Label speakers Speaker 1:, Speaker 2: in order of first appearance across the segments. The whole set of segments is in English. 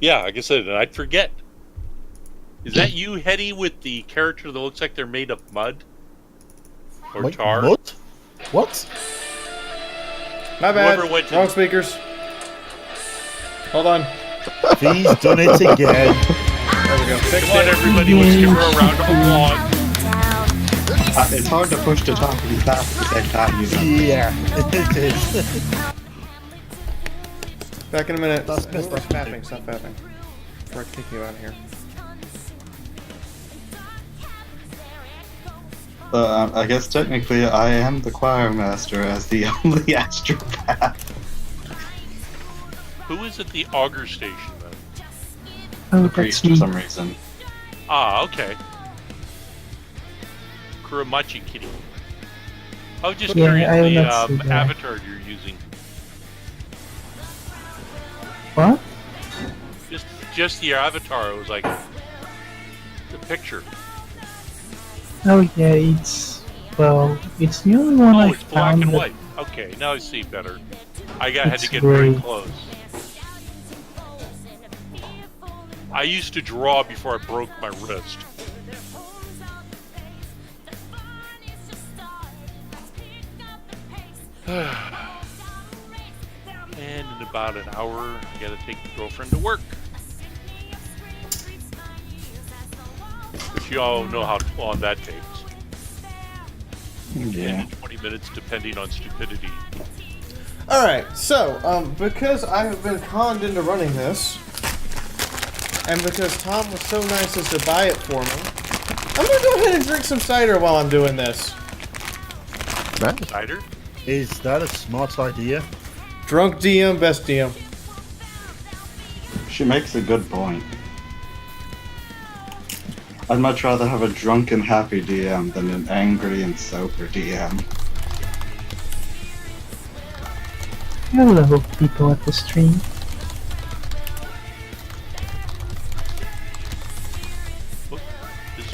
Speaker 1: Yeah, like I said, and I'd forget. Is that you, Hetty, with the character that looks like they're made of mud? Or
Speaker 2: Wait,
Speaker 1: tar?
Speaker 2: mud? What?
Speaker 3: My bad.
Speaker 1: Whoever went to-
Speaker 3: Wrong speakers. Hold on.
Speaker 2: He's done it again.
Speaker 3: There we go. Fixed
Speaker 1: Come on,
Speaker 3: it.
Speaker 1: everybody, let's give her a round of applause.
Speaker 4: It's hard to push the top and fast at the same time, you know.
Speaker 2: Yeah, it is.
Speaker 3: Back in a minute.
Speaker 2: That's
Speaker 3: Stop
Speaker 2: best.
Speaker 3: fapping. Stop fapping. Before I kick you out of here.
Speaker 4: I guess technically I am the choir master as the only astropath.
Speaker 1: Who is at the auger station, then?
Speaker 5: Oh,
Speaker 4: The
Speaker 5: that's
Speaker 4: priest for
Speaker 5: me.
Speaker 4: some reason.
Speaker 1: Ah, okay. Kuramachi Kitty. I was just
Speaker 5: Yeah,
Speaker 1: curious
Speaker 5: I will
Speaker 1: the
Speaker 5: not see that.
Speaker 1: avatar you're using.
Speaker 5: What?
Speaker 1: Just the avatar. It was like the picture.
Speaker 5: Oh yeah, it's it's the only one
Speaker 1: Oh,
Speaker 5: I
Speaker 1: it's black
Speaker 5: found
Speaker 1: and
Speaker 5: that-
Speaker 1: white. Okay, now I see better. Had to
Speaker 5: It's
Speaker 1: get very
Speaker 5: gray.
Speaker 1: close. I used to draw before I broke my wrist. And in about an hour, I gotta take the girlfriend to work. But you all know how long that takes.
Speaker 4: Yeah.
Speaker 1: 20 minutes depending on stupidity.
Speaker 3: Alright, so, because I have been conned into running this, and because Tom was so nice as to buy it for me, I'm gonna go ahead and drink some cider while I'm doing this.
Speaker 1: Cider?
Speaker 2: Is that a smart idea?
Speaker 3: Drunk DM, best DM.
Speaker 4: She makes a good point. I'd much rather have a drunk and happy DM than an angry and sober DM.
Speaker 5: Hello, people at the stream.
Speaker 1: Whoop, this-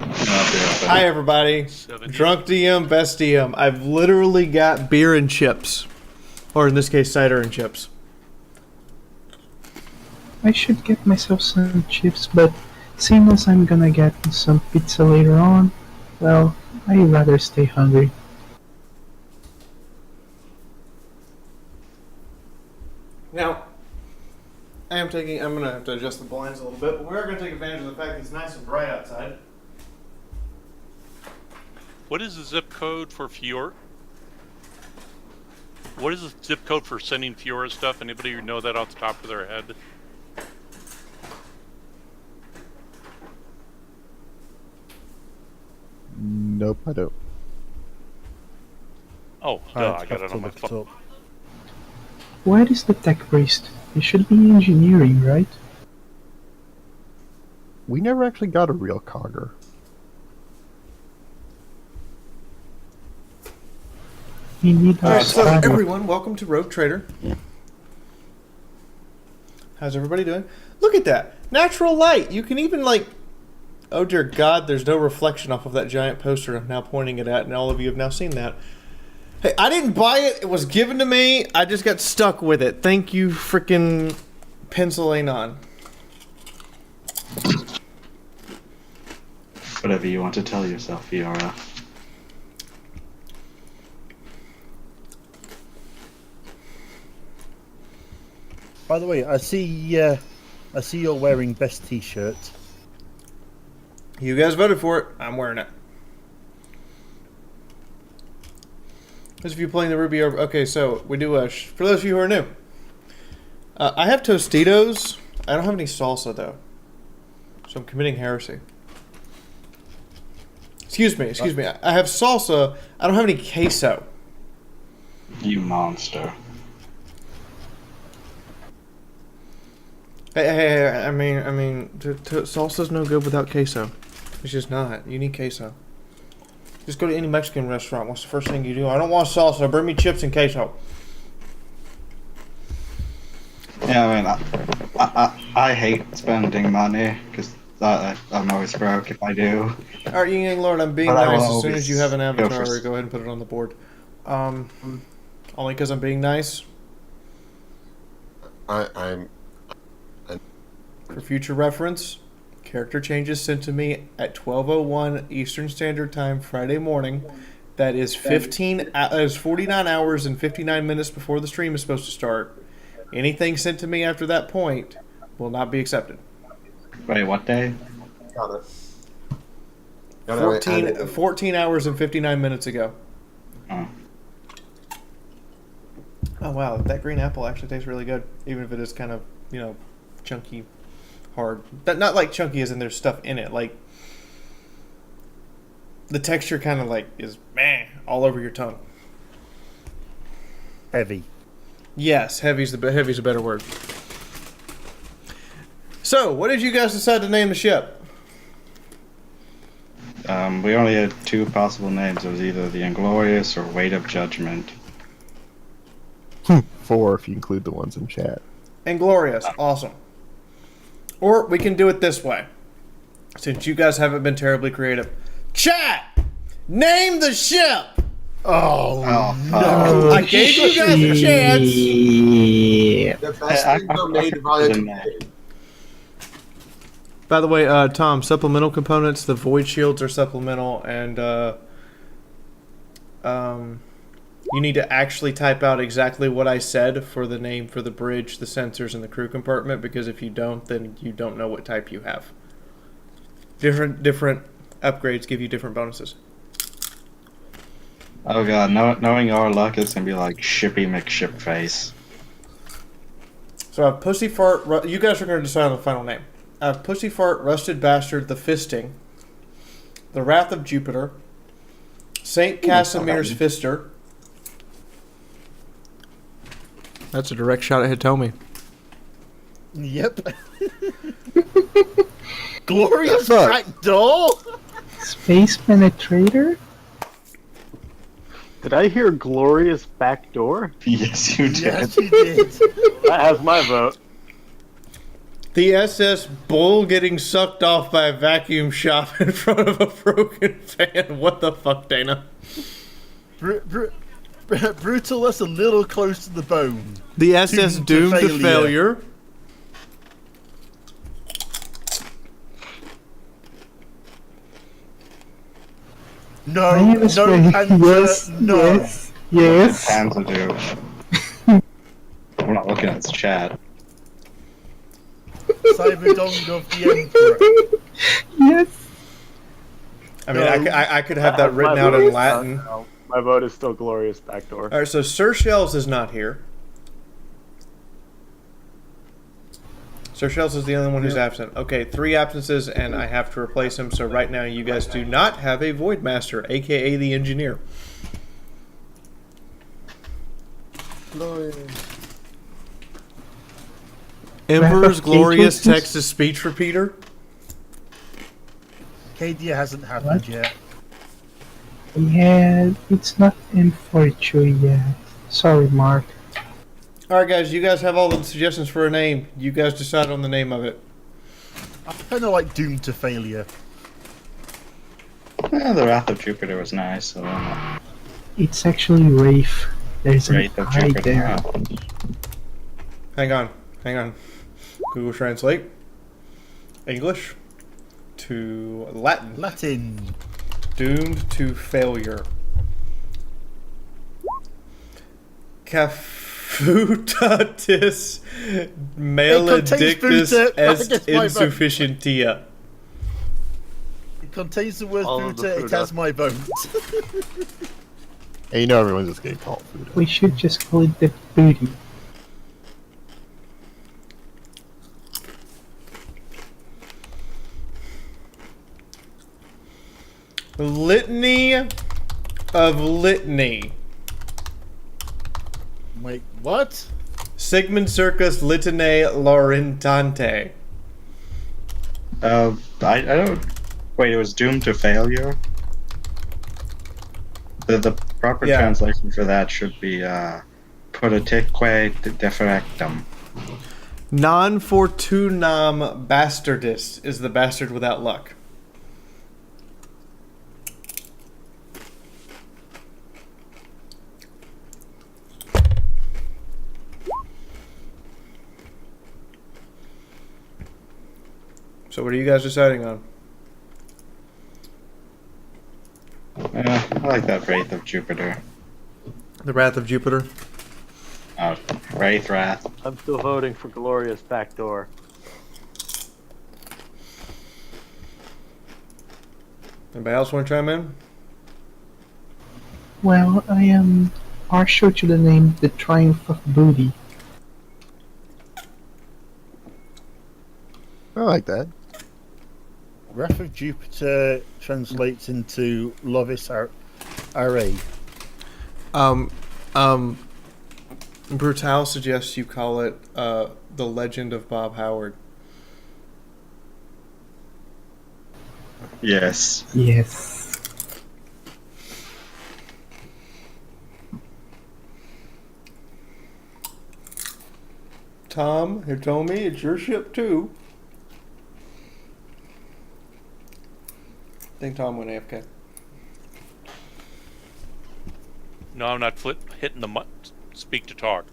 Speaker 3: Hi everybody.
Speaker 1: 70.
Speaker 3: Drunk DM, best DM. I've literally got beer and chips. Or in this case, cider and chips.
Speaker 5: I should get myself some chips, but seeing as I'm gonna get some pizza later on, well, I'd rather stay hungry.
Speaker 3: Now, I'm gonna have to adjust the blinds a little bit, but we're gonna take advantage of the fact that it's nice and bright outside.
Speaker 1: What is the zip code for Fiaura? What is the zip code for sending Fiaura stuff? Anybody who know that off the top of their head?
Speaker 6: Nope, I don't.
Speaker 1: Oh, duh, I got it on my phone.
Speaker 5: Where is the tech priest? He should be engineering, right?
Speaker 6: We never actually got a real cogger.
Speaker 5: He need our
Speaker 3: Alright, so
Speaker 5: spam.
Speaker 3: everyone, welcome to Rogue Trader. How's everybody doing? Look at that! Natural light! You can even, like... Oh dear God, there's no reflection off of that giant poster I'm now pointing it at, and all of you have now seen that. Hey, I didn't buy it, it was given to me, I just got stuck with it. Thank you, frickin' Pencil Anon.
Speaker 4: Whatever you want to tell yourself, Fiaura.
Speaker 2: By the way, I see you're wearing best t-shirt.
Speaker 3: You guys voted for it, I'm wearing it. Those of you playing the Ruby over... Okay, so we do for those of you who are new. I have Tostitos. I don't have any salsa, though. So I'm committing heresy. Excuse me. I have salsa. I don't have any queso.
Speaker 4: You monster.
Speaker 3: Hey, I mean, salsa's no good without queso. It's just not. You need queso. Just go to any Mexican restaurant. What's the first thing you do? I don't want salsa. Bring me chips and queso.
Speaker 4: Yeah, I mean, I hate spending money because I'm always broke if I do.
Speaker 3: All right, Yin Yang Lord, I'm being
Speaker 4: But I will
Speaker 3: nice. As soon
Speaker 4: always
Speaker 3: as you have an
Speaker 4: go
Speaker 3: avatar,
Speaker 4: for-
Speaker 3: go ahead and put it on the board. Only because I'm being nice.
Speaker 7: I'm
Speaker 3: For future reference, character changes sent to me at 12:01 Eastern Standard Time Friday morning. That is 49 hours and 59 minutes before the stream is supposed to start. Anything sent to me after that point will not be accepted.
Speaker 4: Wait, what day?
Speaker 7: got it. Got it.
Speaker 3: 14 hours and 59 minutes ago.
Speaker 4: Oh.
Speaker 3: Oh wow, that green apple actually tastes really good, even if it is kind of, chunky, hard. But not like chunky as in there's stuff in it. Like the texture kind of like is meh all over your tongue.
Speaker 2: Heavy.
Speaker 3: Yes, heavy's a better word. So, what did you guys decide to name the ship?
Speaker 4: We only had two possible names. It was either the Inglorious or Weight of Judgment.
Speaker 6: 4 if you include the ones in chat.
Speaker 3: Inglorious, awesome. Or we can do it this way, since you guys haven't been terribly creative. Chat, name the ship.
Speaker 2: Oh,
Speaker 4: no.
Speaker 3: I gave you guys a chance.
Speaker 7: The best things are made via
Speaker 4: the
Speaker 7: community.
Speaker 3: By the way, Tom, supplemental components, the void shields are supplemental, and you need to actually type out exactly what I said for the name for the bridge, the sensors, and the crew compartment, because if you don't, then you don't know what type you have. Different upgrades give you different bonuses.
Speaker 4: Oh god, knowing our luck, it's gonna be like Shippy McShipface.
Speaker 3: So I have Pussy Fart. You guys are going to decide on the final name. I have Pussy Fart, Rusted Bastard, the Fisting, the Wrath of Jupiter, Saint Casimir's Fister. That's a direct shot at Hitomi.
Speaker 2: Yep. Glorious back door.
Speaker 5: Space Penetrator?
Speaker 8: Did I hear glorious backdoor?
Speaker 4: Yes, you did.
Speaker 2: Yes, you did.
Speaker 8: That has my vote.
Speaker 3: The SS Bull getting sucked off by a vacuum shop in front of a broken fan. What the fuck, Dana?
Speaker 2: Brutal, that's a little close to the bone.
Speaker 3: The SS
Speaker 2: Doomed
Speaker 3: Doomed
Speaker 2: to
Speaker 3: to failure.
Speaker 2: No,
Speaker 5: I was
Speaker 2: no,
Speaker 5: ready.
Speaker 2: and,
Speaker 5: Yes,
Speaker 2: no.
Speaker 5: yes, yes.
Speaker 4: Hands will do. I'm not looking at the chat.
Speaker 2: Cyberdong of the Emperor.
Speaker 5: Yes.
Speaker 3: I mean,
Speaker 2: No.
Speaker 3: I could have that
Speaker 8: has my
Speaker 3: written out
Speaker 8: vote.
Speaker 3: in Latin.
Speaker 8: No, my vote is still glorious backdoor.
Speaker 3: All right, so Sir Shells is not here. Sir Shells is the only one who's absent. Okay, 3 absences, and I have to replace him. So right now, you guys do not have a Void Master, aka the Engineer. Emperor's Glorious Texas Speech Repeater.
Speaker 2: Cadia hasn't happened yet.
Speaker 5: Yeah, it's not in Fortune yet. Sorry, Mark.
Speaker 3: All right, guys, you guys have all the suggestions for a name. You guys decide on the name of it.
Speaker 2: I kind of like Doomed to Failure.
Speaker 4: Yeah, the Wrath of Jupiter was nice. So,
Speaker 5: It's actually Rafe. There's an
Speaker 4: Wraith of
Speaker 5: I
Speaker 4: Jupiter.
Speaker 5: there.
Speaker 4: Oh.
Speaker 3: Hang on. Google Translate. English to Latin.
Speaker 2: Latin.
Speaker 3: Doomed to failure. Cafutatis maledictus
Speaker 2: fruta.
Speaker 3: est
Speaker 2: That's my vote.
Speaker 3: insufficientia.
Speaker 2: It contains the word
Speaker 8: All of the
Speaker 2: Fruta. It
Speaker 8: Fruta.
Speaker 2: has my vote.
Speaker 6: And you know everyone's just getting called food.
Speaker 5: We should just call it the booty.
Speaker 3: Litany of Litany.
Speaker 2: Wait, what?
Speaker 3: Sigmund Circus Litanae Laurentante.
Speaker 4: I don't. Wait, it was doomed to failure. The proper
Speaker 3: Yeah.
Speaker 4: translation for that should be politique deferectum.
Speaker 3: Non fortunam bastardus is the bastard without luck. So what are you guys deciding on?
Speaker 4: I like that Wraith of Jupiter.
Speaker 3: The Wrath of Jupiter?
Speaker 4: Wrath.
Speaker 8: I'm still voting for glorious backdoor.
Speaker 3: Anybody else want to chime in?
Speaker 5: Well, I am partial to the name The Triumph of Booty.
Speaker 6: I like that.
Speaker 2: Wrath of Jupiter translates into Lovis Array.
Speaker 3: Brutal suggests you call it The Legend of Bob Howard.
Speaker 4: Yes.
Speaker 5: Yes.
Speaker 3: Tom, you told me it's your ship too. I think Tom went AFK.
Speaker 1: No, I'm not hitting the speak to talk.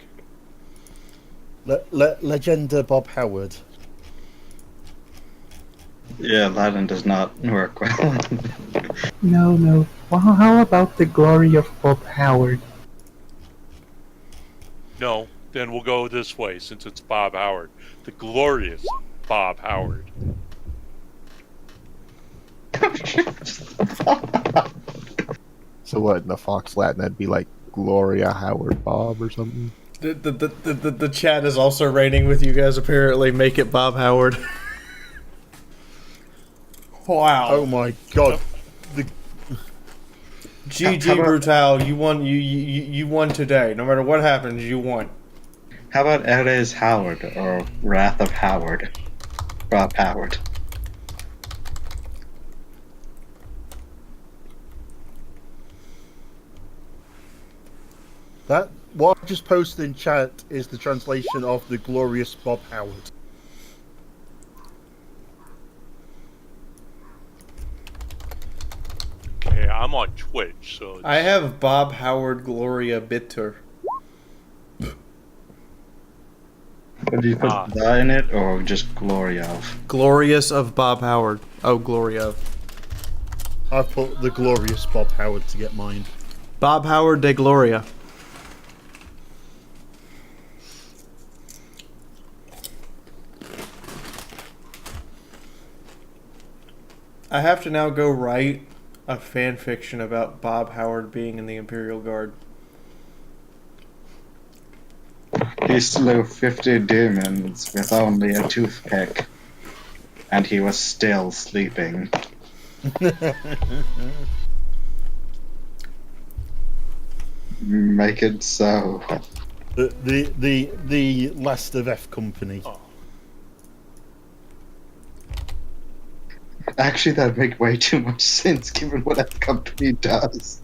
Speaker 2: Legenda Bob Howard.
Speaker 4: Yeah, Latin does not work well.
Speaker 5: No. Well, how about the glory of Bob Howard?
Speaker 1: No, then we'll go this way since it's Bob Howard. The glorious Bob Howard.
Speaker 6: So what, in the Fox Latin, that'd be like Gloria Howard Bob or something?
Speaker 3: The chat is also raining with you guys, apparently. Make it Bob Howard. Wow.
Speaker 2: Oh my god.
Speaker 3: GG Brutal, you won. You won today. No matter what happens, you won.
Speaker 4: How about Eres Howard or Wrath of Howard? Bob Howard.
Speaker 2: That what I just posted in chat is the translation of the glorious Bob Howard.
Speaker 1: Okay, I'm on Twitch, so
Speaker 3: I have Bob Howard Gloria Bitter.
Speaker 4: But do you put the in it or just Gloria of?
Speaker 3: Glorious of Bob Howard. Oh, Gloria.
Speaker 2: I put the glorious Bob Howard to get mine.
Speaker 3: Bob Howard de Gloria. I have to now go write a fan fiction about Bob Howard being in the Imperial Guard.
Speaker 4: He slew 50 demons with only a toothpick, and he was still sleeping. Make it so.
Speaker 2: The last of F Company.
Speaker 1: Oh.
Speaker 4: Actually, that'd make way too much sense given what F Company does.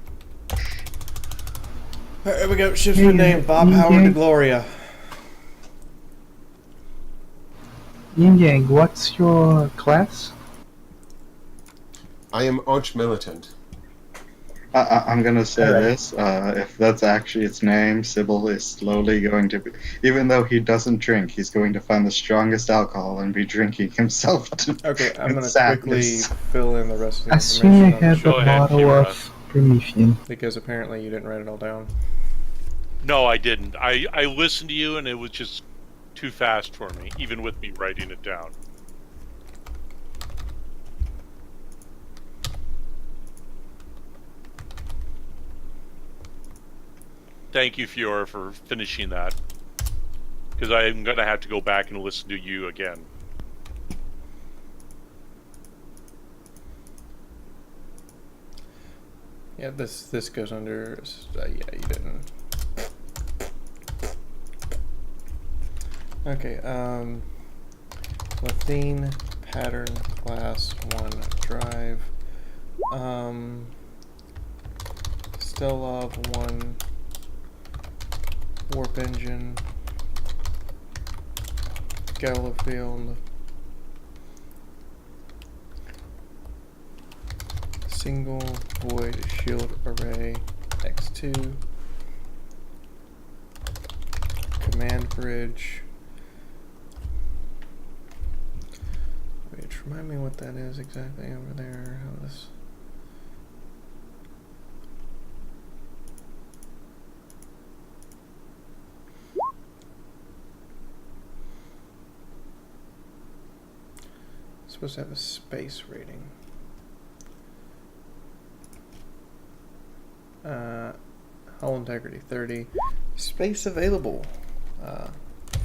Speaker 3: Alright, here we go. Shift the name. Bob Howard de Gloria.
Speaker 5: Yin Yang, what's your class?
Speaker 7: I am arch militant.
Speaker 4: I'm gonna say this, if that's actually its name, Sybil is slowly going to be, even though he doesn't drink, he's going to find the strongest alcohol and be drinking himself to
Speaker 3: Okay, I'm gonna
Speaker 4: sadness.
Speaker 3: quickly fill in the rest of the
Speaker 5: Assume I
Speaker 3: information on
Speaker 5: have
Speaker 3: the
Speaker 5: a
Speaker 1: Go ahead,
Speaker 5: bottle
Speaker 1: Fiaura.
Speaker 5: of Promethean.
Speaker 3: because apparently you didn't write it all down.
Speaker 1: No, I didn't. I listened to you and it was just too fast for me, even with me writing it down. Thank you, Fiaura, for finishing that. Because I'm going to have to go back and listen to you again.
Speaker 3: Yeah, this goes under. Yeah, you didn't. Okay. Lathine pattern class 1 drive. Stellov 1 warp engine. Scalar field. Single void shield array x2. Command bridge. Wait, remind me what that is exactly over there. How this. It's supposed to have a space rating. Hull integrity 30. Space available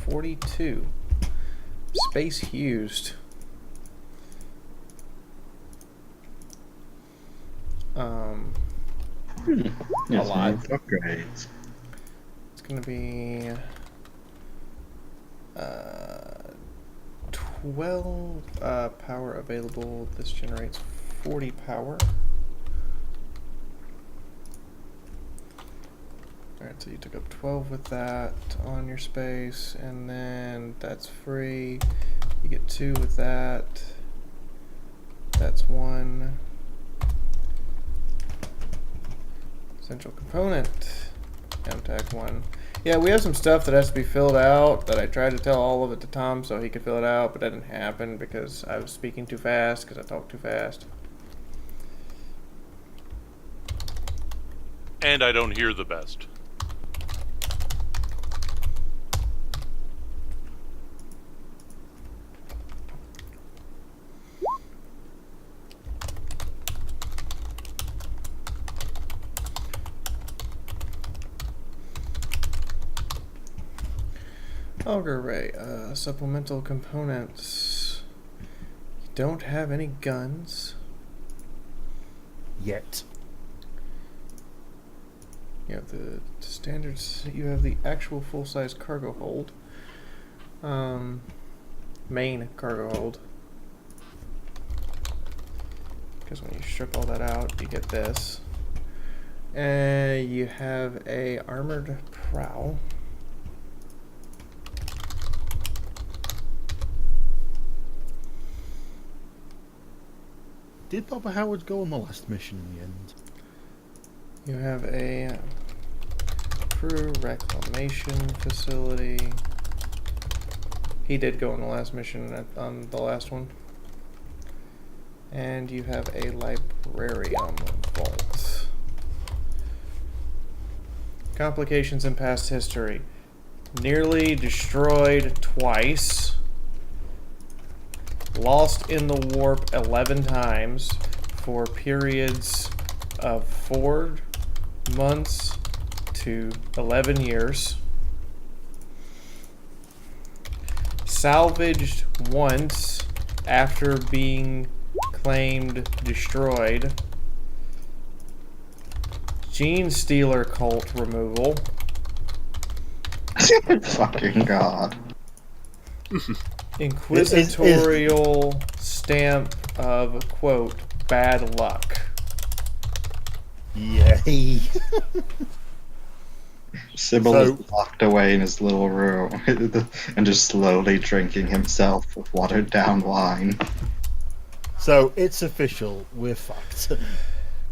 Speaker 3: 42. Space used.
Speaker 4: Yes,
Speaker 3: a lot.
Speaker 4: Upgrades.
Speaker 3: It's gonna be 12 power available. This generates 40 power. Alright, so you took up 12 with that on your space, and then that's free. You get 2 with that. That's 1. Essential component. MTAG 1. Yeah, we have some stuff that has to be filled out that I tried to tell all of it to Tom so he could fill it out, but that didn't happen because I was speaking too fast because I talked too fast.
Speaker 1: And I don't hear the best.
Speaker 3: Auger Ray, supplemental components. You don't have any guns.
Speaker 2: Yet.
Speaker 3: You have the standards. You have the actual full-size cargo hold. Main cargo hold. Because when you strip all that out, you get this. You have a armored prow.
Speaker 2: Did Papa Howard go on the last mission in the end?
Speaker 3: You have a crew reclamation facility. He did go on the last mission on the last one. And you have a librarium vault. Complications in past history. Nearly destroyed twice. Lost in the warp 11 times for periods of 4 months to 11 years. Salvaged once after being claimed destroyed. Gene Stealer cult removal.
Speaker 4: Fucking God.
Speaker 3: Inquisitorial stamp of, quote, bad luck.
Speaker 2: Yay.
Speaker 4: Sybil
Speaker 2: So-
Speaker 4: is locked away in his little room and just slowly drinking himself with watered down wine.
Speaker 2: So it's official, we're fucked.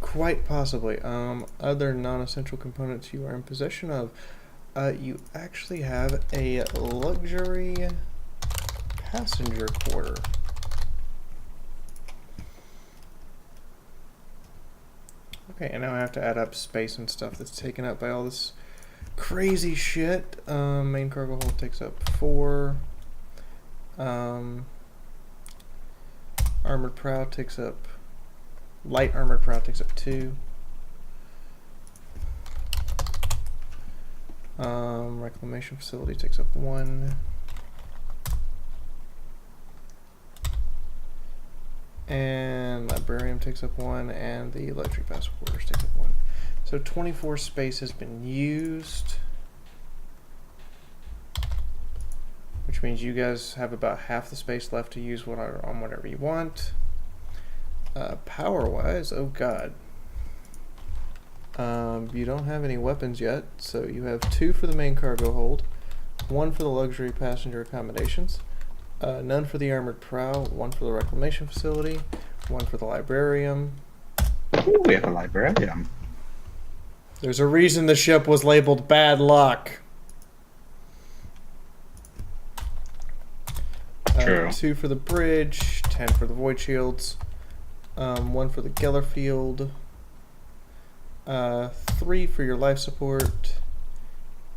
Speaker 3: Quite possibly. Other non-essential components you are in possession of. You actually have a luxury passenger quarter. Okay, and now I have to add up space and stuff that's taken up by all this crazy shit. Main cargo hold takes up 4. Armored prow takes up... Light armored prow takes up 2. Reclamation facility takes up 1. And librarium takes up 1, and the electric pass quarters takes up 1. So 24 space has been used, which means you guys have about half the space left to use on whatever you want. Power-wise, oh god. You don't have any weapons yet, so you have 2 for the main cargo hold, 1 for the luxury passenger accommodations, None for the armored prow, 1 for the reclamation facility, 1 for the librarium.
Speaker 4: Ooh, we have a librarian.
Speaker 3: There's a reason the ship was labeled bad luck.
Speaker 4: True.
Speaker 3: 2 for the bridge, 10 for the void shields, 1 for the Geller field, 3 for your life support,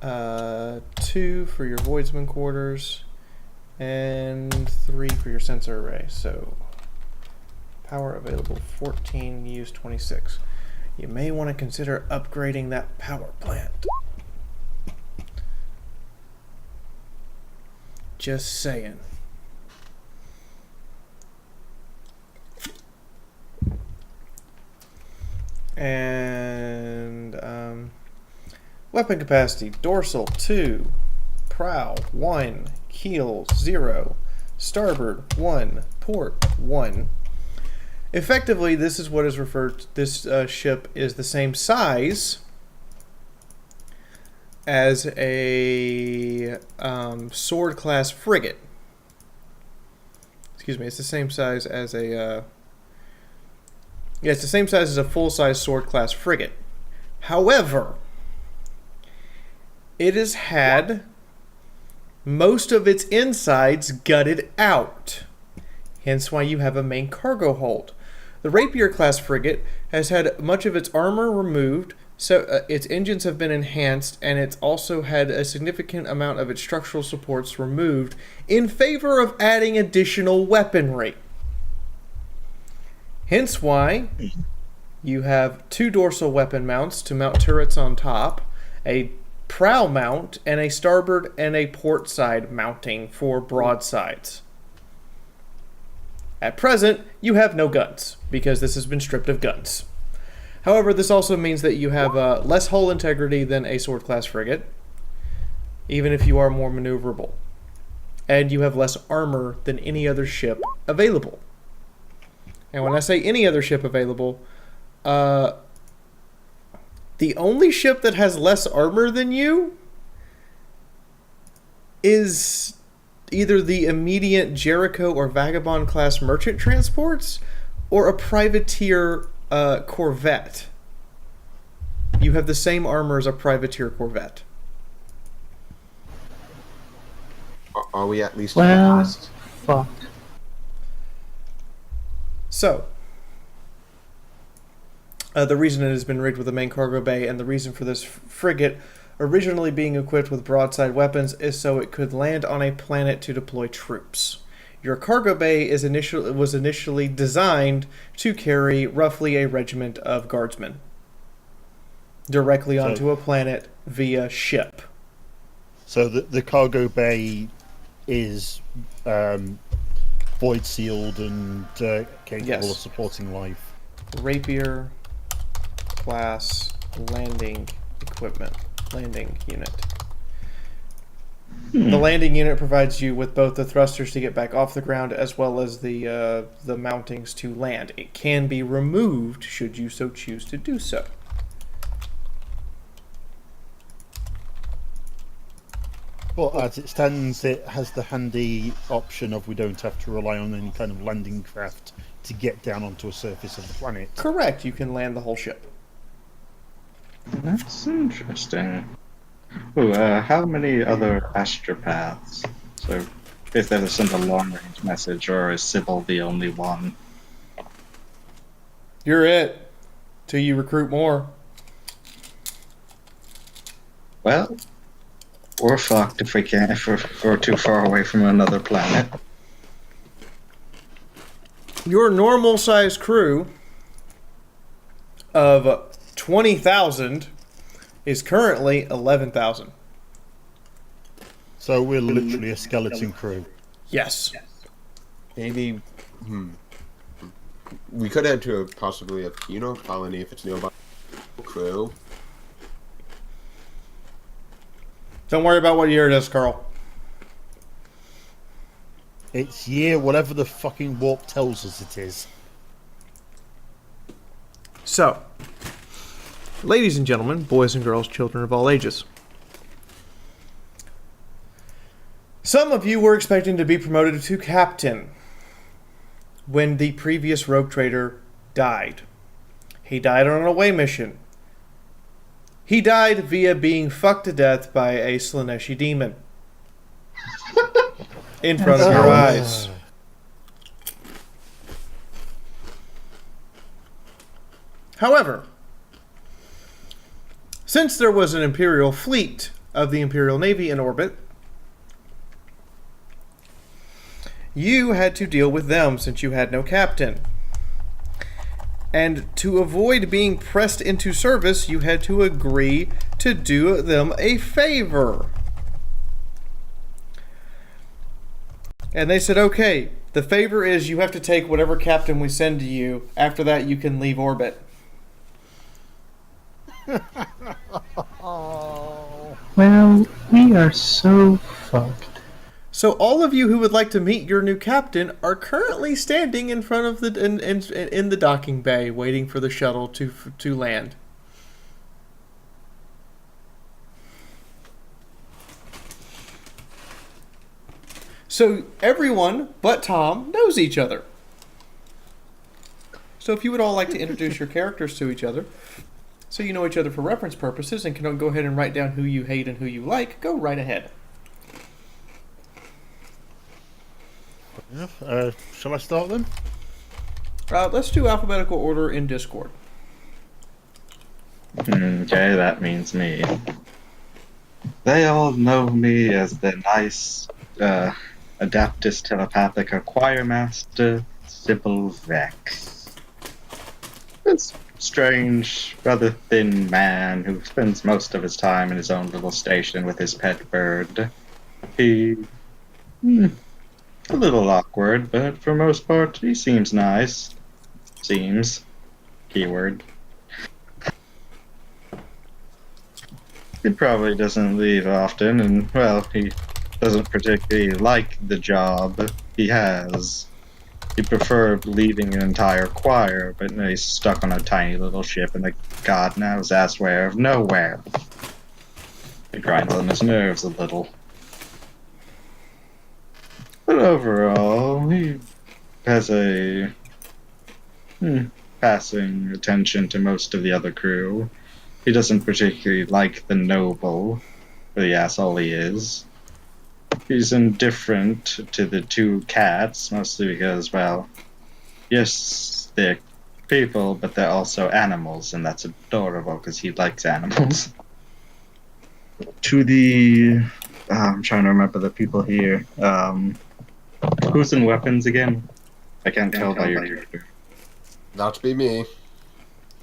Speaker 3: 2 for your voidsman quarters, and 3 for your sensor array. So power available 14, use 26. You may want to consider upgrading that power plant. Just saying. And weapon capacity: dorsal 2, prow 1, keel 0, starboard 1, port 1. Effectively, this is what is referred to, this ship is the same size as a sword class frigate. Excuse me, it's the same size as a yeah, it's the same size as a full-size sword class frigate. However, it has had most of its insides gutted out. Hence why you have a main cargo hold. The Rapier class frigate has had much of its armor removed, so its engines have been enhanced, and it's also had a significant amount of its structural supports removed in favor of adding additional weaponry. Hence why you have 2 dorsal weapon mounts to mount turrets on top, a prow mount, and a starboard and a port side mounting for broadsides. At present, you have no guns, because this has been stripped of guns. However, this also means that you have less hull integrity than a sword class frigate, even if you are more maneuverable. And you have less armor than any other ship available. And when I say any other ship available, the only ship that has less armor than you is either the immediate Jericho or Vagabond class merchant transports or a privateer corvette. You have the same armor as a privateer corvette.
Speaker 7: Are we at least
Speaker 5: Well,
Speaker 7: fast?
Speaker 5: fuck.
Speaker 3: So, the reason it has been rigged with a main cargo bay and the reason for this frigate originally being equipped with broadside weapons is so it could land on a planet to deploy troops. Your cargo bay was initially designed to carry roughly a regiment of guardsmen directly onto a planet via ship.
Speaker 2: So the cargo bay is void sealed and capable
Speaker 3: Yes.
Speaker 2: of supporting life.
Speaker 3: Rapier class landing equipment. Landing unit. The landing unit provides you with both the thrusters to get back off the ground as well as the mountings to land. It can be removed should you so choose to do so.
Speaker 2: Well, as it stands, it has the handy option of we don't have to rely on any kind of landing craft to get down onto a surface of the planet.
Speaker 3: Correct, you can land the whole ship.
Speaker 4: That's interesting. Ooh, how many other astropaths? So, if they ever send a long-range message, or is Sybil the only one?
Speaker 3: You're it. Till you recruit more.
Speaker 4: Well, we're fucked if we can't, if we're too far away from another planet.
Speaker 3: Your normal size crew of 20,000 is currently 11,000.
Speaker 2: So we're literally a skeleton crew.
Speaker 3: Yes.
Speaker 7: Maybe. We could head to possibly a penal colony if it's nearby. Crew.
Speaker 3: Don't worry about what year it is, Carl.
Speaker 2: It's year whatever the fucking warp tells us it is.
Speaker 3: So, ladies and gentlemen, boys and girls, children of all ages. Some of you were expecting to be promoted to captain when the previous rogue trader died. He died on an away mission. He died via being fucked to death by a Slaneshi demon. In front of your eyes. However, since there was an Imperial fleet of the Imperial Navy in orbit, you had to deal with them since you had no captain. And to avoid being pressed into service, you had to agree to do them a favor. And they said, okay, the favor is you have to take whatever captain we send to you. After that, you can leave orbit.
Speaker 5: Well, we are so fucked.
Speaker 3: So all of you who would like to meet your new captain are currently standing in front of the in the docking bay, waiting for the shuttle to land. So everyone but Tom knows each other. So if you would all like to introduce your characters to each other, so you know each other for reference purposes and can go ahead and write down who you hate and who you like, go right ahead.
Speaker 2: Shall I start then?
Speaker 3: Let's do alphabetical order in Discord.
Speaker 4: Okay, that means me. They all know me as the nice, Adaptus Telepathica Choir Master, Sybil Vex. This strange, rather thin man who spends most of his time in his own little station with his pet bird. He... a little awkward, but for most part, he seems nice. Seems. Keyword. He probably doesn't leave often, and, well, he doesn't particularly like the job he has. He'd prefer leading an entire choir, but now he's stuck on a tiny little ship in the god knows ass where of nowhere. It grinds on his nerves a little. But overall, he has a passing attention to most of the other crew. He doesn't particularly like the noble, for the asshole he is. He's indifferent to the two cats, mostly because, well, yes, they're people, but they're also animals, and that's adorable because he likes animals. To the... I'm trying to remember the people here. Who's in weapons again? I can't tell by your character.
Speaker 7: That'd be me.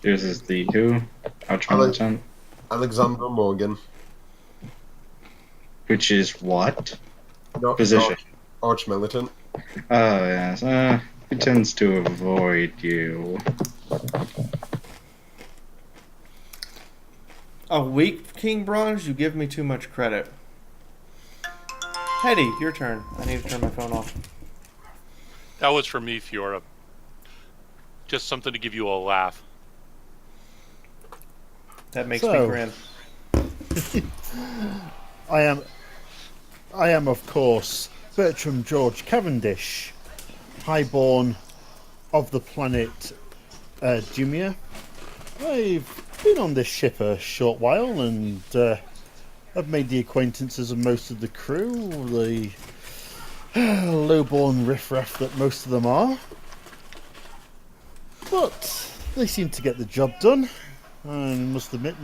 Speaker 4: Yours is the who? Archmilitant?
Speaker 7: Alexander Morgan.
Speaker 4: Which is what?
Speaker 7: Position. Archmilitant.
Speaker 4: Oh, yes. He tends to avoid you.
Speaker 3: A weak King Bronze? You give me too much credit. Hetty, your turn. I need to turn my phone off.
Speaker 1: That was for me, Fiaura. Just something to give you a laugh.
Speaker 3: That makes me grin.
Speaker 2: I am, of course, Bertram George Cavendish, highborn of the planet Jumia. I've been on this ship a short while, and I've made the acquaintances of most of the crew, the low-born riffraff that most of them are. But they seem to get the job done. I must admit,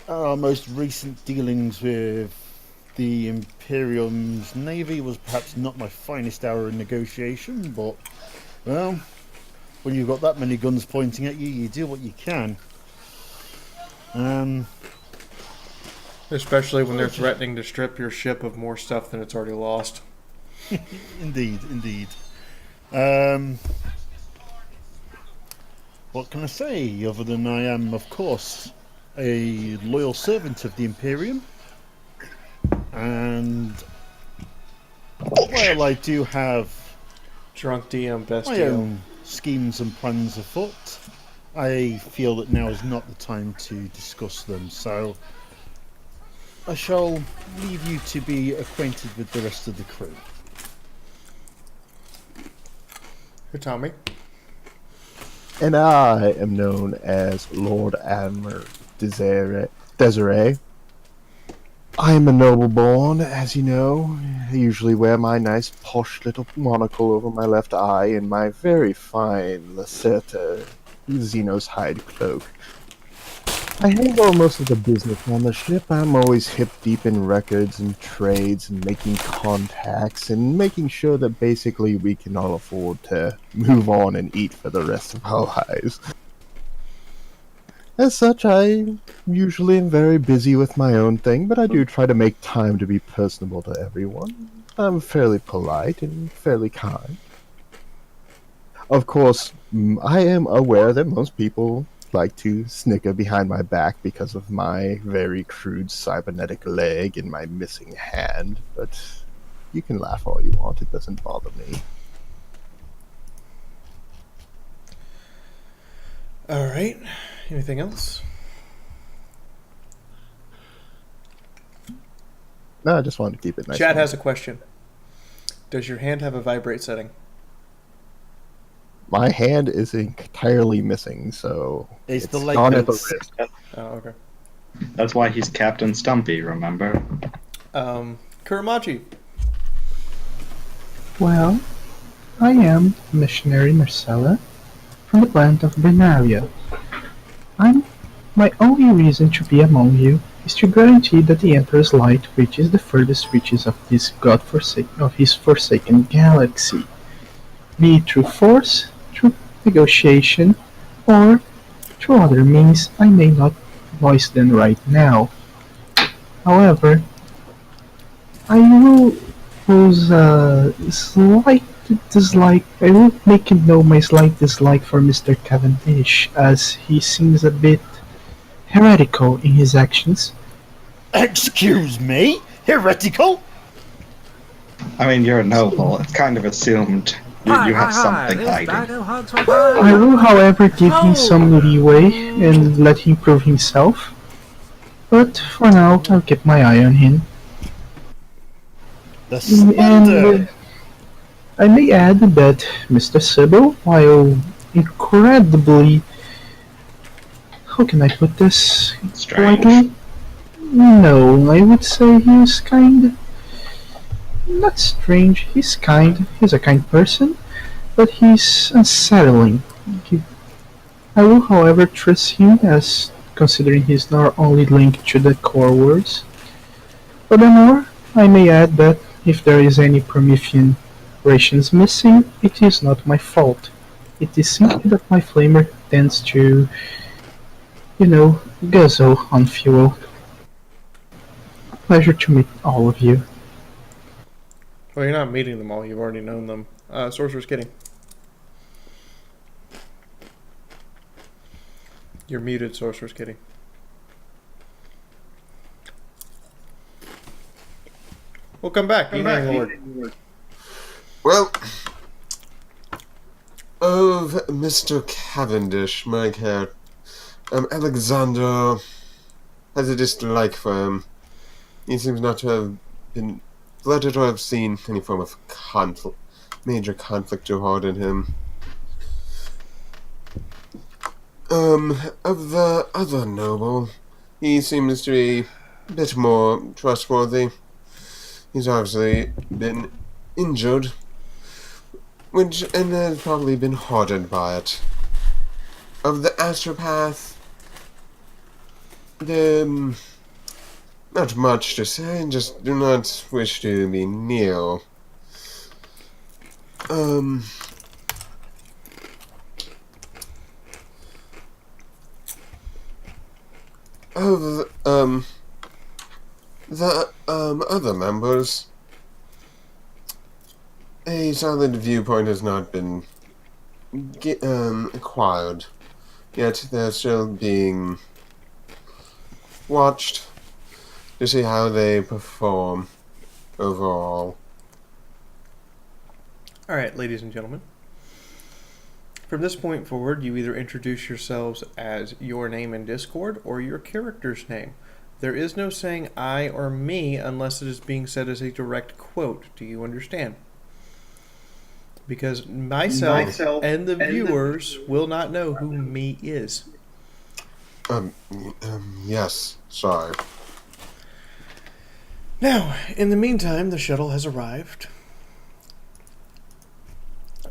Speaker 2: our most recent dealings with the Imperium's Navy was perhaps not my finest hour in negotiation, but, well, when you've got that many guns pointing at you, you do what you can.
Speaker 3: Especially when they're threatening to strip your ship of more stuff than it's already lost.
Speaker 2: Indeed, indeed. What can I say other than I am, of course, a loyal servant of the Imperium, and while I do have
Speaker 3: Drunk DM best
Speaker 2: my own schemes and plans afoot, I feel that now is not the time to discuss them. So I shall leave you to be acquainted with the rest of the crew.
Speaker 3: Tommy.
Speaker 6: And I am known as Lord Admiral Desiree. I am a noble born, as you know. I usually wear my nice posh little monocle over my left eye and my very fine Lacerta Xenos hide cloak. I handle most of the business on the ship. I'm always hip deep in records and trades and making contacts and making sure that basically we can all afford to move on and eat for the rest of our lives. As such, I usually am very busy with my own thing, but I do try to make time to be personable to everyone. I'm fairly polite and fairly kind. Of course, I am aware that most people like to snicker behind my back because of my very crude cybernetic leg and my missing hand, but you can laugh all you want, it doesn't bother me.
Speaker 3: Alright. Anything else?
Speaker 6: No, I just wanted to keep it nice.
Speaker 3: Chad has a question. Does your hand have a vibrate setting?
Speaker 6: My hand is entirely missing, so
Speaker 2: It's the leg
Speaker 6: gone at the
Speaker 2: bits.
Speaker 6: wrist.
Speaker 3: Oh, okay.
Speaker 4: That's why he's Captain Stumpy, remember?
Speaker 3: Kuramachi.
Speaker 5: Well, I am missionary Marcella from the planet of Benaria. My only reason to be among you is to guarantee that the Emperor's light reaches the furthest reaches of his forsaken galaxy, be it through force, through negotiation, or through other means I may not voice them right now. However, I will pose a slight dislike. I will make him know my slight dislike for Mr. Cavendish, as he seems a bit heretical in his actions.
Speaker 2: Excuse me? Heretical?
Speaker 4: I mean, you're a noble. It's kind of assumed you have something hiding.
Speaker 5: I will, however, give him some leeway and let him prove himself. But for now, I'll keep my eye on him.
Speaker 2: The slender!
Speaker 5: And I may add that Mr. Sybil, while incredibly... How can I put this
Speaker 4: Strange.
Speaker 5: politely? No, I would say he's kind... Not strange, he's kind. He's a kind person, but he's unsettling. I will, however, trust him, as considering he's not only linked to the core words. Furthermore, I may add that if there is any Promethean rations missing, it is not my fault. It is simply that my flamer tends to, guzzle on fuel. Pleasure to meet all of you.
Speaker 3: Well, you're not meeting them all. You've already known them. Sorcerer's Kitty. You're muted, Sorcerer's Kitty. We'll come back. Lord.
Speaker 7: Well, of Mr. Cavendish, my care, Alexander has a dislike for him. He seems not to have been flattered or have seen any form of major conflict toward in him. Of the other noble, he seems to be a bit more trustworthy. He's obviously been injured, and has probably been hardened by it. Of the astropath, not much to say, just do not wish to be near. Of the other members, a solid viewpoint has not been acquired, yet they're still being watched to see how they perform overall.
Speaker 3: Alright, ladies and gentlemen. From this point forward, you either introduce yourselves as your name in Discord or your character's name. There is no saying I or me unless it is being said as a direct quote. Do you understand? Because myself and the viewers will not know who me is.
Speaker 7: Yes, sorry.
Speaker 3: Now, in the meantime, the shuttle has arrived.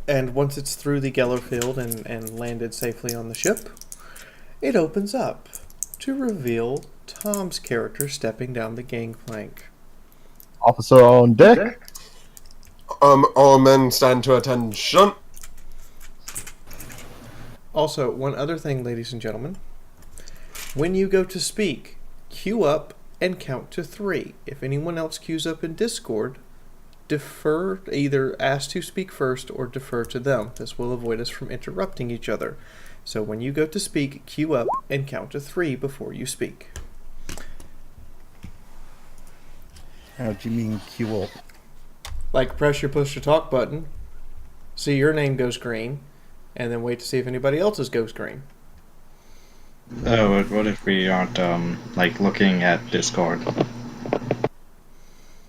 Speaker 3: And once it's through the Geller field and landed safely on the ship, it opens up to reveal Tom's character stepping down the gangplank.
Speaker 6: Officer on deck.
Speaker 7: All men stand to attention.
Speaker 3: Also, one other thing, ladies and gentlemen. When you go to speak, queue up and count to 3. If anyone else queues up in Discord, defer, either ask to speak first or defer to them. This will avoid us from interrupting each other. So when you go to speak, queue up and count to 3 before you speak.
Speaker 2: How do you mean queue up?
Speaker 3: Like press your push to talk button, see your name goes green, and then wait to see if anybody else's goes green.
Speaker 4: Oh, but what if we aren't like looking at Discord?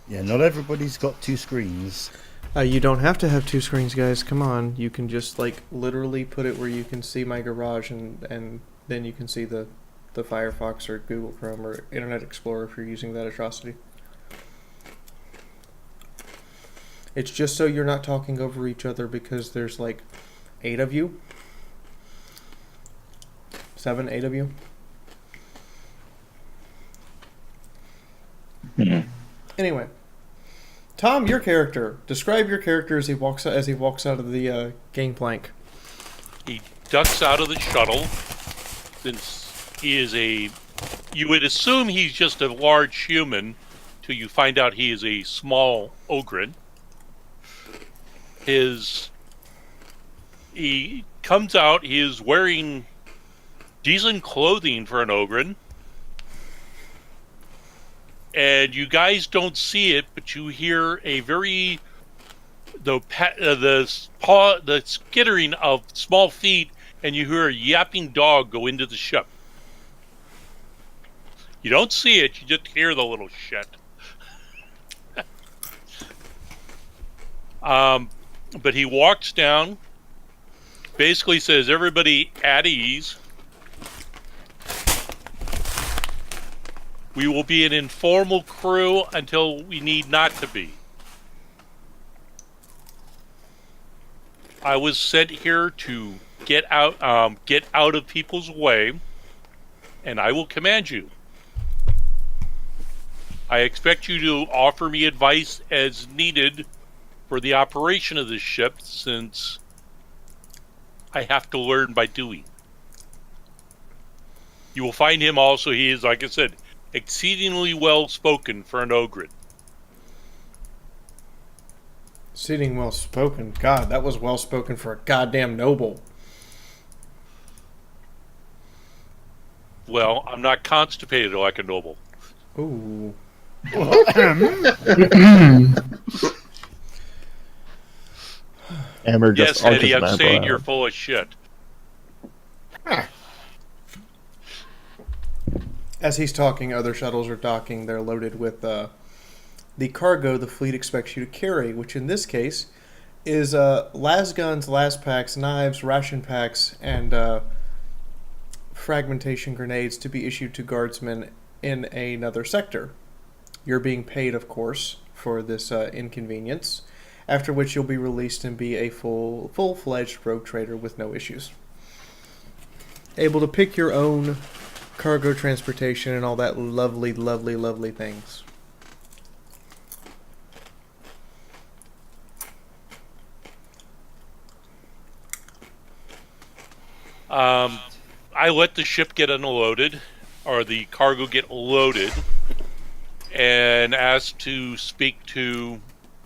Speaker 2: Yeah, not everybody's got 2 screens.
Speaker 3: You don't have to have 2 screens, guys. Come on. You can just, like, literally put it where you can see my garage and then you can see the Firefox or Google Chrome or Internet Explorer if you're using that atrocity. It's just so you're not talking over each other because there's, like, 8 of you. 7, 8 of you. Anyway. Tom, your character. Describe your character as he walks out of the gangplank.
Speaker 1: He ducks out of the shuttle. Since he is you would assume he's just a large human, till you find out he is a small ogre. He comes out. He is wearing decent clothing for an ogre. And you guys don't see it, but you hear a the skittering of small feet, and you hear a yapping dog go into the ship. You don't see it; you just hear the little shit. But he walks down, basically says, "Everybody at ease. We will be an informal crew until we need not to be. I was sent here to get out of people's way, and I will command you. I expect you to offer me advice as needed for the operation of this ship, since I have to learn by doing. You will find him also, he is, like I said, exceedingly well spoken for an ogre."
Speaker 3: Exceeding well spoken. God, that was well spoken for a goddamn noble.
Speaker 1: Well, I'm not constipated like a noble.
Speaker 3: Ooh.
Speaker 6: Amber
Speaker 1: Yes,
Speaker 6: just
Speaker 1: Eddie,
Speaker 6: arches
Speaker 1: I'm
Speaker 6: an
Speaker 1: saying
Speaker 6: eyebrow.
Speaker 1: you're full of shit.
Speaker 3: As he's talking, other shuttles are docking. They're loaded with the cargo the fleet expects you to carry, which in this case is las guns, las packs, knives, ration packs, and fragmentation grenades to be issued to guardsmen in another sector. You're being paid, of course, for this inconvenience, after which you'll be released and be a full-fledged rogue trader with no issues. Able to pick your own cargo transportation and all that lovely, lovely, lovely things.
Speaker 1: I let the ship get unloaded, or the cargo get loaded, and asked to speak to,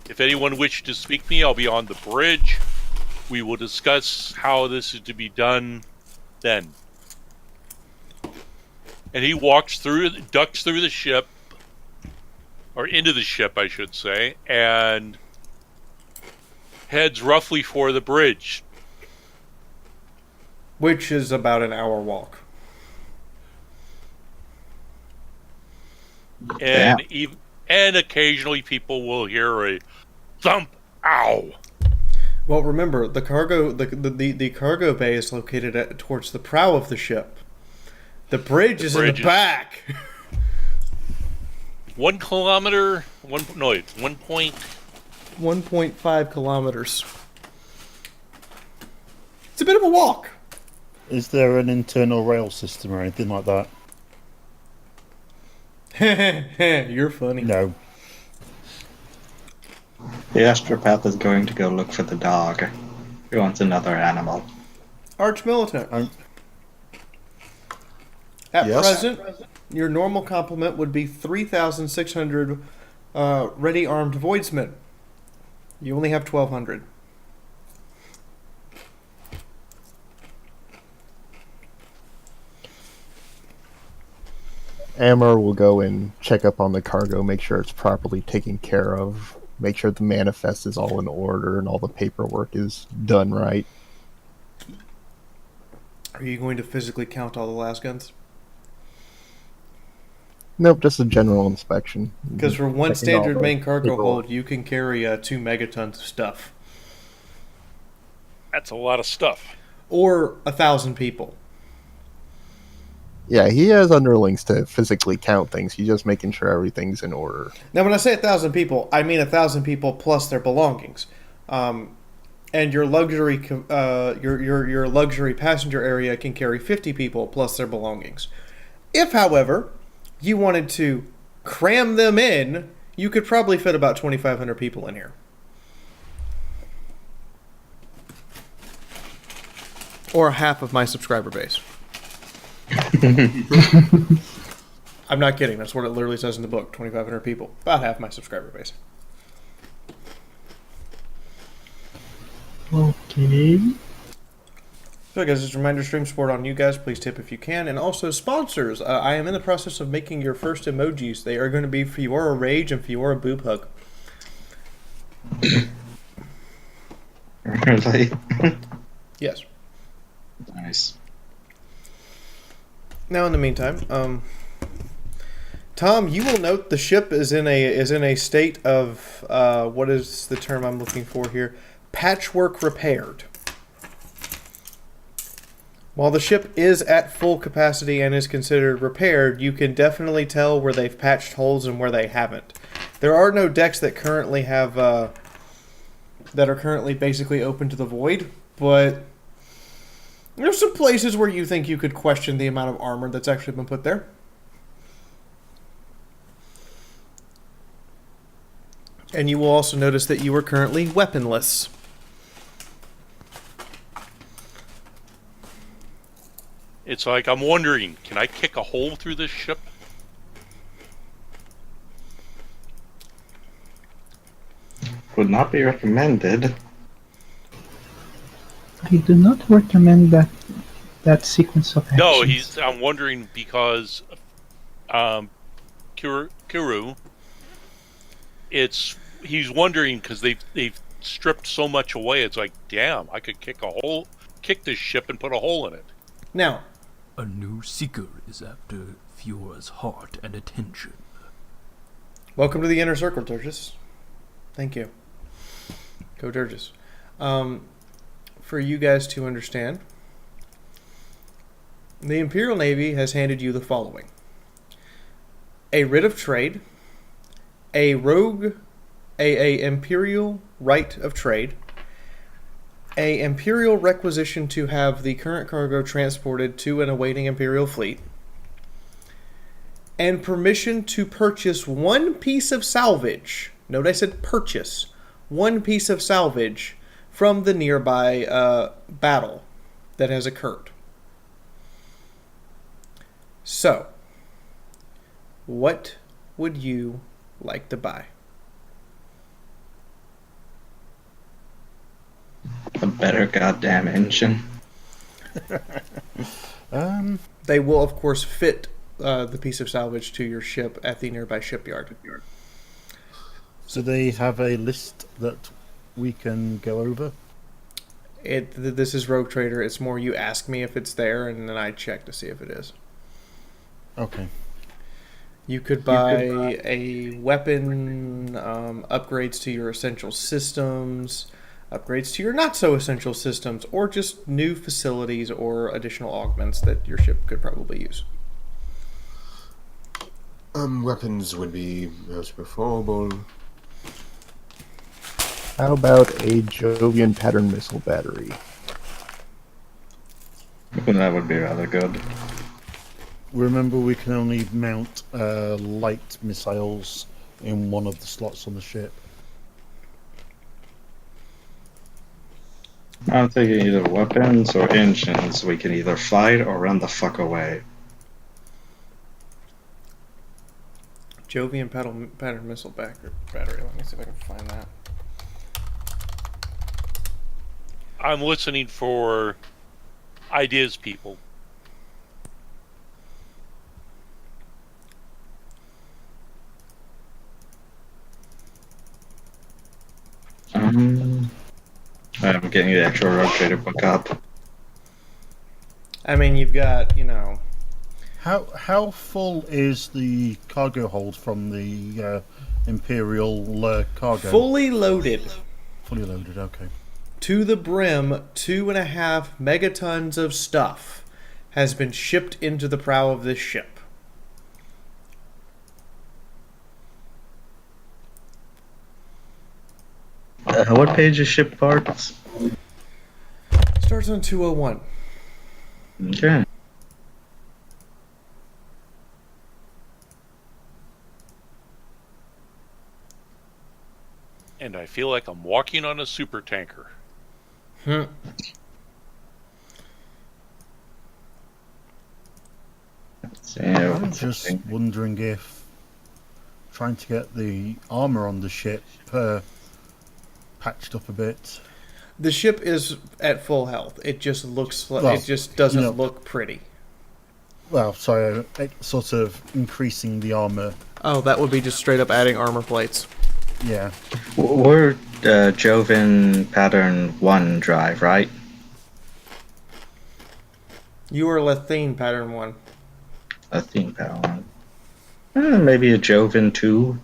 Speaker 1: if anyone wished to speak to me, I'll be on the bridge. We will discuss how this is to be done then. And he ducks through the ship, or into the ship, I should say, and heads roughly for the bridge.
Speaker 3: Which is about an hour walk.
Speaker 1: and and occasionally people will hear a thump. Ow!
Speaker 3: Well, remember the cargo bay is located towards the prow of the ship. The bridge is in the back.
Speaker 1: 1 kilometer.
Speaker 3: 1.5 kilometers. It's a bit of a walk.
Speaker 2: Is there an internal rail system or anything like that?
Speaker 3: You're funny.
Speaker 2: No.
Speaker 4: The astropath is going to go look for the dog. He wants another animal.
Speaker 3: Arch militant. At present, your normal complement would be 3,600 ready armed voidsmen. You only have 1,200.
Speaker 6: Amber will go and check up on the cargo, make sure it's properly taken care of, make sure the manifest is all in order and all the paperwork is done right.
Speaker 3: Are you going to physically count all the las guns?
Speaker 6: Nope, just a general inspection.
Speaker 3: Because for one
Speaker 6: Checking all
Speaker 3: standard
Speaker 6: the
Speaker 3: main cargo
Speaker 6: paperwork.
Speaker 3: hold, you can carry 2 megatons of stuff.
Speaker 1: That's a lot of stuff.
Speaker 3: Or 1,000 people.
Speaker 6: Yeah, he has underlings to physically count things. He's just making sure everything's in order.
Speaker 3: Now, when I say 1,000 people, I mean 1,000 people plus their belongings. And your luxury your luxury passenger area can carry 50 people plus their belongings. If, however, you wanted to cram them in, you could probably fit about 2,500 people in here. Or half of my subscriber base. I'm not kidding. That's what it literally says in the book. 2,500 people. About half my subscriber base.
Speaker 5: Okay.
Speaker 3: So guys, just a reminder, stream support on you guys. Please tip if you can. And also sponsors. I am in the process of making your first emojis. They are going to be Fiaura Rage and Fiaura Boob Hug.
Speaker 4: Really?
Speaker 3: Yes.
Speaker 4: Nice.
Speaker 3: Now, in the meantime, Tom, you will note the ship is in a state of what is the term I'm looking for here? Patchwork repaired. While the ship is at full capacity and is considered repaired, you can definitely tell where they've patched holes and where they haven't. There are no decks that currently have that are currently basically open to the void, but there's some places where you think you could question the amount of armor that's actually been put there. And you will also notice that you are currently weaponless.
Speaker 1: It's like, I'm wondering, can I kick a hole through this ship?
Speaker 4: Would not be recommended.
Speaker 5: I do not recommend that sequence of actions.
Speaker 1: No, I'm wondering because Kuru, he's wondering because they've stripped so much away. It's like, damn, I could kick this ship and put a hole in it.
Speaker 3: Now,
Speaker 9: A new seeker is after Fiora's heart and attention.
Speaker 3: welcome to the Inner Circle, Durgis. Thank you. Go Durgis. For you guys to understand, the Imperial Navy has handed you the following: a writ of trade, a Imperial right of trade, a Imperial requisition to have the current cargo transported to an awaiting Imperial fleet, and permission to purchase one piece of salvage. Note I said purchase. One piece of salvage from the nearby battle that has occurred. So, what would you like to buy?
Speaker 4: A better goddamn engine.
Speaker 3: They will, of course, fit the piece of salvage to your ship at the nearby shipyard.
Speaker 2: So they have a list that we can go over?
Speaker 3: This is Rogue Trader. It's more you ask me if it's there, and then I check to see if it is.
Speaker 2: Okay.
Speaker 3: You could buy a weapon, upgrades to your essential systems, upgrades to your not so essential systems, or just new facilities or additional augments that your ship could probably use.
Speaker 7: Weapons would be most preferable.
Speaker 6: How about a Jovian pattern missile battery?
Speaker 4: That would be rather good.
Speaker 2: Remember, we can only mount light missiles in one of the slots on the ship.
Speaker 4: I'm thinking either weapons or engines. We can either fight or run the fuck away.
Speaker 3: Jovian pattern missile battery. Let me see if I can find that.
Speaker 1: I'm listening for ideas, people.
Speaker 4: I'm getting the actual road trader book up.
Speaker 3: I mean, you've got,
Speaker 2: How full is the cargo hold from the Imperial cargo?
Speaker 3: fully loaded
Speaker 2: Fully loaded, okay.
Speaker 3: to the brim, 2.5 megatons of stuff has been shipped into the prow of this ship.
Speaker 4: What page is ship parts?
Speaker 3: Starts on 201.
Speaker 4: Okay.
Speaker 1: And I feel like I'm walking on a super tanker.
Speaker 2: I'm just wondering if trying to get the armor on the ship patched up a bit.
Speaker 3: The ship is at full health. It just looks like
Speaker 2: Well,
Speaker 3: it just doesn't look pretty.
Speaker 2: Well, sorry, sort of increasing the armor.
Speaker 3: Oh, that would be just straight up adding armor plates.
Speaker 2: Yeah.
Speaker 4: We're Joven pattern 1 drive, right?
Speaker 3: You are Lethane pattern 1.
Speaker 4: A theme pattern 1. Maybe a Joven 2.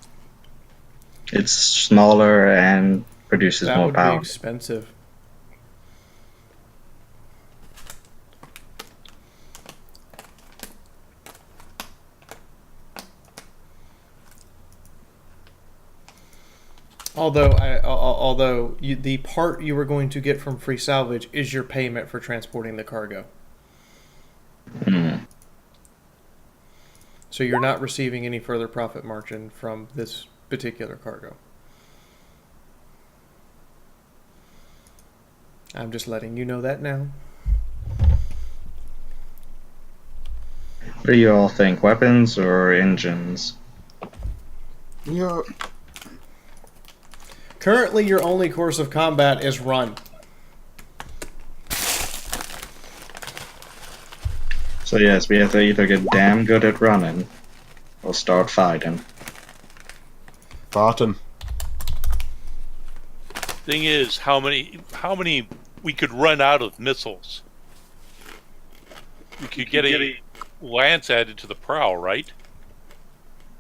Speaker 4: It's smaller and produces
Speaker 3: That
Speaker 4: more
Speaker 3: would
Speaker 4: power.
Speaker 3: be expensive. Although the part you were going to get from free salvage is your payment for transporting the cargo. So you're not receiving any further profit margin from this particular cargo. I'm just letting you know that now.
Speaker 4: What do you all think? Weapons or engines?
Speaker 7: Yeah.
Speaker 3: Currently, your only course of combat is run.
Speaker 4: So yes, we have to either get damn good at running or start fighting.
Speaker 6: Bottom.
Speaker 1: Thing is, how many we could run out of missiles? We could get a lance added to the prow, right?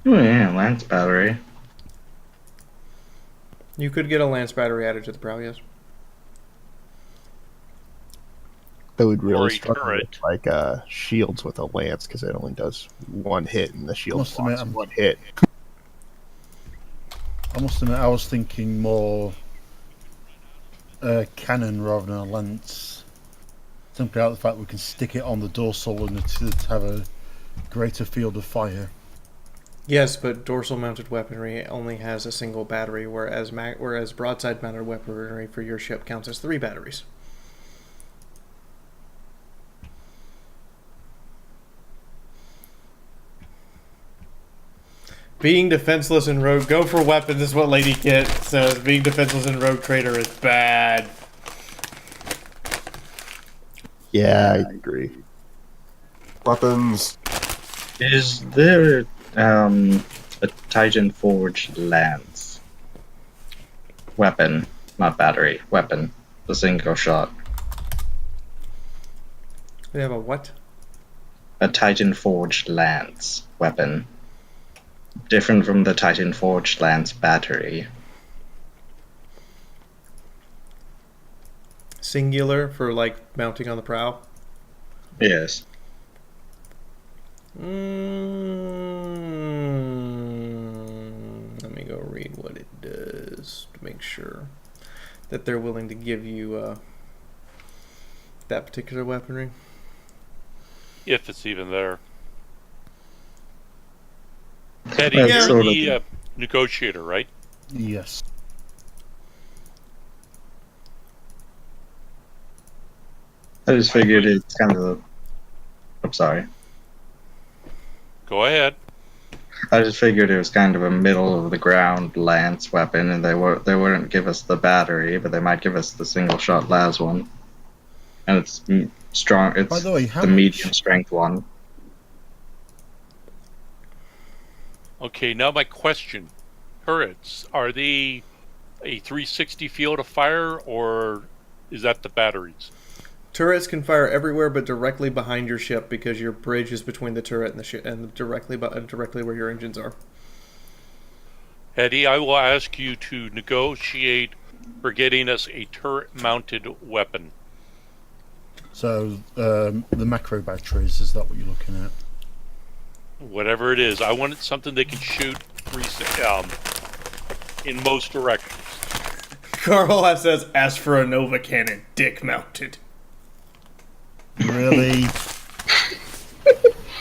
Speaker 4: Oh yeah, lance battery.
Speaker 3: You could get a lance battery added to the prow, yes.
Speaker 6: That would
Speaker 1: Or
Speaker 6: really
Speaker 1: a
Speaker 6: struggle
Speaker 1: turret.
Speaker 6: with, like shields with a lance because it only does one hit and the shield
Speaker 2: Must admit,
Speaker 6: blocks one hit.
Speaker 2: I must admit, I was thinking more cannon rather than a lance. Simply out of the fact we can stick it on the dorsal and to have a greater field of fire.
Speaker 3: Yes, but dorsal mounted weaponry only has a single battery, whereas broadside mounted weaponry for your ship counts as 3 batteries. Being defenseless in rogue, go for weapons is what Lady Kit says. Being defenseless in rogue trader is bad.
Speaker 6: Yeah, I agree.
Speaker 7: Weapons.
Speaker 4: Is there a Titan forged lance? Weapon, not battery. Weapon. The single shot.
Speaker 3: We have a what?
Speaker 4: A Titan forged lance weapon. different from the Titan Forged Lance battery?
Speaker 3: Singular for like mounting on the prow.
Speaker 4: Yes.
Speaker 3: Let me go read what it does to make sure that they're willing to give you that particular weaponry.
Speaker 1: If it's even there. Teddy,
Speaker 4: Well,
Speaker 1: you're
Speaker 4: sort of.
Speaker 1: the negotiator, right?
Speaker 2: Yes.
Speaker 4: I just figured it's kind of the. I'm sorry.
Speaker 1: Go ahead.
Speaker 4: I just figured it was kind of a middle of the ground lance weapon, and they wouldn't give us the battery, but they might give us the single shot las one. And it's strong. It's
Speaker 2: By the way, how
Speaker 4: the
Speaker 2: much-
Speaker 4: medium strength one.
Speaker 1: Okay, now my question. Turrets, are they a 360 field of fire, or is that the batteries?
Speaker 3: Turrets can fire everywhere but directly behind your ship because your bridge is between the turret and the ship, and directly where your engines are.
Speaker 1: Eddie, I will ask you to negotiate for getting us a turret-mounted weapon.
Speaker 2: So the macro batteries, is that what you're looking at?
Speaker 1: Whatever it is, I want something they can shoot in most directions.
Speaker 3: Carl says, "As for a Nova cannon, dick mounted."
Speaker 2: Really?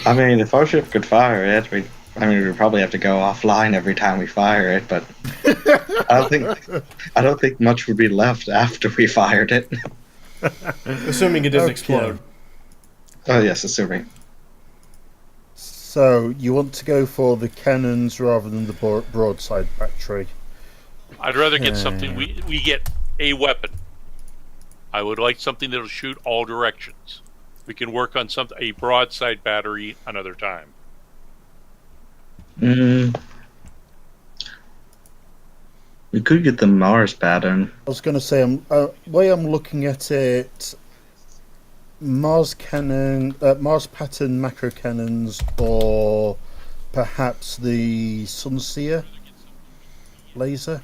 Speaker 4: I mean, if our ship could fire it, we'd probably have to go offline every time we fire it, but I don't think much would be left after we fired it.
Speaker 3: Assuming it doesn't
Speaker 2: Okay.
Speaker 3: explode.
Speaker 4: Oh yes, assuming.
Speaker 2: So you want to go for the cannons rather than the broadside battery?
Speaker 1: I'd rather get something, we get a weapon. I would like something that'll shoot all directions. We can work on a broadside battery another time.
Speaker 4: We could get the Mars pattern.
Speaker 2: I was going to say, way I'm looking at it, Mars pattern macro cannons, or perhaps the Sunseer laser.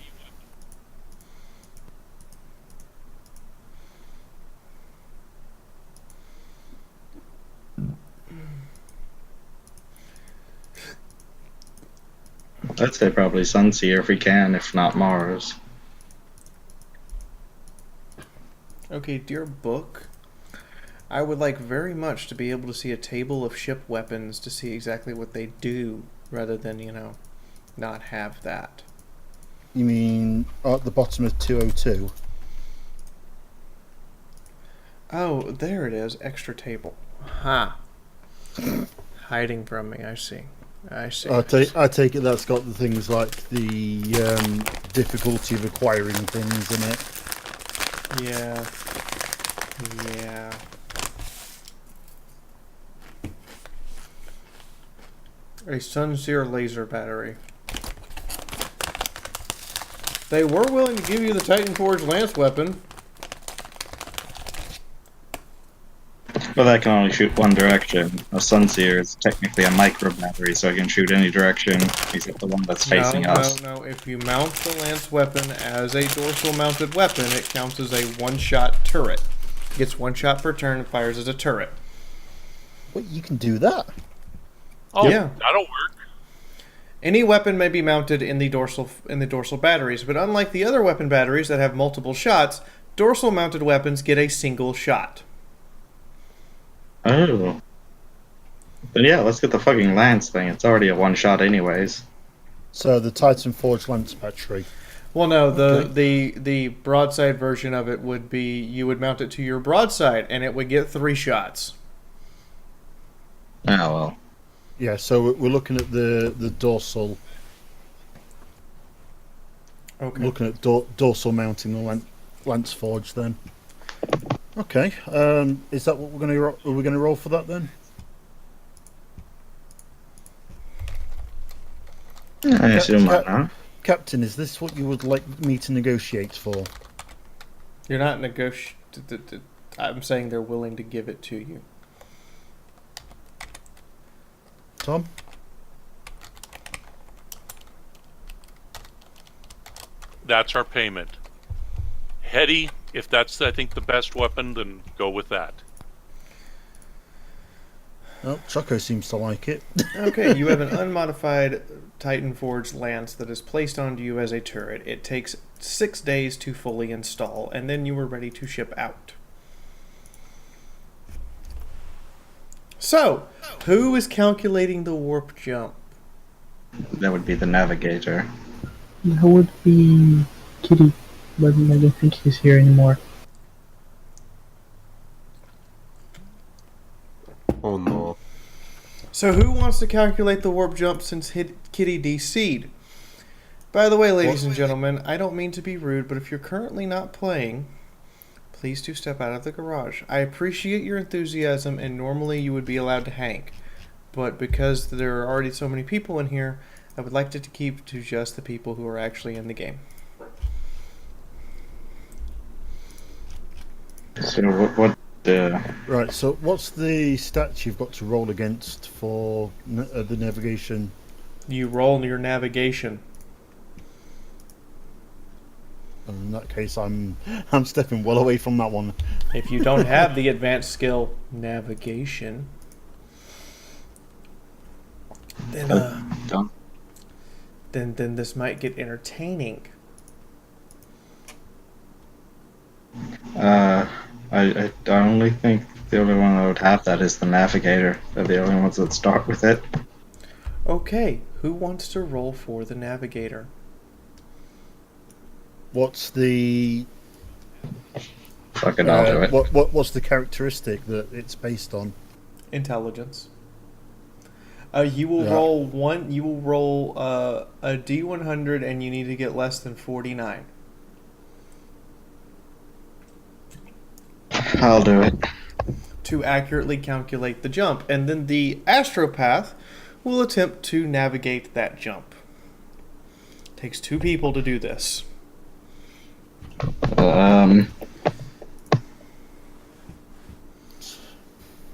Speaker 4: I'd say probably Sunseer if we can, if not Mars.
Speaker 3: Okay, dear book, I would like very much to be able to see a table of ship weapons to see exactly what they do, rather than, not have that.
Speaker 2: You mean at the bottom of 202?
Speaker 3: Oh, there it is, extra table. Ha. Hiding from me, I see. I
Speaker 2: take it that's got the things like the difficulty of acquiring things in it.
Speaker 3: Yeah. Yeah. A Sunseer laser battery. They were willing to give you the Titan Forged lance weapon.
Speaker 4: But that can only shoot one direction. A Sunseer is technically a micro battery, so it can shoot any direction except the one that's facing us.
Speaker 3: No. If you mount the lance weapon as a dorsal mounted weapon, it counts as a one-shot turret. It gets one shot per turn and fires as a turret.
Speaker 2: What, you can do that?
Speaker 1: Oh,
Speaker 3: Yeah.
Speaker 1: that'll work.
Speaker 3: Any weapon may be mounted in the dorsal batteries, but unlike the other weapon batteries that have multiple shots, dorsal mounted weapons get a single shot.
Speaker 4: Oh. Then yeah, let's get the fucking lance thing. It's already a one shot anyways.
Speaker 2: So the Titan Forged lance battery.
Speaker 3: Well, no, the broadside version of it would be you would mount it to your broadside and it would get 3 shots.
Speaker 4: Oh well.
Speaker 2: Yeah, so we're looking at the dorsal.
Speaker 3: Okay.
Speaker 2: Looking at dorsal mounting the lance forge then. Okay. Is that what we're going to? Are we going to roll for that then?
Speaker 4: I assume not.
Speaker 2: Captain, is this what you would like me to negotiate for?
Speaker 3: You're not I'm saying they're willing to give it to you.
Speaker 2: Tom?
Speaker 1: That's our payment. Hetty, if that's, I think, the best weapon, then go with that.
Speaker 2: Oh, Choco seems to like it.
Speaker 3: Okay, you have an unmodified Titan Forged lance that is placed onto you as a turret. It takes 6 days to fully install, and then you are ready to ship out. So, who is calculating the warp jump?
Speaker 4: That would be the navigator.
Speaker 5: That would be Kitty, but I don't think he's here anymore.
Speaker 7: Oh no.
Speaker 3: So who wants to calculate the warp jump since Kitty DC'd? By the way, ladies and gentlemen, I don't mean to be rude, but if you're currently not playing, please do step out of the garage. I appreciate your enthusiasm, and normally you would be allowed to hang. But because there are already so many people in here, I would like to keep to just the people who are actually in the game.
Speaker 4: So what the...
Speaker 2: Right, so what's the stats you've got to roll against for the navigation?
Speaker 3: You roll your navigation.
Speaker 2: In that case, I'm stepping well away from that one.
Speaker 3: If you don't have the advanced skill navigation, then then this might get entertaining.
Speaker 4: I only think the only one that would have that is the navigator. They're the only ones that start with it.
Speaker 3: Okay, who wants to roll for the navigator?
Speaker 4: What's the... Fucking I'll do it.
Speaker 2: What's the characteristic that it's based on?
Speaker 3: Intelligence. You will roll one. You will roll a D100, and you need to get less than 49.
Speaker 4: I'll do it.
Speaker 3: To accurately calculate the jump, and then the astropath will attempt to navigate that jump. Takes 2 people to do this.
Speaker 2: Well,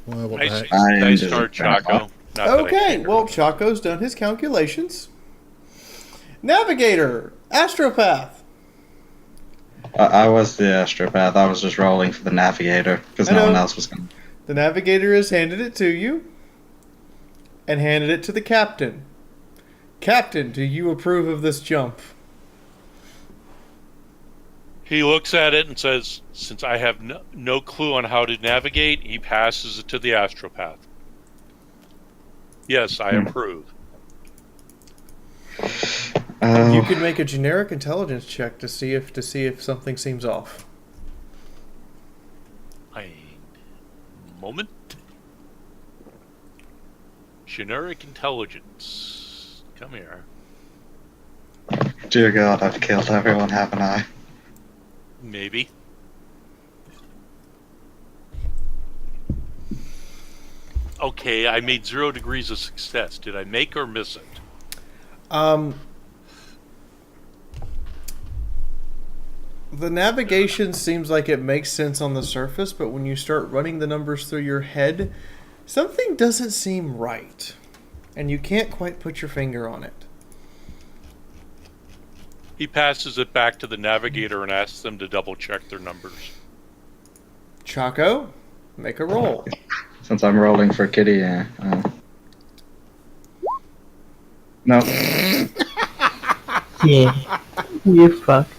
Speaker 2: what the heck?
Speaker 1: Nice start, Chaco.
Speaker 3: Okay, well, Chaco's done his calculations. Navigator, astropath.
Speaker 4: I was the astropath. I was just rolling for the navigator because no one else was going to.
Speaker 3: The navigator has handed it to you and handed it to the captain. Captain, do you approve of this jump?
Speaker 1: He looks at it and says, since I have no clue on how to navigate, he passes it to the astropath. Yes, I approve.
Speaker 3: You can make a generic intelligence check to see if something seems off.
Speaker 1: Moment. Generic intelligence. Come here.
Speaker 4: Dear God, I've killed everyone, haven't I?
Speaker 1: Maybe. Okay, I made 0 degrees of success. Did I make or miss it?
Speaker 3: The navigation seems like it makes sense on the surface, but when you start running the numbers through your head, something doesn't seem right. And you can't quite put your finger on it.
Speaker 1: He passes it back to the navigator and asks them to double check their numbers.
Speaker 3: Chaco, make a roll.
Speaker 4: Since I'm rolling for Kitty, yeah. No.
Speaker 5: Yeah, we're fucked.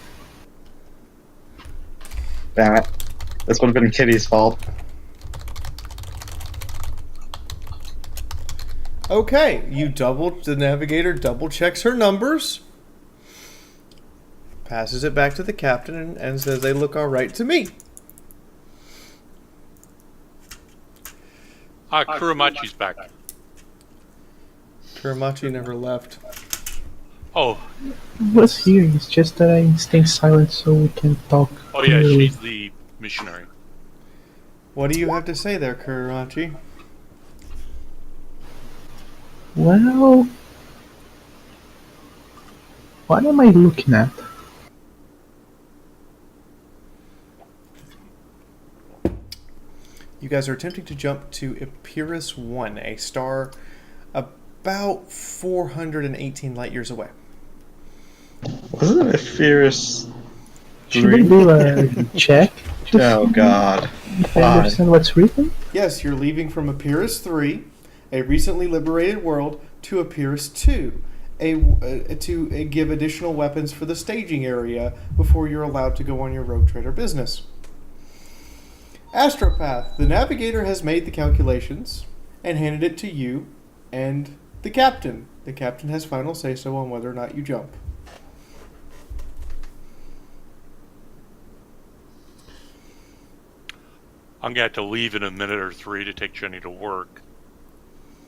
Speaker 4: Damn it. This would have been Kitty's fault.
Speaker 3: Okay, the navigator double checks her numbers, passes it back to the captain, and says they look all right to me.
Speaker 1: Kuramachi's back.
Speaker 3: Kuramachi never left.
Speaker 1: Oh.
Speaker 5: Was here, it's just that I stay silent so we can talk.
Speaker 1: Oh yeah,
Speaker 5: clearly.
Speaker 1: she's the missionary.
Speaker 3: What do you have to say there, Kuramachi?
Speaker 5: Well, what am I looking at?
Speaker 3: You guys are attempting to jump to Epirus 1, a star about 418 light years away.
Speaker 4: Wasn't it a fierce
Speaker 5: Should I
Speaker 4: 3?
Speaker 5: do a check to
Speaker 4: Oh
Speaker 5: see
Speaker 4: god.
Speaker 5: if I understand what's written?
Speaker 3: Yes, you're leaving from Epirus 3, a recently liberated world, to Epirus 2, to give additional weapons for the staging area before you're allowed to go on your rogue trader business. Astropath. The navigator has made the calculations and handed it to you and the captain. The captain has final say-so on whether or not you jump.
Speaker 1: I'm going to have to leave in a minute or 3 to take Jenny to work.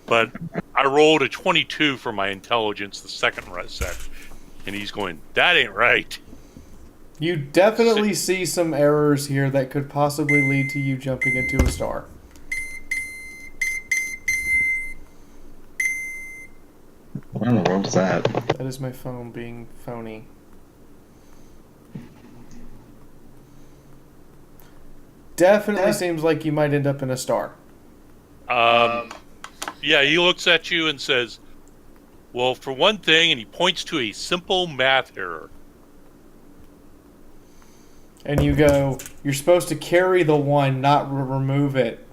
Speaker 1: But I rolled a 22 for my intelligence the second reset. And he's going, that ain't right.
Speaker 3: You definitely see some errors here that could possibly lead to you jumping into a star.
Speaker 4: What in the world is that?
Speaker 3: That is my phone being phony. Definitely seems like you might end up in a star.
Speaker 1: Yeah, he looks at you and says, well, for one thing, and he points to a simple math error.
Speaker 3: And you go, you're supposed to carry the 1, not remove it.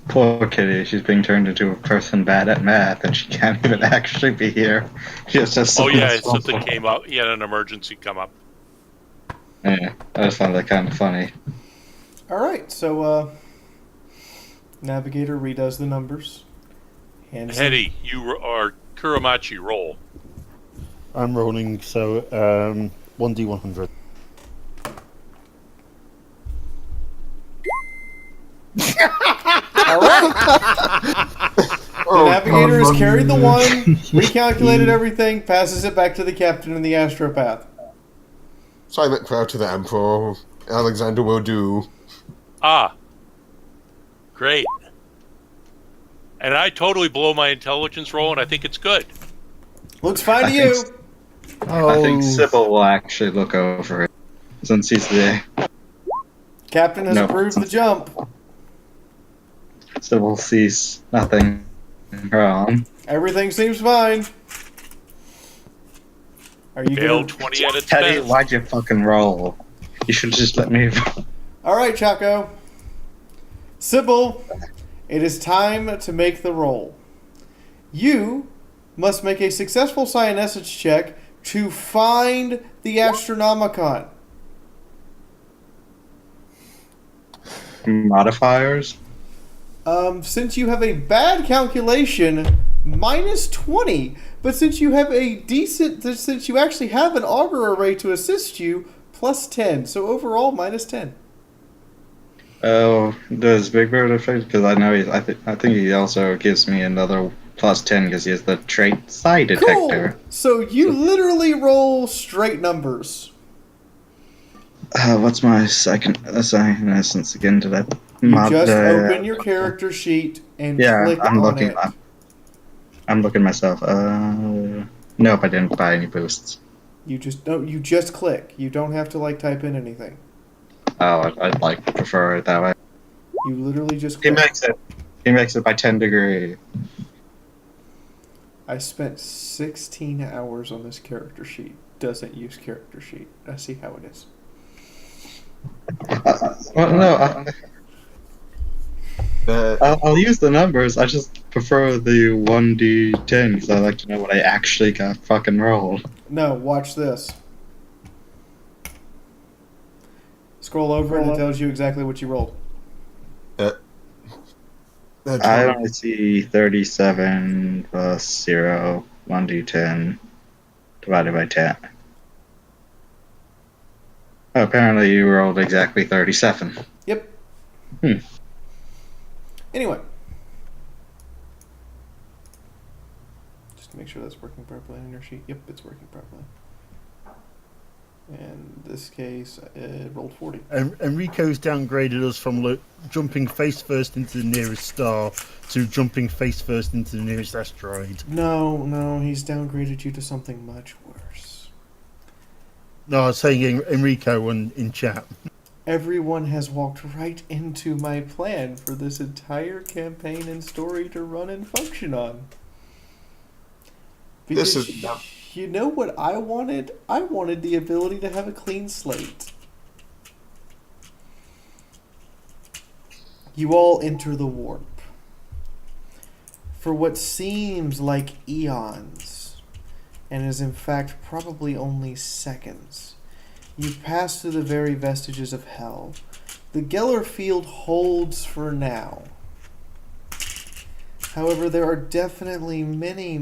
Speaker 4: Poor kitty, she's being turned into a person bad at math, and she can't even actually be here. She has just
Speaker 1: Oh, yeah, something came up. He had an emergency come up.
Speaker 4: Yeah, I just found that kind of funny.
Speaker 3: Alright, so, Navigator redoes the numbers.
Speaker 1: Hetty, you are Kuramachi, roll.
Speaker 2: I'm rolling, so 1d100.
Speaker 3: Alright! The Navigator has carried the 1, recalculated everything, passes it back to the captain and the Astropath.
Speaker 7: Silent prayer to the Emperor. Alexander will do.
Speaker 1: Ah. Great. And I totally blow my intelligence roll, and I think it's good.
Speaker 3: Looks fine to you.
Speaker 4: I think Sybil will actually look over it, since he's the...
Speaker 3: Captain has approved the jump.
Speaker 4: Sybil sees nothing wrong.
Speaker 3: Everything seems fine. Are you
Speaker 1: Failed
Speaker 3: good?
Speaker 1: 20 out of 10.
Speaker 4: Teddy, why'd you fucking roll? You should just let me roll.
Speaker 3: Alright, Chaco. Sybil, it is time to make the roll. You must make a successful psionesis check to find the Astronomicon.
Speaker 4: Modifiers?
Speaker 3: Since you have a bad calculation, minus 20. But since you have a decent, since you actually have an augur array to assist you, plus 10. So overall, minus 10.
Speaker 4: Oh, does Big Bird affect? Because I know I think he also gives me another plus 10 because he has the trait psi detector.
Speaker 3: Cool. So you literally roll straight numbers.
Speaker 4: What's my second essence again? Did I?
Speaker 3: You just open your character sheet and click
Speaker 4: I'm
Speaker 3: on
Speaker 4: looking.
Speaker 3: it.
Speaker 4: I'm looking myself. Nope, I didn't buy any boosts.
Speaker 3: You just click. You don't have to type in anything.
Speaker 4: Oh, I'd prefer it that way.
Speaker 3: You literally just
Speaker 4: He
Speaker 3: click.
Speaker 4: makes it by 10 degree.
Speaker 3: I spent 16 hours on this character sheet. Doesn't use character sheet. I see how it is.
Speaker 4: Well, no, I'll use the numbers. I just prefer the 1d10 because I like to know what I actually got fucking rolled.
Speaker 3: No, watch this. Scroll over and it tells you exactly what you rolled.
Speaker 4: I only see 37 plus 0, 1d10 divided by 10. Oh, apparently you rolled exactly 37.
Speaker 3: Yep. Anyway. Just to make sure that's working properly on your sheet. Yep, it's working properly. And in this case, it rolled 40.
Speaker 2: Enrico's downgraded us from jumping face first into the nearest star to jumping face first into the nearest asteroid.
Speaker 3: No, he's downgraded you to something much worse.
Speaker 2: No, I was saying Enrico in chat.
Speaker 3: Everyone has walked right into my plan for this entire campaign and story to run and function on. Because
Speaker 7: This is dumb.
Speaker 3: you know what I wanted? I wanted the ability to have a clean slate. You all enter the warp. For what seems like eons, and is in fact probably only seconds, you pass through the very vestiges of hell. The Geller field holds for now. However, there are definitely many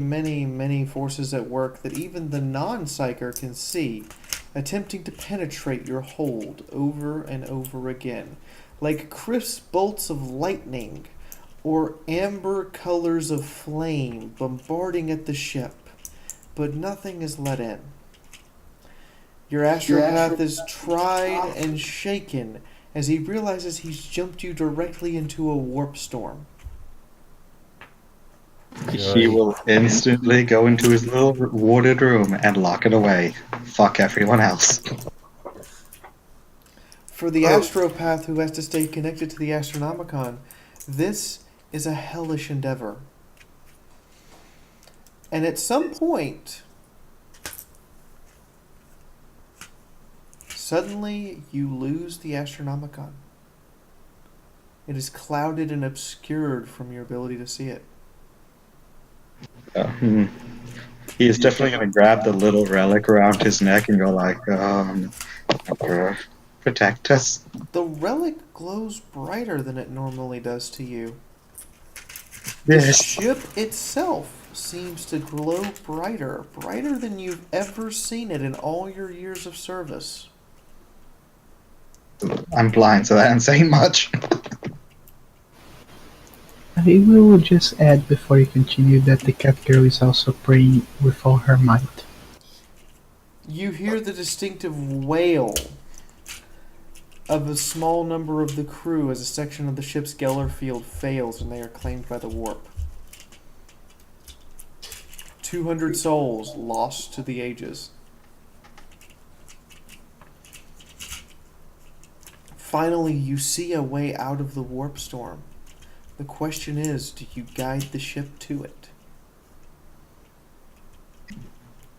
Speaker 3: forces at work that even the non-psyker can see, attempting to penetrate your hold over and over again, like crisp bolts of lightning or amber colors of flame bombarding at the ship, but nothing is let in. Your astropath is tried and shaken as he realizes he's jumped you directly into a warp storm.
Speaker 4: He will instantly go into his little warded room and lock it away. Fuck everyone else.
Speaker 3: For the astropath who has to stay connected to the Astronomicon, this is a hellish endeavor. And at some point, suddenly you lose the Astronomicon. It is clouded and obscured from your ability to see it.
Speaker 4: He is definitely going to grab the little relic around his neck and go like, protect us.
Speaker 3: The relic glows brighter than it normally does to you. The
Speaker 4: Yes.
Speaker 3: ship itself seems to glow brighter than you've ever seen it in all your years of service.
Speaker 4: I'm blind, so that ain't saying much.
Speaker 5: I will just add before you continue that the cat girl is also praying with all her might.
Speaker 3: You hear the distinctive wail of a small number of the crew as a section of the ship's Geller field fails and they are claimed by the warp. 200 souls lost to the ages. Finally, you see a way out of the warp storm. The question is, do you guide the ship to it?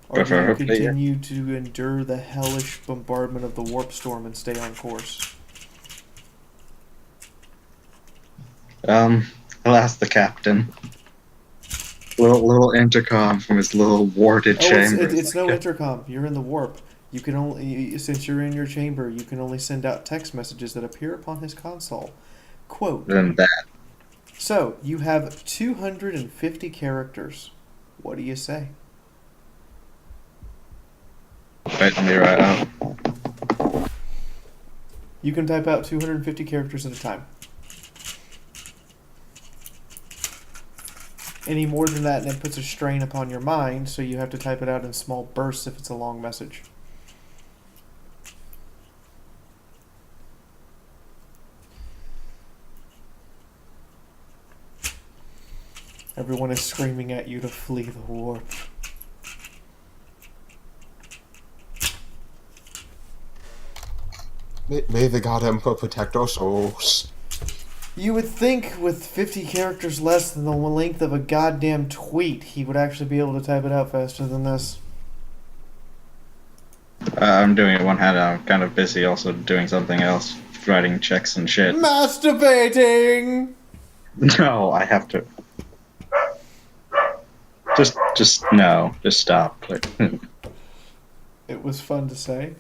Speaker 3: Or do you
Speaker 4: Preferably, yeah.
Speaker 3: continue to endure the hellish bombardment of the warp storm and stay on course?
Speaker 4: I'll ask the captain. Little intercom from his little warded chamber.
Speaker 3: It's no intercom. You're in the warp. You can only, since you're in your chamber, you can only send out text messages that appear upon his console. Quote,
Speaker 4: Then that.
Speaker 3: so, you have 250 characters. What do you say?
Speaker 4: Wait me right out.
Speaker 3: You can type out 250 characters at a time. Any more than that, and it puts a strain upon your mind, so you have to type it out in small bursts if it's a long message. Everyone is screaming at you to flee the warp.
Speaker 7: May the God Emperor protect our souls.
Speaker 3: You would think with 50 characters less than the length of a goddamn tweet, he would actually be able to type it out faster than this.
Speaker 4: I'm doing it one hand. I'm kind of busy also doing something else, writing checks and shit.
Speaker 3: Masturbating!
Speaker 4: No, I have to. Just no. Just stop.
Speaker 3: It was fun to say.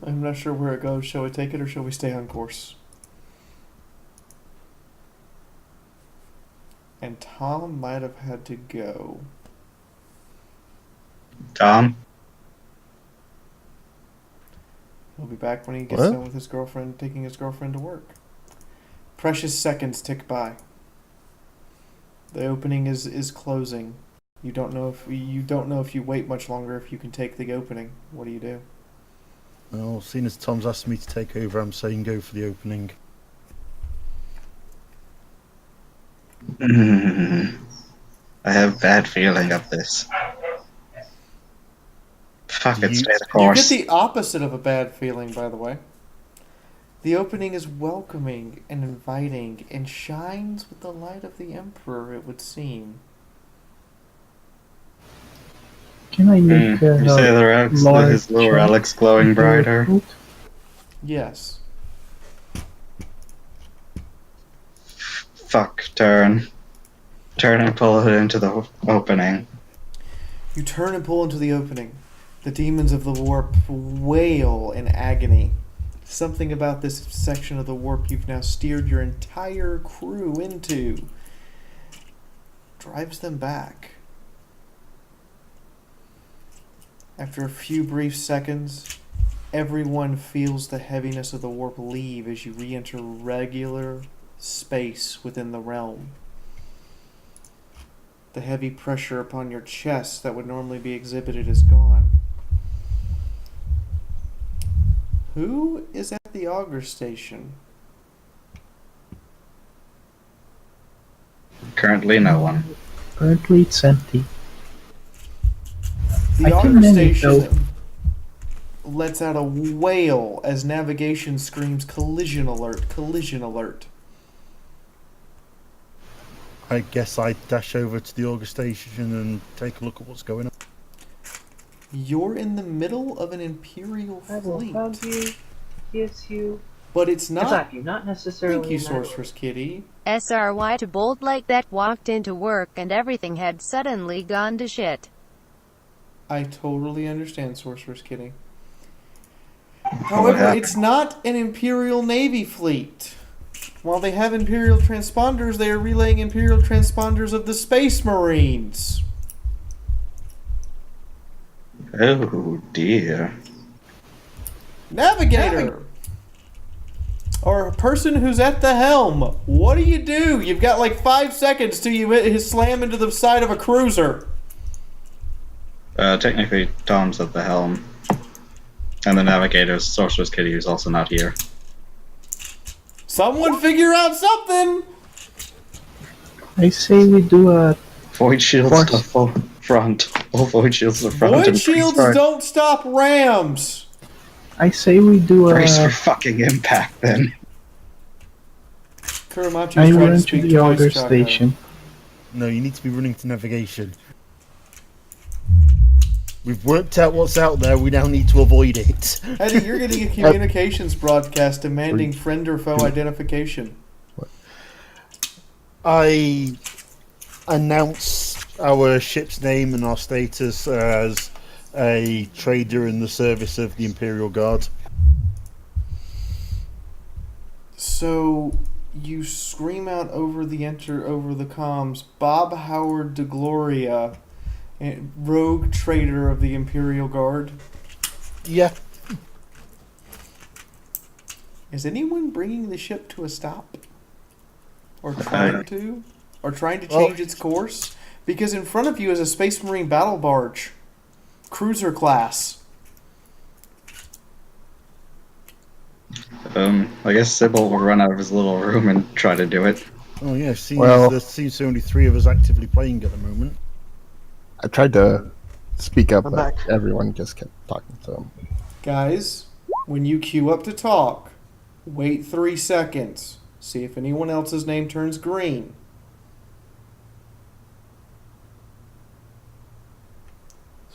Speaker 3: I'm not sure where it goes. Shall we take it or shall we stay on course? And Tom might have had to go.
Speaker 4: Tom?
Speaker 3: He'll be back when he gets
Speaker 6: What?
Speaker 3: done with his girlfriend, taking his girlfriend to work. Precious seconds tick by. The opening is closing. You don't know if you wait much longer if you can take the opening. What do you do?
Speaker 2: Well, seeing as Tom's asked me to take over, I'm saying go for the opening.
Speaker 4: I have bad feeling of this. Fuck it,
Speaker 2: You-
Speaker 4: stay the
Speaker 3: You
Speaker 4: course.
Speaker 3: get the opposite of a bad feeling, by the way. The opening is welcoming and inviting and shines with the light of the Emperor, it would seem.
Speaker 5: Can I make
Speaker 4: You say his lower
Speaker 5: check
Speaker 4: Alex glowing
Speaker 5: if you're
Speaker 4: brighter.
Speaker 5: cold?
Speaker 3: Yes.
Speaker 4: Fuck, turn. Turn and pull it into the opening.
Speaker 3: You turn and pull into the opening. The demons of the warp wail in agony. Something about this section of the warp you've now steered your entire crew into drives them back. After a few brief seconds, everyone feels the heaviness of the warp leave as you re-enter regular space within the realm. The heavy pressure upon your chest that would normally be exhibited is gone. Who is at the auger station?
Speaker 4: Currently, no one.
Speaker 5: Currently, it's empty.
Speaker 3: The
Speaker 5: I can
Speaker 3: auger
Speaker 5: manage,
Speaker 3: station lets out a wail as navigation screams collision alert, collision alert.
Speaker 2: I guess I dash over to the Order station and take a look at what's going on.
Speaker 3: You're in the middle of an Imperial
Speaker 10: I will
Speaker 3: fleet.
Speaker 10: hug you, kiss you,
Speaker 3: But it's not.
Speaker 10: slap you, not necessarily.
Speaker 3: Thank you,
Speaker 10: in that
Speaker 3: Sorceress Kitty.
Speaker 11: SRY to bolt like that walked into work and everything had suddenly gone to shit.
Speaker 3: I totally understand, Sorceress Kitty.
Speaker 4: What
Speaker 3: However,
Speaker 4: happened?
Speaker 3: it's not an Imperial Navy fleet. While they have Imperial transponders, they are relaying Imperial transponders of the Space Marines.
Speaker 4: Oh dear.
Speaker 3: Navigator! Or a person who's at the helm. What do? You've got like 5 seconds till you slam into the side of a cruiser.
Speaker 4: Technically, Tom's at the helm. And the navigator's Sorceress Kitty, who's also not here.
Speaker 3: Someone figure out something!
Speaker 5: I say we do a
Speaker 4: Void shields
Speaker 5: Force.
Speaker 4: to full front. All void shields to front.
Speaker 3: Void
Speaker 4: and
Speaker 3: shields
Speaker 4: brace for-
Speaker 3: don't stop rams!
Speaker 5: I say we do
Speaker 4: Brace for
Speaker 5: a.
Speaker 4: fucking impact, then.
Speaker 3: Kuramachi's
Speaker 5: I
Speaker 3: trying to
Speaker 5: run to
Speaker 3: speak
Speaker 5: the
Speaker 3: twice,
Speaker 5: auger
Speaker 3: Chaco.
Speaker 5: station.
Speaker 2: No, you need to be running to navigation. We've worked out what's out there, we now need to avoid it.
Speaker 3: Eddie, you're getting a communications broadcast demanding friend or foe identification.
Speaker 2: I announce our ship's name and our status as a trader in the service of the Imperial Guard.
Speaker 3: So you scream out over the comms, Bob Howard de Gloria, rogue traitor of the Imperial Guard.
Speaker 2: Yeah,
Speaker 3: Is anyone bringing the ship to a stop? Or trying to? Or trying to change its course? Because in front of you is a Space Marine battle barge. Cruiser class.
Speaker 4: I guess Sybil will run out of his little room and try to do it.
Speaker 2: oh yeah,
Speaker 6: Well-
Speaker 2: there seems only 3 of us actively playing at the moment.
Speaker 6: I tried to speak up,
Speaker 8: I'm
Speaker 6: but
Speaker 8: back.
Speaker 6: everyone just kept talking to him.
Speaker 3: Guys, when you queue up to talk, wait 3 seconds. See if anyone else's name turns green.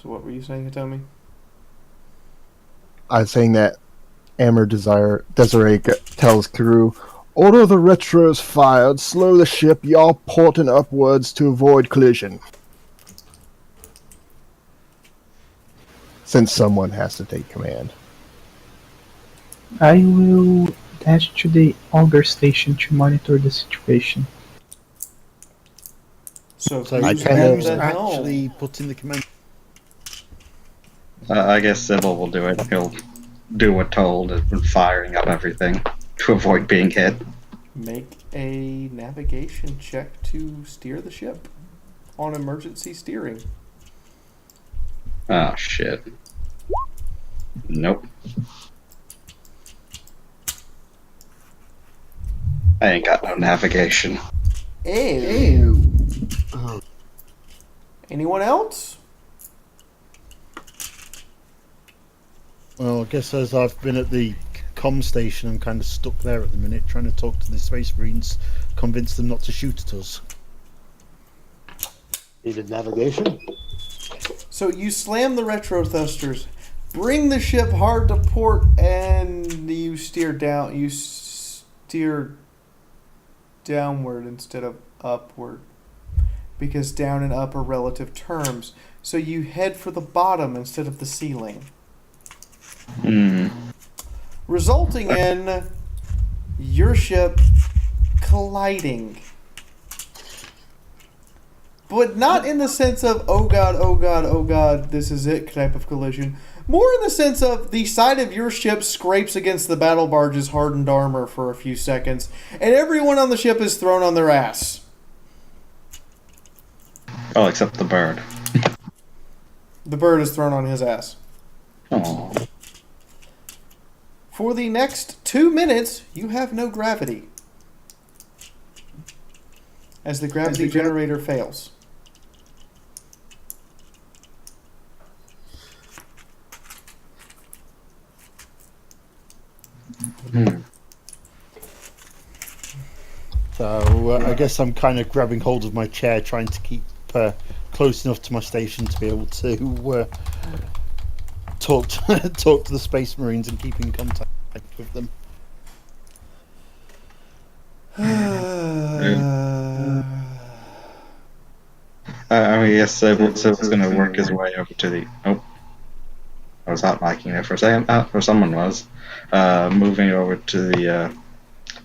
Speaker 3: So what were you saying, Hitomi?
Speaker 6: I was saying that Desiree tells crew, "Order the retros fired. Slow the ship. Y'all porting upwards to avoid collision." Since someone has to take command.
Speaker 5: I will dash to the auger station to monitor the situation.
Speaker 3: So
Speaker 2: So
Speaker 6: I
Speaker 3: who's
Speaker 6: kinda-
Speaker 3: at
Speaker 2: who's
Speaker 3: the helm?
Speaker 2: actually putting the command?
Speaker 4: I guess Sybil will do it. He'll do what told and firing up everything to avoid being hit.
Speaker 3: Make a navigation check to steer the ship on emergency steering.
Speaker 4: Oh shit. Nope. I ain't got no navigation.
Speaker 3: Ew. Anyone else?
Speaker 2: Well, I guess as I've been at the comm station, I'm kind of stuck there at the minute, trying to talk to the Space Marines, convince them not to shoot at us.
Speaker 12: Needed navigation?
Speaker 3: So you slam the retro thrusters, bring the ship hard to port, and you steer down. You steer downward instead of upward, because down and up are relative terms. So you head for the bottom instead of the ceiling, resulting in your ship colliding. But not in the sense of, oh god, oh god, oh god, this is it type of collision. More in the sense of the side of your ship scrapes against the battle barge's hardened armor for a few seconds, and everyone on the ship is thrown on their ass.
Speaker 4: Oh, except the bird.
Speaker 3: The bird is thrown on his ass.
Speaker 4: Oh.
Speaker 3: For the next 2 minutes, you have no gravity, as the gravity generator fails.
Speaker 2: So I guess I'm kind of grabbing hold of my chair, trying to keep close enough to my station to be able to talk to the Space Marines and keep in contact with them.
Speaker 4: I mean, yes, Sybil's going to work his way over to the... Oh. I was hot micing there for a second. Or someone was. Moving over to the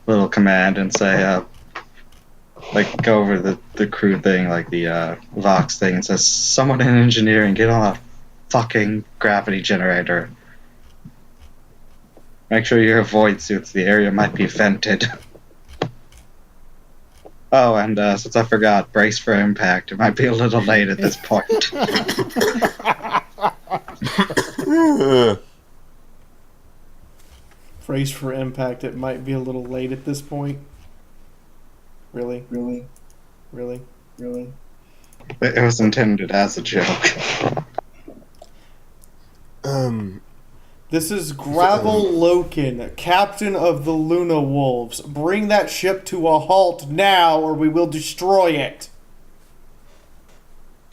Speaker 4: little command and say, like, go over the crew thing, like the Vox thing, and says, someone in engineering, get on a fucking gravity generator. Make sure you avoid suits. The area might be vented. Oh, and since I forgot, brace for impact. It might be a little late at this point.
Speaker 3: Brace for impact. It might be a little late at this point. Really?
Speaker 4: It was intended as a joke.
Speaker 3: This is Gravel Loken, captain of the Luna Wolves. Bring that ship to a halt now, or we will destroy it.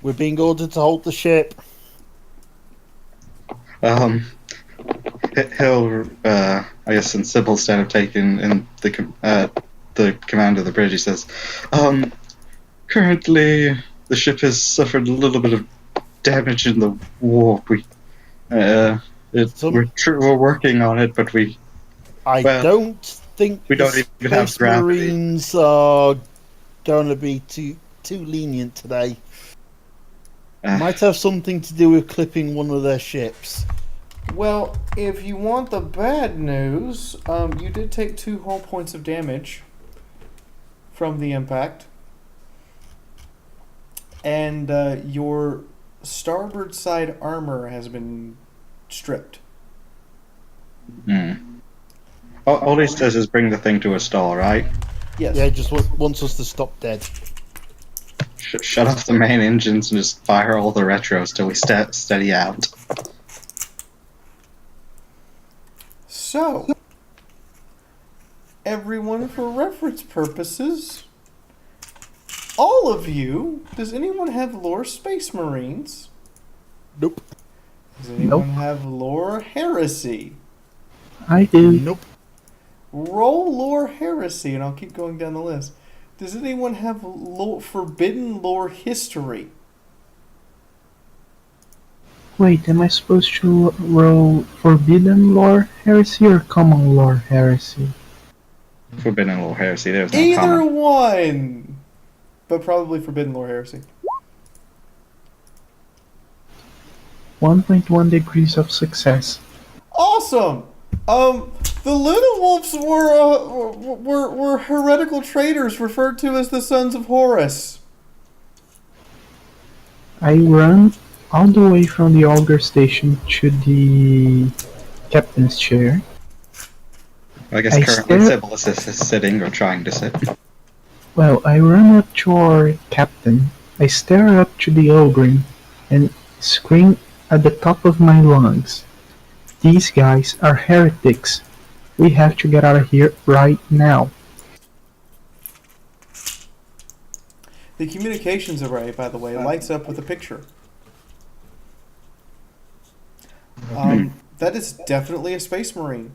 Speaker 2: We're being ordered to halt the ship.
Speaker 4: He'll, I guess, since Sybil's instead of taking in the command of the bridge, he says, currently the ship has suffered a little bit of damage in the warp. We're working on it, but
Speaker 2: I don't think
Speaker 4: we don't even have
Speaker 2: Space
Speaker 4: gravity.
Speaker 2: Marines are going to be too lenient today. Might have something to do with clipping one of their ships.
Speaker 3: Well, if you want the bad news, you did take 2 whole points of damage from the impact. And your starboard side armor has been stripped.
Speaker 4: All he says is bring the thing to a stall, right?
Speaker 3: Yes.
Speaker 2: Yeah, just wants us to stop dead.
Speaker 4: Shut off the main engines and just fire all the retros till we steady out.
Speaker 3: So, everyone, for reference purposes, all of you, does anyone have lore Space Marines?
Speaker 2: Nope.
Speaker 3: Does anyone have lore Heresy?
Speaker 5: I do.
Speaker 2: Nope.
Speaker 3: Roll lore Heresy, and I'll keep going down the list. Does anyone have forbidden lore History?
Speaker 5: Wait, am I supposed to roll Forbidden Lore Heresy or Common Lore Heresy?
Speaker 4: Forbidden lore heresy. There's no
Speaker 3: Either
Speaker 4: common.
Speaker 3: one! But probably forbidden lore Heresy.
Speaker 5: 1.1 degrees of success.
Speaker 3: Awesome! The Luna Wolves were heretical traitors referred to as the Sons of Horus.
Speaker 5: I run all the way from the auger station to the captain's chair.
Speaker 4: I guess currently Sybil is sitting or trying to sit.
Speaker 5: Well, I run up to our captain. I stare up to the ogre and scream at the top of my lungs. These guys are heretics. We have to get out of here right now.
Speaker 3: The communications array, by the way, lights up with a picture. That is definitely a space marine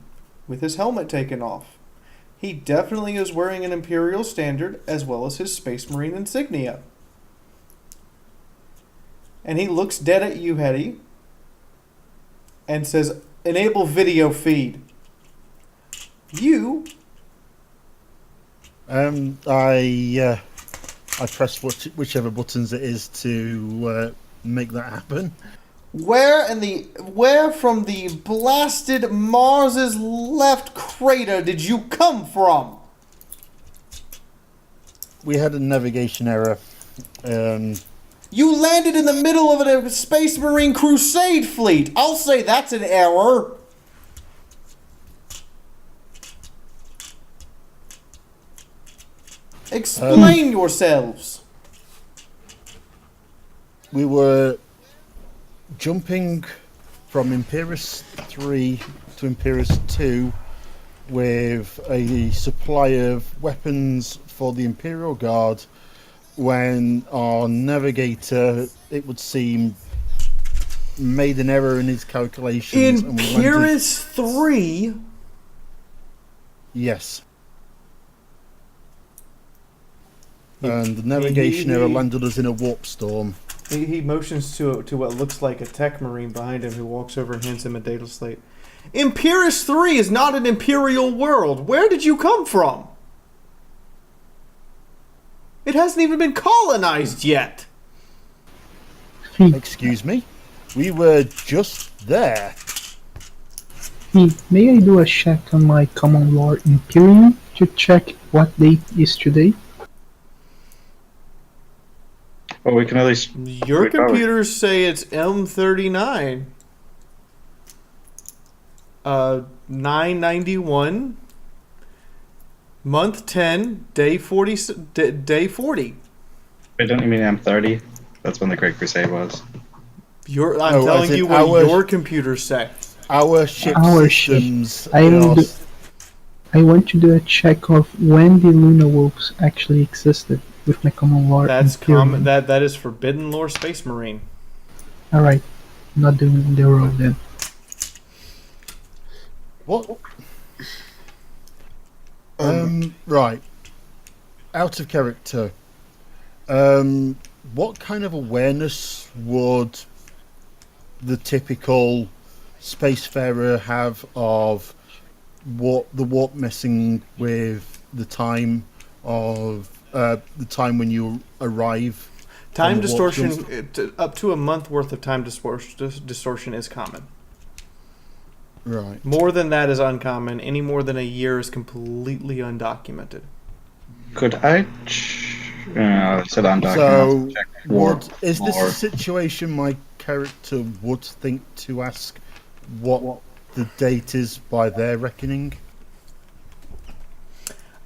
Speaker 3: with his helmet taken off. He definitely is wearing an Imperial standard as well as his space marine insignia. And he looks dead at you, Hetty, and says, "Enable video feed." You...
Speaker 2: I press whichever buttons it is to make that happen.
Speaker 3: Where from the blasted Mars's left crater did you come from?
Speaker 2: We had a navigation error.
Speaker 3: You landed in the middle of a Space Marine Crusade fleet. I'll say that's an error. Explain yourselves.
Speaker 2: We were jumping from Imperius 3 to Imperius 2 with a supply of weapons for the Imperial Guard when our navigator, it would seem, made an error in his calculations.
Speaker 3: Imperius 3?
Speaker 2: Yes. And the navigation error landed us in a warp storm.
Speaker 3: He motions to what looks like a tech marine behind him who walks over and hands him a data slate. Imperius 3 is not an Imperial world. Where did you come from? It hasn't even been colonized yet.
Speaker 2: Excuse me? We were just there.
Speaker 5: May I do a check on my common law Imperium to check what date is today?
Speaker 4: Well, we can at least...
Speaker 3: Your computers say it's M39. 991. Month 10, day 40. Day 40.
Speaker 4: Wait, don't you mean M30? That's when the Great Crusade was.
Speaker 3: I'm telling you what your computers say.
Speaker 2: Our ship systems...
Speaker 5: I want to do a check of when the Luna Wolves actually existed with my common law.
Speaker 3: That's common. That is Forbidden Lore Space Marine.
Speaker 5: Alright. Not doing the roll then.
Speaker 2: What? Right. Out of character. What kind of awareness would the typical spacefarer have of the warp messing with the time of the time when you arrive?
Speaker 3: Time distortion, up to a month worth of time distortion is common.
Speaker 2: Right.
Speaker 3: More than that is uncommon. Any more than a year is completely undocumented.
Speaker 4: Could I? Said undocumented.
Speaker 2: So, is this a situation my character would think to ask what the date is by their reckoning?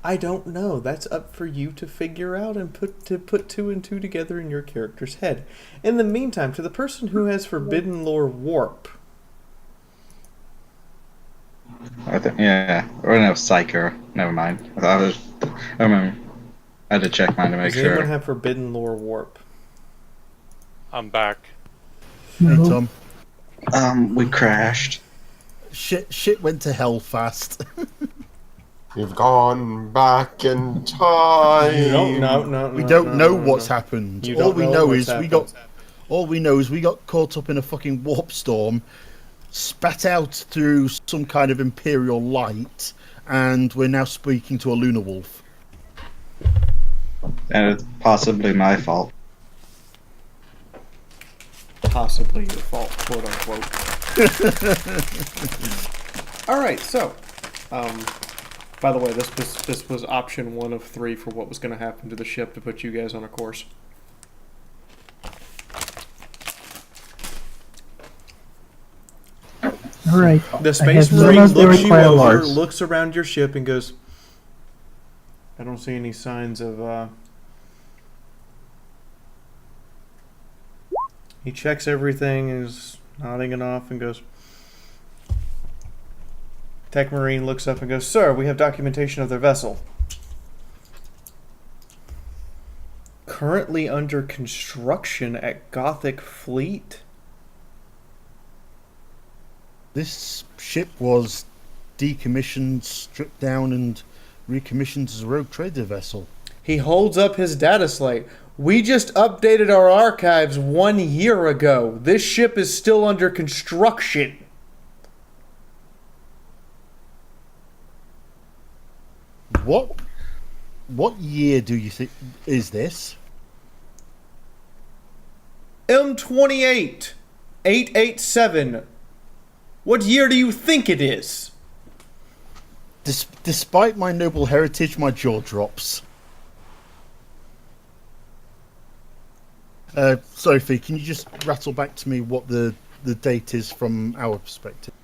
Speaker 3: I don't know. That's up for you to figure out and put two and two together in your character's head. In the meantime, to the person who has Forbidden Lore Warp.
Speaker 4: Or no, Psyker. Never mind. I remember. I had to check mine to make
Speaker 3: sure. Does anyone have Forbidden Lore Warp?
Speaker 1: I'm back.
Speaker 2: Hey, Tom.
Speaker 4: We crashed.
Speaker 2: Shit went to hell fast.
Speaker 7: You've gone back in time.
Speaker 2: We don't know what's happened. All we know is we got caught up in a fucking warp storm, spat out through some kind of Imperial light, and we're now speaking to a Lunar Wolf.
Speaker 4: And it's possibly my fault.
Speaker 3: Possibly your fault, quote unquote. Alright, so by the way, this was option 1 of 3 for what was going to happen to the ship to put you guys on a course.
Speaker 5: Alright.
Speaker 3: The Space Marine looks you over, looks around your ship and goes, I don't see any signs of he checks everything, is nodding it off and goes, Tech Marine looks up and goes, "Sir, we have documentation of their vessel. Currently under construction at Gothic Fleet."
Speaker 2: This ship was decommissioned, stripped down, and recommissioned as a rogue trader vessel.
Speaker 3: He holds up his data slate. "We just updated our archives 1 year ago. This ship is still under construction."
Speaker 2: What year do you think is this?
Speaker 3: M28 887. What year do you think it is?
Speaker 2: Despite my noble heritage, my jaw drops. Sophie, can you just rattle back to me what the date is from our perspective?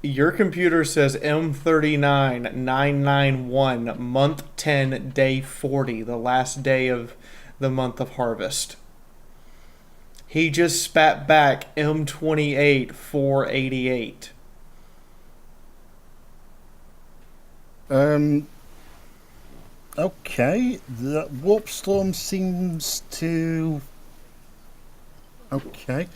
Speaker 3: Your computer says M39991, month 10, day 40, the last day of the month of harvest. He just spat back M28 488.
Speaker 2: Okay, the warp storm seems to. Okay,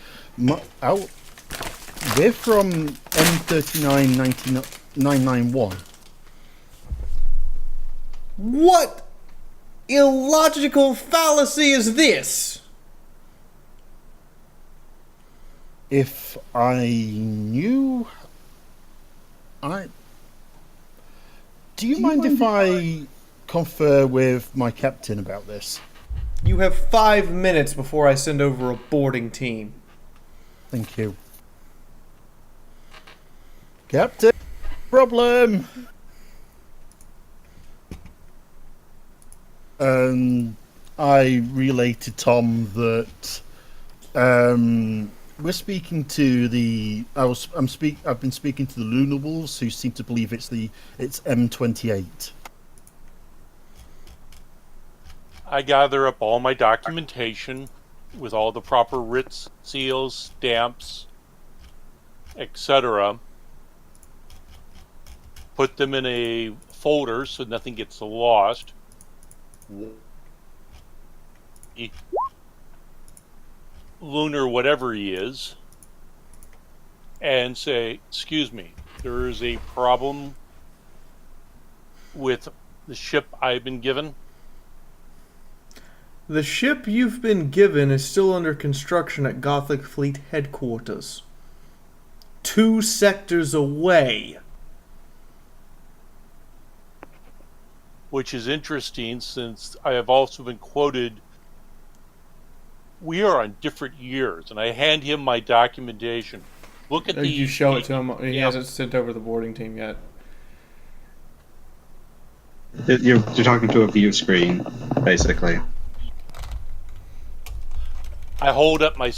Speaker 2: we're from M399991.
Speaker 3: What illogical fallacy is this?
Speaker 2: If I knew, do you mind if I confer with my captain about this?
Speaker 3: You have 5 minutes before I send over a boarding team.
Speaker 2: Thank you. Captain, problem. I relay to Tom that we're speaking to the. I've been speaking to the Lunar Wolves, who seem to believe it's M28.
Speaker 1: I gather up all my documentation with all the proper writs, seals, stamps, etc. Put them in a folder so nothing gets lost. Lunar whatever he is, and say, "Excuse me, there is a problem with the ship I've been given."
Speaker 3: The ship you've been given is still under construction at Gothic Fleet headquarters, 2 sectors away.
Speaker 1: Which is interesting, since I have also been quoted, we are on different years, and I hand him my documentation. Look at
Speaker 3: You show it to him. He hasn't sent over the boarding team yet.
Speaker 4: You're talking to a view screen, basically.
Speaker 1: I hold up my.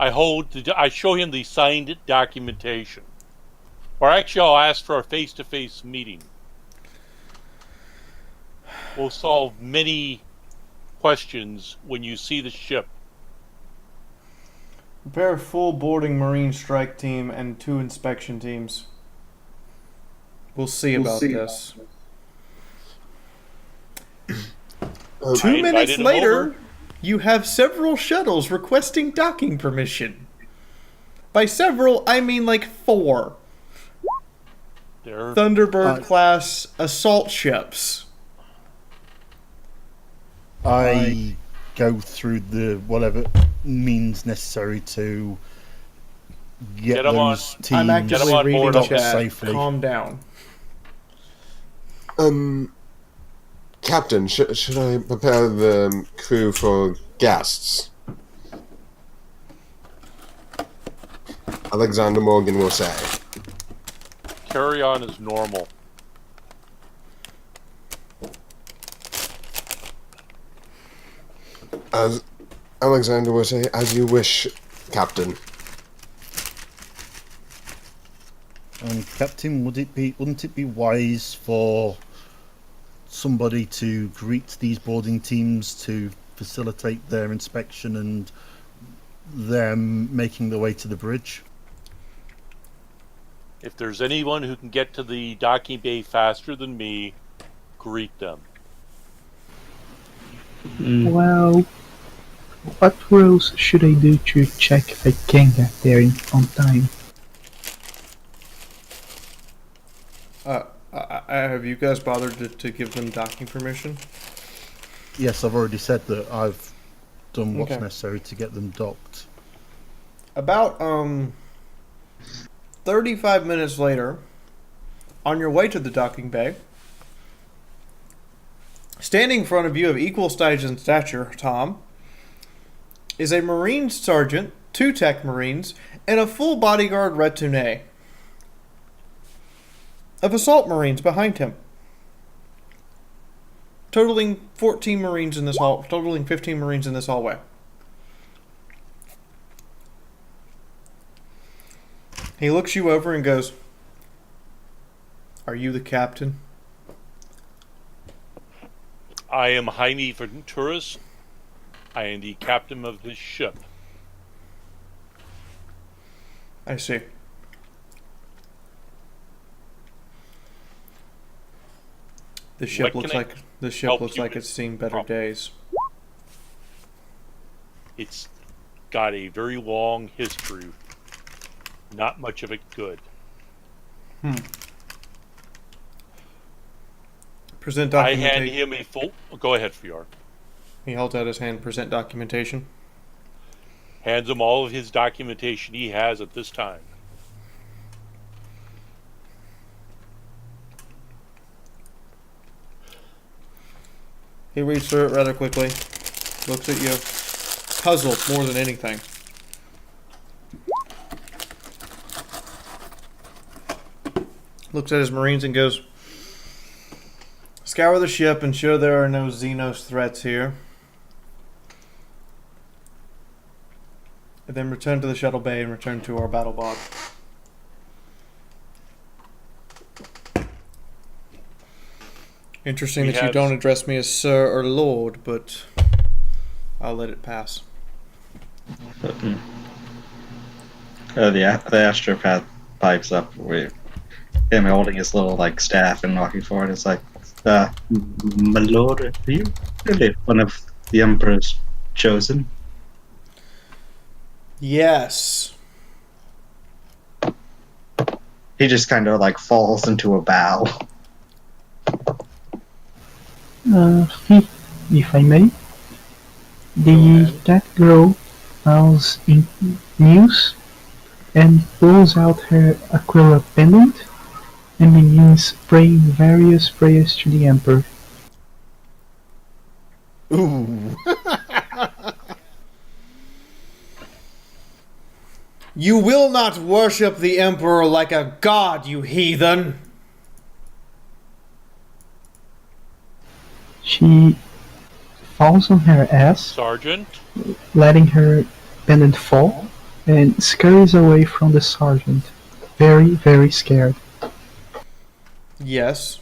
Speaker 1: I show him the signed documentation, or actually, I'll ask for a face-to-face meeting. We'll solve many questions when you see the ship.
Speaker 3: Prepare a full boarding Marine strike team and 2 inspection teams. We'll see about this. 2 minutes later, you have several shuttles requesting docking permission. By several, I mean like 4. Thunderbird class assault ships.
Speaker 2: I go through the whatever means necessary to get those teams
Speaker 3: I'm actively reading chat.
Speaker 2: Safely.
Speaker 3: Calm down.
Speaker 7: Captain, should I prepare the crew for guests? Alexander Morgan will say.
Speaker 1: Carry on as normal.
Speaker 7: As Alexander will say, as you wish, Captain.
Speaker 2: Captain, wouldn't it be wise for somebody to greet these boarding teams to facilitate their inspection and them making their way to the bridge?
Speaker 1: If there's anyone who can get to the docking bay faster than me, greet them.
Speaker 5: Well, what rules should I do to check if I can get there on time?
Speaker 3: Have you guys bothered to give them docking permission?
Speaker 2: Yes, I've already said that I've done what's
Speaker 3: Okay.
Speaker 2: necessary to get them docked.
Speaker 3: About 35 minutes later, on your way to the docking bay, standing in front of you of equal size and stature, Tom, is a Marine sergeant, 2 tech Marines, and a full bodyguard retinue of assault Marines behind him, totaling 14 Marines in this totaling 15 Marines in this hallway. He looks you over and goes, "Are you the captain?"
Speaker 1: I am Jaime Venturas. I am the captain of this ship.
Speaker 3: I see. The ship
Speaker 1: What
Speaker 3: looks
Speaker 1: can I
Speaker 3: like
Speaker 1: help you with?
Speaker 3: it's seen better days.
Speaker 1: It's got a very long history. Not much of it good.
Speaker 3: Present
Speaker 1: I hand
Speaker 3: documentation.
Speaker 1: him a full... Go ahead, Fiaura.
Speaker 3: He holds out his hand. Present documentation.
Speaker 1: Hands him all of his documentation he has at this time.
Speaker 3: He reads through it rather quickly. Looks at you. Puzzled more than anything. Looks at his Marines and goes, "Scour the ship, ensure there are no Xenos threats here. And then return to the shuttle bay and return to our battle bot." Interesting
Speaker 1: We
Speaker 3: that you
Speaker 1: have-
Speaker 3: don't address me as sir or lord, but I'll let it pass.
Speaker 4: The astropath pipes up with him holding his little like staff and walking forward. It's like, my lord, are you really one of the Emperor's chosen?
Speaker 3: Yes.
Speaker 4: He just kind of like falls into a bow.
Speaker 5: If I may, that girl bows in news and pulls out her aquila pendant and begins praying various prayers to the Emperor.
Speaker 3: Ooh. You will not worship the Emperor like a god, you heathen!
Speaker 5: She falls on her ass,
Speaker 1: Sergeant,
Speaker 5: letting her pendant fall, and scurries away from the sergeant, very, very scared.
Speaker 3: Yes.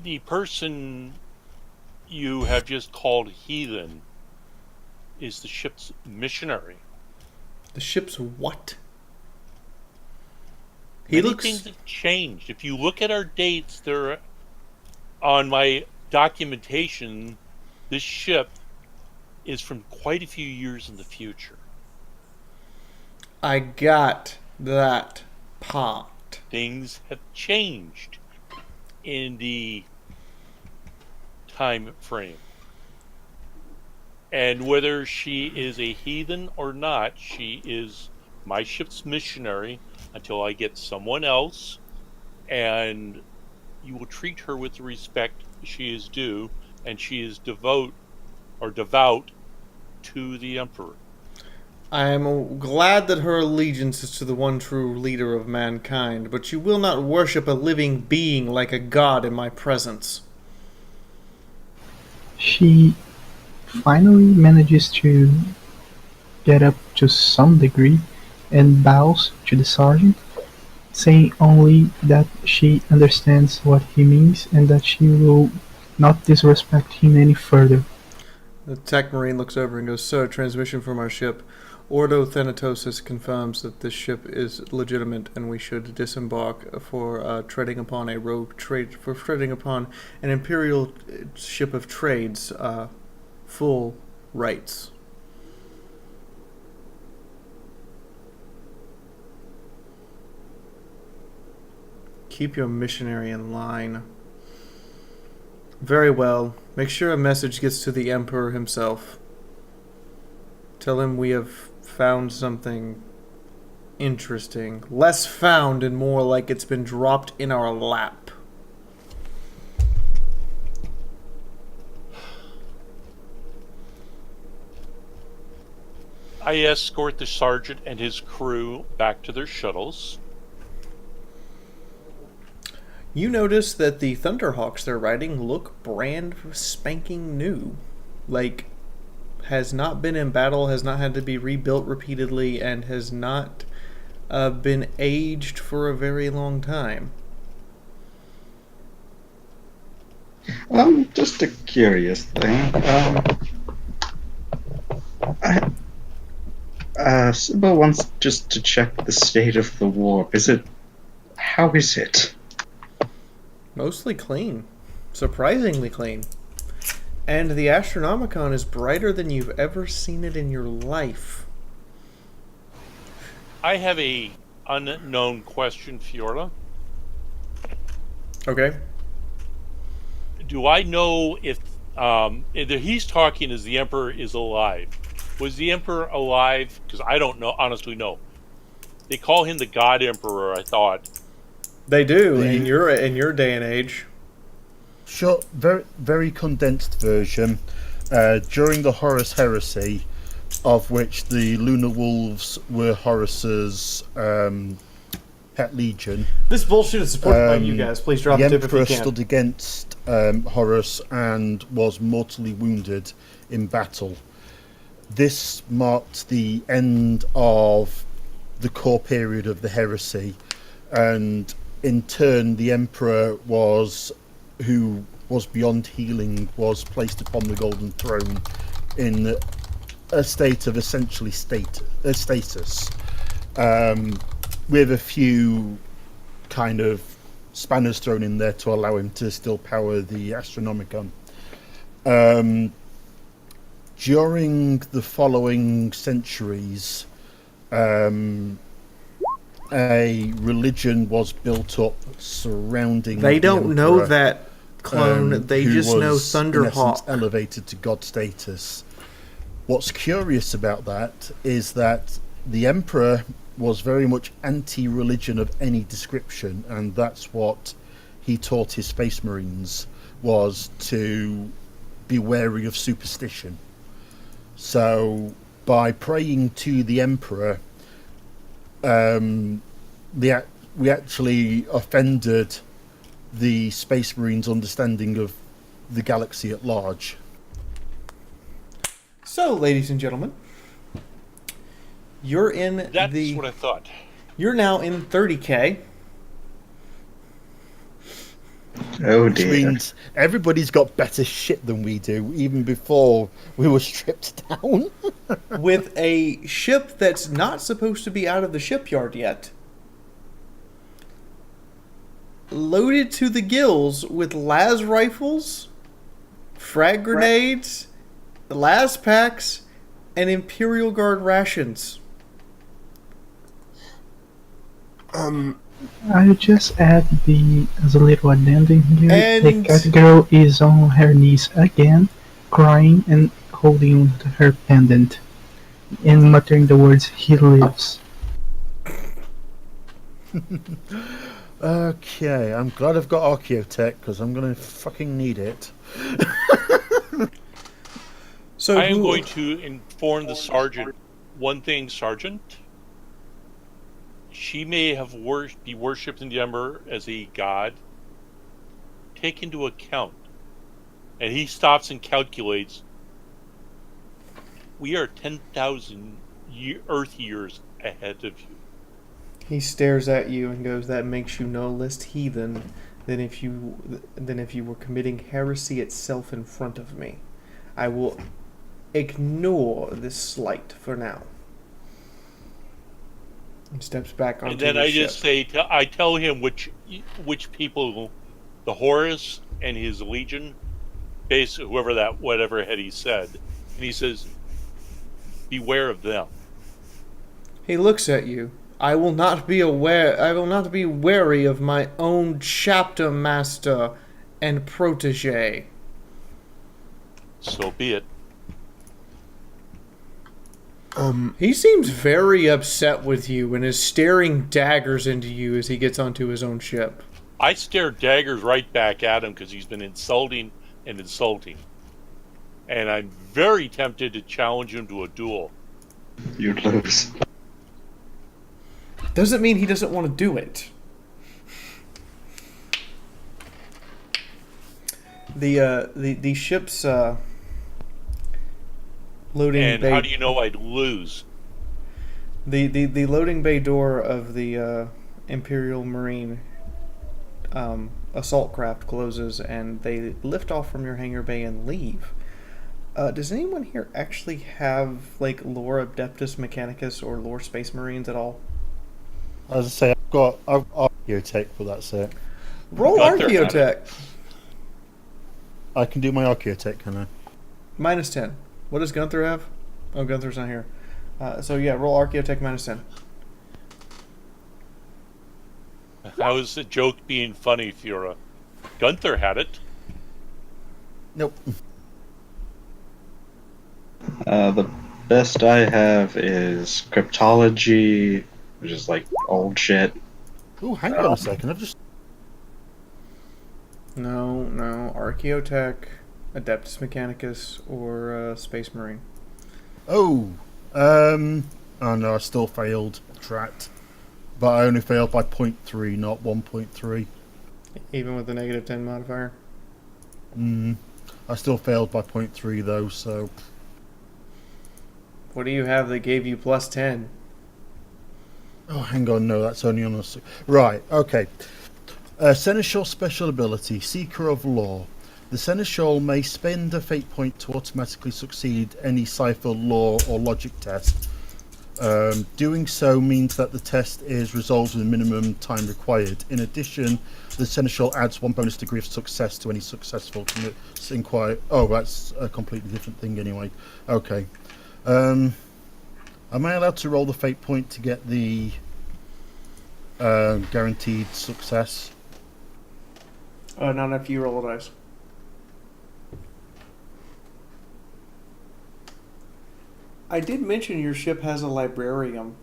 Speaker 1: the person you have just called heathen is the ship's missionary.
Speaker 3: The ship's what?
Speaker 1: Many things have changed. If you look at our dates, they're on my documentation. This ship is from quite a few years in the future.
Speaker 3: I got that part.
Speaker 1: Things have changed in the time frame. And whether she is a heathen or not, she is my ship's missionary until I get someone else, and you will treat her with the respect she is due, and she is devout to the Emperor.
Speaker 3: I am glad that her allegiance is to the one true leader of mankind, but you will not worship a living being like a god in my presence.
Speaker 5: She finally manages to get up to some degree and bows to the sergeant, saying only that she understands what he means and that she will not disrespect him any further.
Speaker 3: The tech marine looks over and goes, "Sir, transmission from our ship. Ordo Thanatos confirms that this ship is legitimate, and we should disembark for treading upon a rogue trade, for treading upon an imperial ship of trades, full rights." Keep your missionary in line. Very well. Make sure a message gets to the Emperor himself. Tell him we have found something interesting. Less found and more like it's been dropped in our lap.
Speaker 1: I escort the sergeant and his crew back to their shuttles.
Speaker 3: You notice that the Thunderhawks they're riding look brand spanking new. Like, has not been in battle, has not had to be rebuilt repeatedly, and has not been aged for a very long time.
Speaker 4: Just a curious thing. Sybil wants just to check the state of the warp. How is it?
Speaker 3: Mostly clean. Surprisingly clean. And the Astronomicon is brighter than you've ever seen it in your life.
Speaker 1: I have a unknown question, Fiaura.
Speaker 3: Okay.
Speaker 1: Do I know if he's talking as the Emperor is alive? Was the Emperor alive? Because I don't know, honestly, no. They call him the God Emperor, I thought.
Speaker 3: They do in your day and age.
Speaker 2: Short, very condensed version. During the Horus Heresy, of which the Lunar Wolves were Horus's pet legion.
Speaker 3: This bullshit is supported by you guys. Please drop a tip if you
Speaker 2: The Emperor
Speaker 3: can.
Speaker 2: stood against Horus and was mortally wounded in battle. This marked the end of the core period of the heresy, and in turn the Emperor who was beyond healing, was placed upon the Golden Throne in a state of essentially stasis, with a few kind of spanners thrown in there to allow him to still power the Astronomicon. During the following centuries, a religion was built up surrounding.
Speaker 3: They don't
Speaker 2: Emperor,
Speaker 3: know that, clone. They just know
Speaker 2: in essence,
Speaker 3: Thunderhawk.
Speaker 2: elevated to god status. What's curious about that is that the Emperor was very much anti-religion of any description, and that's what he taught his Space Marines, was to be wary of superstition. So by praying to the Emperor, we actually offended the Space Marines' understanding of the galaxy at large.
Speaker 3: So, ladies and gentlemen, you're in
Speaker 1: That's what I thought.
Speaker 3: You're now in 30K.
Speaker 4: Oh
Speaker 2: Which
Speaker 4: dear.
Speaker 2: means everybody's got better shit than we do, even before we were stripped down.
Speaker 3: With a ship that's not supposed to be out of the shipyard yet. Loaded to the gills with las rifles, frag grenades, las packs, and Imperial Guard rations.
Speaker 5: I would just add as a little addendum here, the
Speaker 3: And-
Speaker 5: cat girl is on her knees again, crying and holding on to her pendant, and muttering the words, "He lives."
Speaker 2: Okay, I'm glad I've got Archaeotech, because I'm going to fucking need it.
Speaker 3: So
Speaker 1: I am going to inform the sergeant one thing, Sergeant. She may have be worshipped in the Emperor as a god. Take into account, and he stops and calculates. We are 10,000 Earth years ahead of you.
Speaker 3: He stares at you and goes, "That makes you no less heathen than if you were committing heresy itself in front of me. I will ignore this slight for now. He steps back onto
Speaker 1: And then
Speaker 3: his
Speaker 1: I
Speaker 3: ship.
Speaker 1: just say, I tell him which people, the Horus and his legion, whatever had he said, and he says, beware of them.
Speaker 3: He looks at you. I will not be wary of my own chapter master and protege.
Speaker 1: So be it.
Speaker 3: He seems very upset with you and is staring daggers into you as he gets onto his own ship.
Speaker 1: I stare daggers right back at him because he's been insulting and insulting. And I'm very tempted to challenge him to a duel.
Speaker 4: You'd lose.
Speaker 3: Doesn't mean he doesn't want to do it. The ship's loading
Speaker 1: And
Speaker 3: bay.
Speaker 1: how do you know I'd lose?
Speaker 3: The loading bay door of the Imperial Marine assault craft closes, and they lift off from your hangar bay and leave. Does anyone here actually have like lore Adeptus Mechanicus or lore Space Marines at all?
Speaker 2: As I say, I've got Archaeotech, but that's it.
Speaker 3: Roll
Speaker 1: Gunther had
Speaker 3: Archaeotech.
Speaker 2: I can do my Archaeotech, can I?
Speaker 3: -10. What does Gunther have? Oh, Gunther's not here. So yeah, roll Archaeotech -10.
Speaker 1: How is the joke being funny, Fiaura? Gunther had it.
Speaker 2: Nope.
Speaker 4: The best I have is cryptology, which is like old shit.
Speaker 2: Oh, hang on a second. I've just.
Speaker 3: No, Archaeotech, Adeptus Mechanicus, or Space Marine.
Speaker 2: Oh no, I still failed. Drat. But I only failed by 0.3, not 1.3.
Speaker 3: Even with the -10 modifier.
Speaker 2: I still failed by 0.3 though, so.
Speaker 3: What do you have that gave you +10?
Speaker 2: Oh, hang on, no, that's only on a. Right, okay. Seneschal special ability, Seeker of Law. The Seneschal may spend a fate point to automatically succeed any cipher, law, or logic test. Doing so means that the test is resolved in the minimum time required. In addition, the Seneschal adds 1 bonus degree of success to any successful inquiry. Oh, that's a completely different thing anyway. Okay. Am I allowed to roll the fate point to get the guaranteed success?
Speaker 3: Not if you roll a dice. I did mention your ship has a librarium.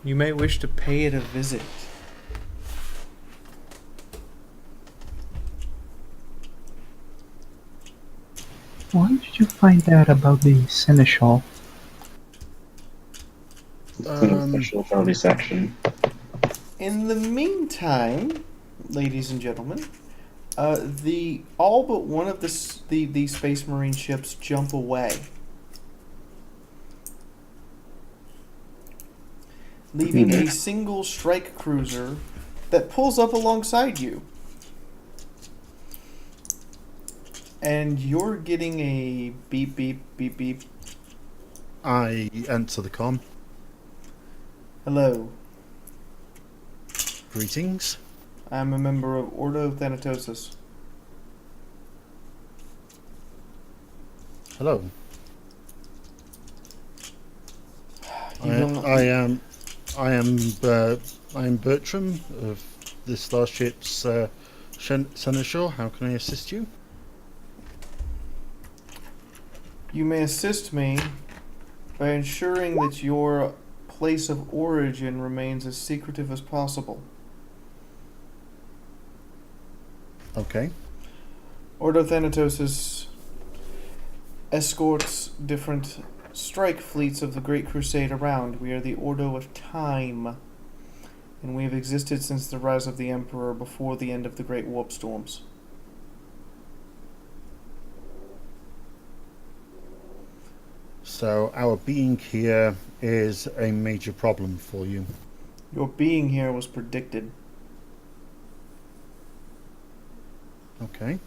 Speaker 3: You may wish to pay it a visit.
Speaker 5: Why did you find out about the Seneschal?
Speaker 4: It's an official early section.
Speaker 3: In the meantime, ladies and gentlemen, all but one of the Space Marine ships jump away, leaving a single strike cruiser that pulls up alongside you. And you're getting a beep, beep, beep, beep.
Speaker 2: I answer the comm.
Speaker 3: Hello.
Speaker 2: Greetings.
Speaker 3: I'm a member of Ordo Thanatos.
Speaker 2: Hello.
Speaker 3: I
Speaker 2: am Bertram of the Starship's Seneschal. How can I assist you?
Speaker 3: You may assist me by ensuring that your place of origin remains as secretive as possible.
Speaker 2: Okay.
Speaker 3: Ordo Thanatos escorts different strike fleets of the Great Crusade around. We are the Ordo of Time, and we have existed since the rise of the Emperor before the end of the Great Warp Storms.
Speaker 2: So our being here is a major problem for you.
Speaker 3: Your being here was predicted.
Speaker 2: Okay.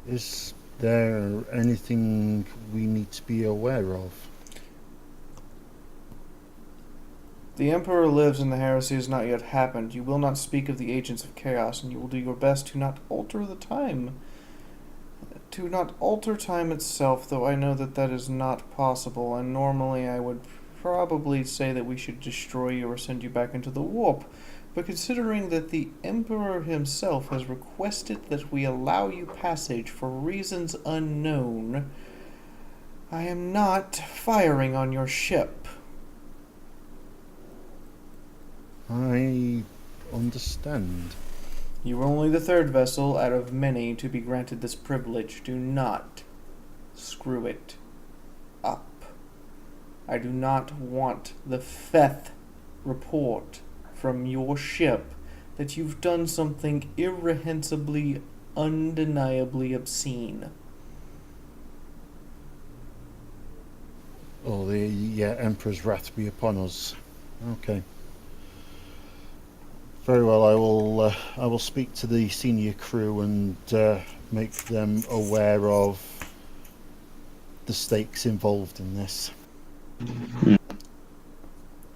Speaker 2: Is there anything we need to be aware of?
Speaker 3: The Emperor lives and the heresy has not yet happened. You will not speak of the agents of chaos, and you will do your best to not alter the time. To not alter time itself, though I know that that is not possible, and normally I would probably say that we should destroy you or send you back into the warp. But considering that the Emperor himself has requested that we allow you passage for reasons unknown, I am not firing on your ship.
Speaker 2: I understand.
Speaker 3: You are only the third vessel out of many to be granted this privilege. Do not screw it up. I do not want the Feth report from your ship that you've done something irrehensibly, undeniably obscene.
Speaker 2: Or the Emperor's wrath be upon us. Okay. Very well. I will speak to the senior crew and make them aware of the stakes involved in this.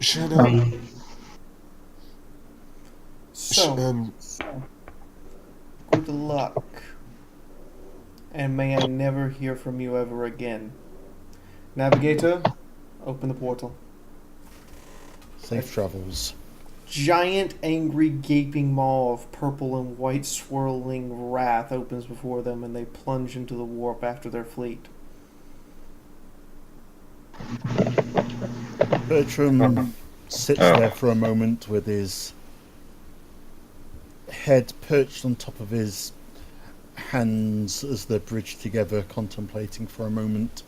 Speaker 7: Should
Speaker 3: So, good luck. And may I never hear from you ever again. Navigator, open the portal.
Speaker 2: Safe travels.
Speaker 3: Giant, angry, gaping maw of purple and white swirling wrath opens before them, and they plunge into the warp after their fleet.
Speaker 2: Bertram sits there for a moment with his head perched on top of his hands as they're bridged together, contemplating for a moment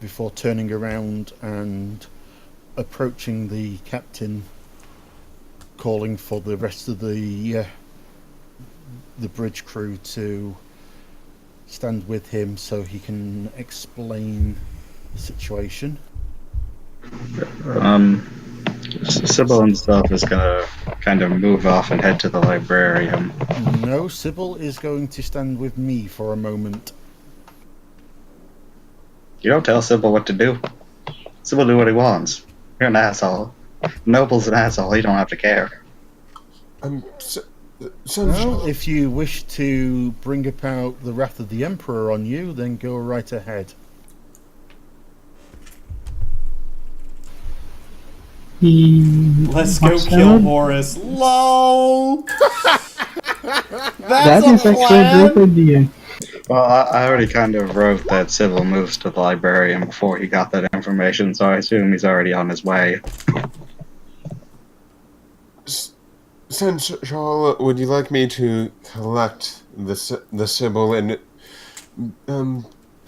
Speaker 2: before turning around and approaching the captain, calling for the rest of the bridge crew to stand with him so he can explain the situation.
Speaker 4: Sybil himself is gonna kind of move off and head to the librarium.
Speaker 2: No, Sybil is going to stand with me for a moment.
Speaker 4: You don't tell Sybil what to do. Sybil do what he wants. You're an asshole. Noble's an asshole. You don't have to care.
Speaker 2: Well, if you wish to bring about the wrath of the Emperor on you, then go right ahead.
Speaker 3: Let's go kill Horus. LOL!
Speaker 5: That is actually a great idea.
Speaker 4: Well, I already kind of wrote that Sybil moves to the librarian before he got that information, so I assume he's already on his way.
Speaker 7: Central, would you like me to collect the Sybil and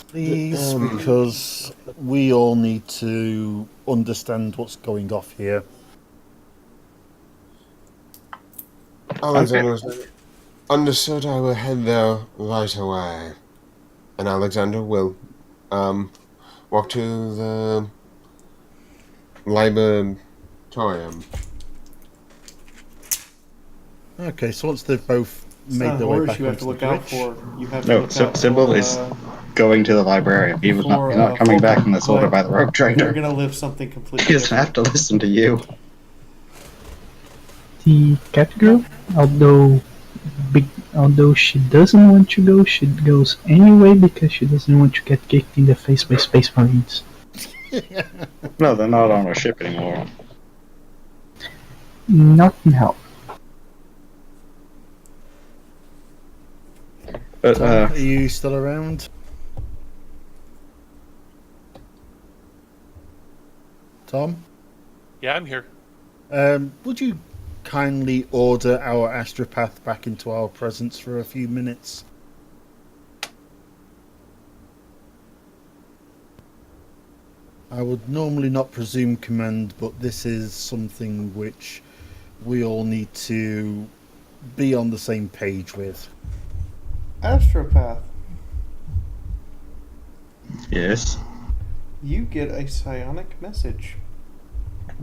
Speaker 2: Please, because we all need to understand what's going off here.
Speaker 7: Alexander, understood. I will head there right away. And Alexander will walk to the librarium.
Speaker 2: Okay, so once they've both made their way back
Speaker 3: you have to
Speaker 2: onto
Speaker 3: look
Speaker 2: the
Speaker 3: out
Speaker 2: bridge.
Speaker 3: for. You have to
Speaker 4: No,
Speaker 3: look out
Speaker 4: Sybil
Speaker 3: for,
Speaker 4: is going to the librarium. He's not coming back from this order by the rogue
Speaker 3: You're
Speaker 4: trader.
Speaker 3: gonna live something completely
Speaker 4: He doesn't have
Speaker 3: different.
Speaker 4: to listen to you.
Speaker 5: The cat girl, although she doesn't want to go, she goes anyway because she doesn't want to get kicked in the face by Space Marines.
Speaker 4: No, they're not on our ship anymore.
Speaker 5: Not now.
Speaker 4: But,
Speaker 2: Tom, are you still around? Tom?
Speaker 1: Yeah, I'm here.
Speaker 2: Would you kindly order our astropath back into our presence for a few minutes? I would normally not presume command, but this is something which we all need to be on the same page with.
Speaker 3: Astropath,
Speaker 4: yes.
Speaker 3: you get a psionic message.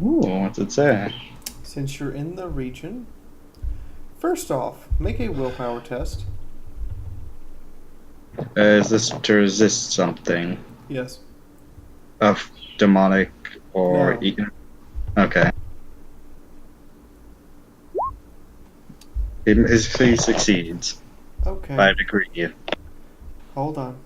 Speaker 4: Ooh, what's it say?
Speaker 3: Since you're in the region, First off, make a willpower test.
Speaker 4: Is this to resist something
Speaker 3: Yes.
Speaker 4: of demonic or
Speaker 3: No.
Speaker 4: eaten? Okay. He succeeds
Speaker 3: Okay.
Speaker 4: by a degree.
Speaker 3: Hold on.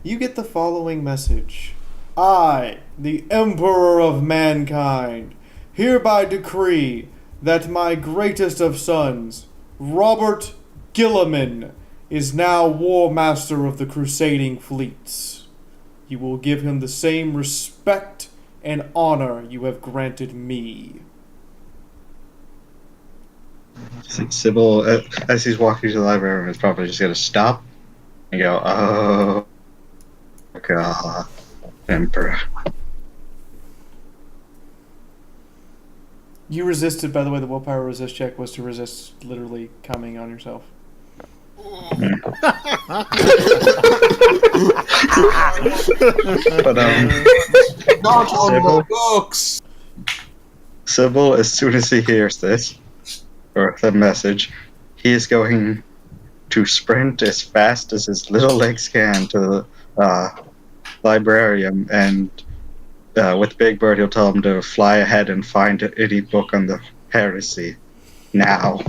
Speaker 3: You get the following message. I, the Emperor of Mankind, hereby decree that my greatest of sons, Robert Gilliman, is now War Master of the Crusading Fleets. You will give him the same respect and honor you have granted me.
Speaker 4: Sybil, as he's walking to the library, is probably just going to stop and go, "Oh, God, Emperor."
Speaker 3: You resisted, by the way, the willpower resist check was to resist literally coming on yourself.
Speaker 4: But
Speaker 7: Not on
Speaker 4: Sybil?
Speaker 7: the books.
Speaker 4: Sybil, as soon as he hears this, or the message, he is going to sprint as fast as his little legs can to the librarian, and with Big Bird, he'll tell him to fly ahead and find any book on the heresy now.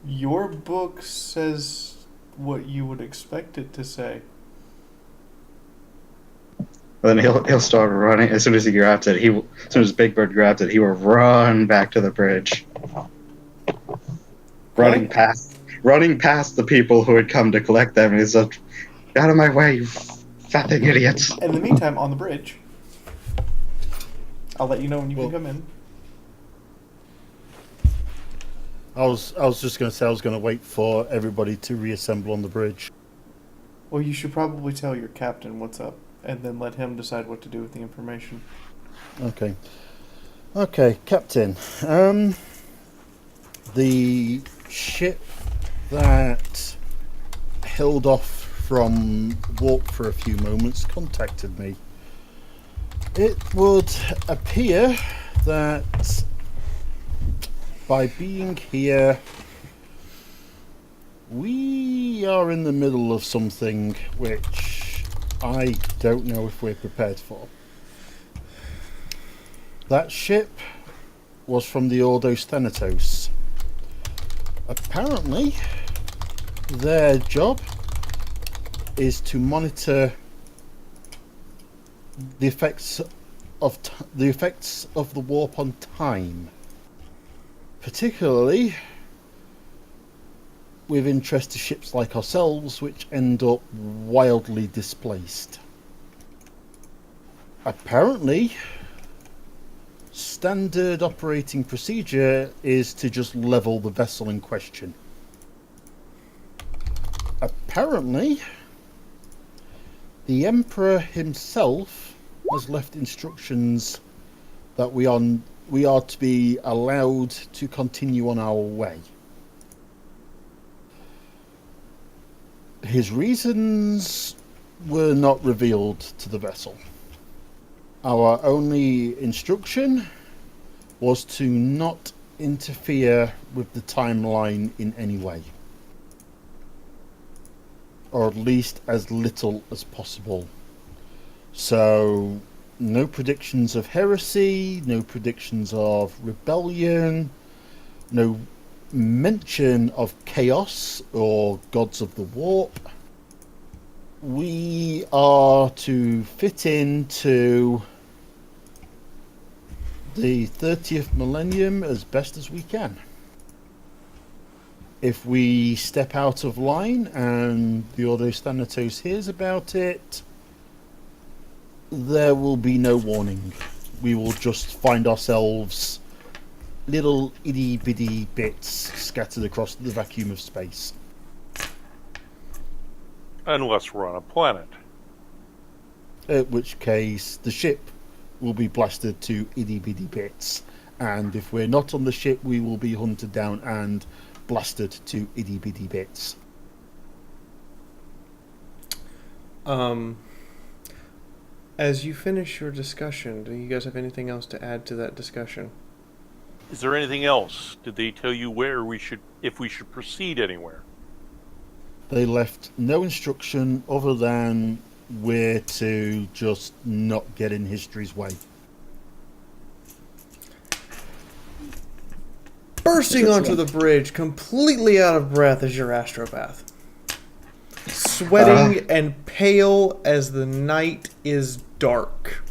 Speaker 3: Your book says what you would expect it to say.
Speaker 4: Then he'll start running as soon as he grabs it. As soon as Big Bird grabs it, he will run back to the bridge, running past the people who had come to collect them. And he's like, "Get out of my way, you fapping idiots!"
Speaker 3: In the meantime, on the bridge, I'll let you know when you can come in.
Speaker 2: I was just going to say I was going to wait for everybody to reassemble on the bridge.
Speaker 3: Well, you should probably tell your captain what's up, and then let him decide what to do with the information.
Speaker 2: Okay, Captain. The ship that held off from warp for a few moments contacted me. It would appear that by being here, we are in the middle of something which I don't know if we're prepared for. That ship was from the Ordo Thanatos. Apparently, their job is to monitor the effects of the warp on time, particularly with interest to ships like ourselves, which end up wildly displaced. Apparently, standard operating procedure is to just level the vessel in question. Apparently, the Emperor himself has left instructions that we are to be allowed to continue on our way. His reasons were not revealed to the vessel. Our only instruction was to not interfere with the timeline in any way, or at least as little as possible. So, no predictions of heresy, no predictions of rebellion, no mention of chaos or gods of the warp. We are to fit into the 30th millennium as best as we can. If we step out of line and the Ordo Thanatos hears about it, there will be no warning. We will just find ourselves little itty-bitty bits scattered across the vacuum of space.
Speaker 1: Unless we're on a planet.
Speaker 2: At which case, the ship will be blasted to itty-bitty bits. And if we're not on the ship, we will be hunted down and blasted to itty-bitty bits.
Speaker 3: As you finish your discussion, do you guys have anything else to add to that discussion?
Speaker 1: Is there anything else? Did they tell you if we should proceed anywhere?
Speaker 2: They left no instruction other than we're to just not get in history's way.
Speaker 3: Bursting onto the bridge, completely out of breath, is your astropath. Sweating and pale as the night is dark.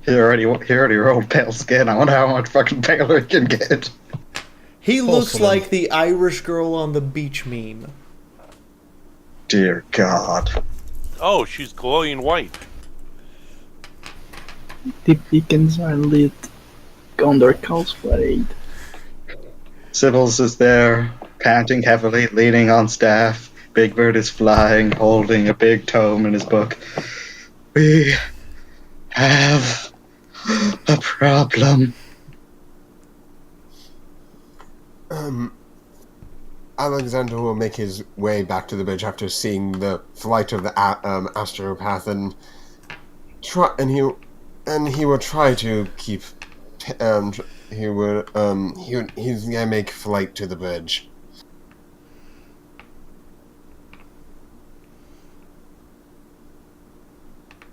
Speaker 4: He already rolled pale skin. I wonder how much fucking paler he can get.
Speaker 3: He looks like the Irish girl on the beach meme.
Speaker 4: Dear God.
Speaker 1: Oh, she's glowing white.
Speaker 5: The beacons are lit. Gondor calls for aid.
Speaker 4: Sybil's is there, panting heavily, leaning on staff. Big Bird is flying, holding a big tome in his book. We have a problem.
Speaker 7: Alexander will make his way back to the bridge after seeing the flight of the astropath, and he will try to keep. He's gonna make flight to the bridge.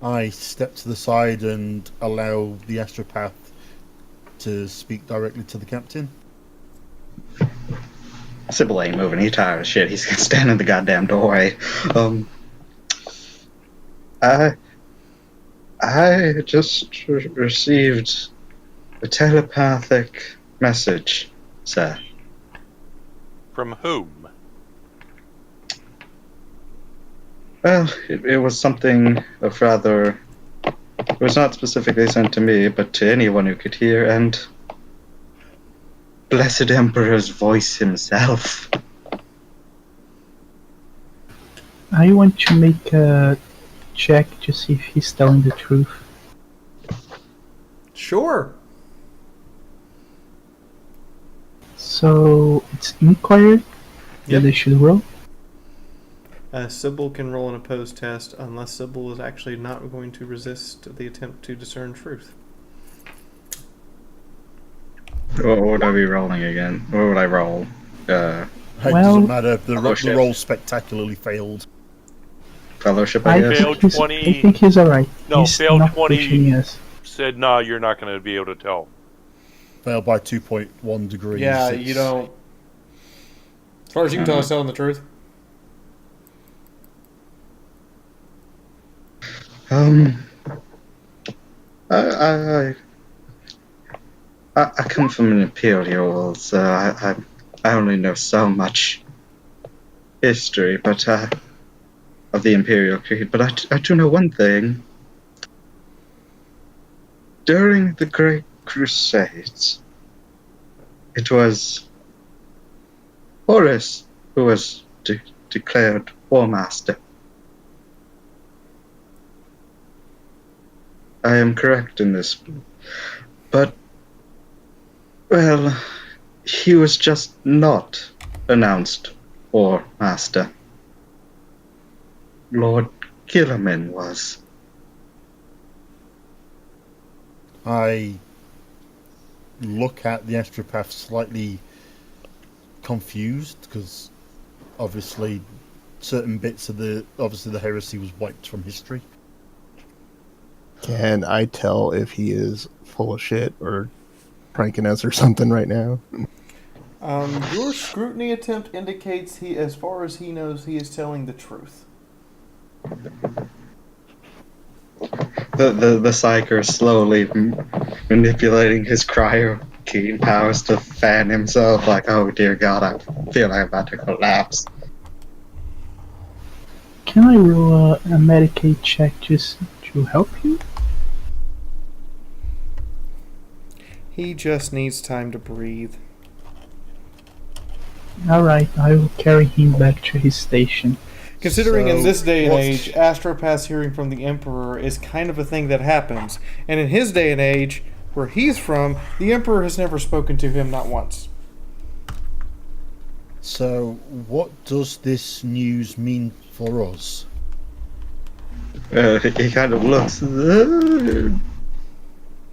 Speaker 2: I step to the side and allow the astropath to speak directly to the captain.
Speaker 4: Sybil ain't moving. He's tired of shit. He's gonna stand in the goddamn doorway. I just received a telepathic message, sir.
Speaker 1: From whom?
Speaker 4: Well, it was something of rather... It was not specifically sent to me, but to anyone who could hear, and... Blessed Emperor's voice himself.
Speaker 5: I want to make a check to see if he's telling the truth.
Speaker 3: Sure.
Speaker 5: So it's inquired that they should roll.
Speaker 3: Sybil can roll an opposed test unless Sybil is actually not going to resist the attempt to discern truth.
Speaker 4: What would I be rolling again? What would I roll?
Speaker 2: It doesn't matter. The roll spectacularly failed.
Speaker 4: Fellowship, I guess?
Speaker 1: Failed 20.
Speaker 5: I think he's alright.
Speaker 1: No,
Speaker 5: he's
Speaker 1: failed
Speaker 5: not
Speaker 1: 20.
Speaker 5: pushing us.
Speaker 1: Said, no, you're not going to be able to tell.
Speaker 2: Failed by 2.1 degrees.
Speaker 3: Yeah, you don't... As far as you can tell, us telling the truth.
Speaker 4: I come from an imperial world, so I only know so much history, but of the imperial creed. But I do know one thing. During the Great Crusades, it was Horus who was declared War Master. I am correct in this. But, well, he was just not announced War Master. Lord Gilliman was.
Speaker 2: I look at the astropath slightly confused, because obviously certain bits of the heresy was wiped from history.
Speaker 6: Can I tell if he is full of shit or pranking us or something right now?
Speaker 3: Your scrutiny attempt indicates he, as far as he knows, he is telling the truth.
Speaker 4: The psyker is slowly manipulating his cryo keen powers to fan himself like, oh dear God, I feel like I'm about to collapse.
Speaker 5: Can I roll a Medicaid check just to help you?
Speaker 3: He just needs time to breathe.
Speaker 5: Alright, I will carry him back to his station.
Speaker 3: Considering in this day and age, astropaths hearing from the Emperor is kind of a thing that happens. And in his day and age, where he's from, the Emperor has never spoken to him, not once.
Speaker 2: So, what does this news mean for us?
Speaker 4: He kind of looks. The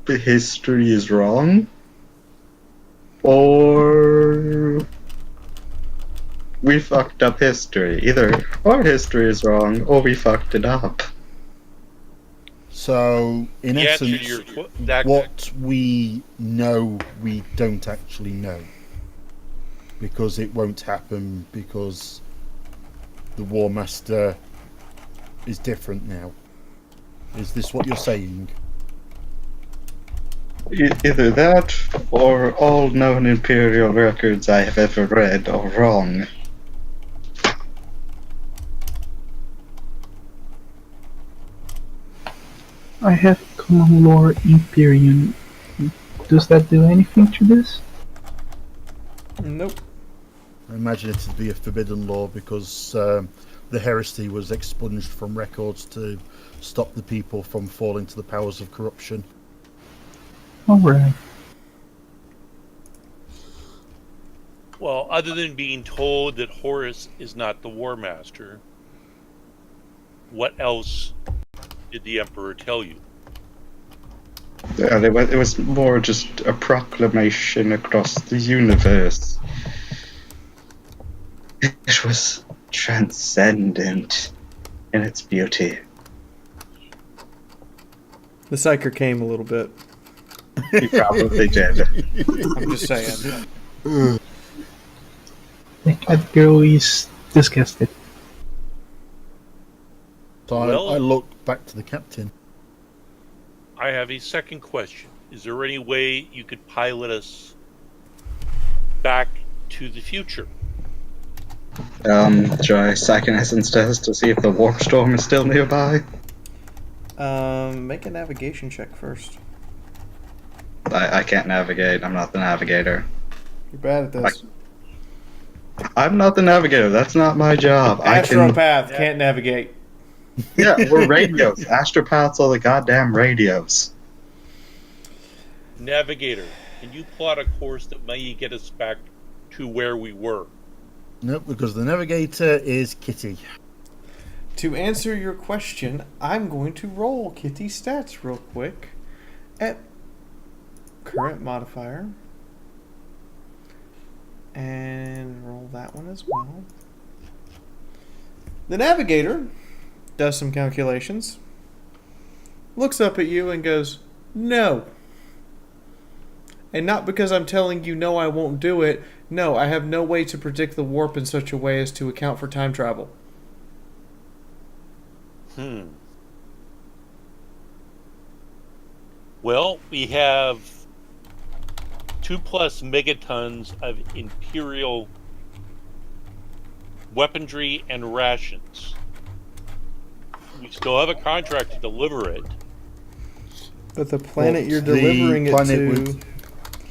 Speaker 4: history is wrong, or we fucked up history. Either our history is wrong, or we fucked it up.
Speaker 2: So, in
Speaker 1: The answer to
Speaker 2: essence,
Speaker 1: your
Speaker 2: what we know, we don't actually know. Because it won't happen, because the War Master is different now. Is this what you're saying?
Speaker 4: Either that, or all known Imperial records I have ever read are wrong.
Speaker 5: I have common lore Imperium. Does that do anything to this?
Speaker 3: Nope.
Speaker 2: I imagine it to be a forbidden law because the heresy was expunged from records to stop the people from falling to the powers of corruption.
Speaker 5: Alright.
Speaker 1: Well, other than being told that Horus is not the War Master, what else did the Emperor tell you?
Speaker 4: It was more just a proclamation across the universe. It was transcendent in its beauty.
Speaker 3: The psyker came a little bit.
Speaker 4: He probably did.
Speaker 3: I'm just saying.
Speaker 5: That girl is disgusted.
Speaker 2: So
Speaker 1: Well-
Speaker 2: I look back to the captain.
Speaker 1: I have a second question. Is there any way you could pilot back to the future?
Speaker 4: Try Psychic Essence test to see if the warp storm is still nearby.
Speaker 3: Make a navigation check first.
Speaker 4: I can't navigate. I'm not the navigator.
Speaker 3: You're bad at this.
Speaker 4: I'm not the navigator. That's not my job.
Speaker 3: Astropath can't navigate.
Speaker 4: Yeah, we're radios. Astropaths are the goddamn radios.
Speaker 1: Navigator, can you plot a course that may get us back to where we were?
Speaker 2: Nope, because the navigator is Kitty.
Speaker 3: To answer your question, I'm going to roll Kitty's stats real quick at current modifier. And roll that one as well. The navigator does some calculations, looks up at you and goes, "No." And not because I'm telling you no, I won't do it. No, I have no way to predict the warp in such a way as to account for time travel.
Speaker 1: Well, we have 2+ megatons of Imperial weaponry and rations. We still have a contract to deliver it.
Speaker 3: But the planet
Speaker 2: Well,
Speaker 3: you're
Speaker 2: the
Speaker 3: delivering it
Speaker 2: planet
Speaker 3: to...
Speaker 2: would-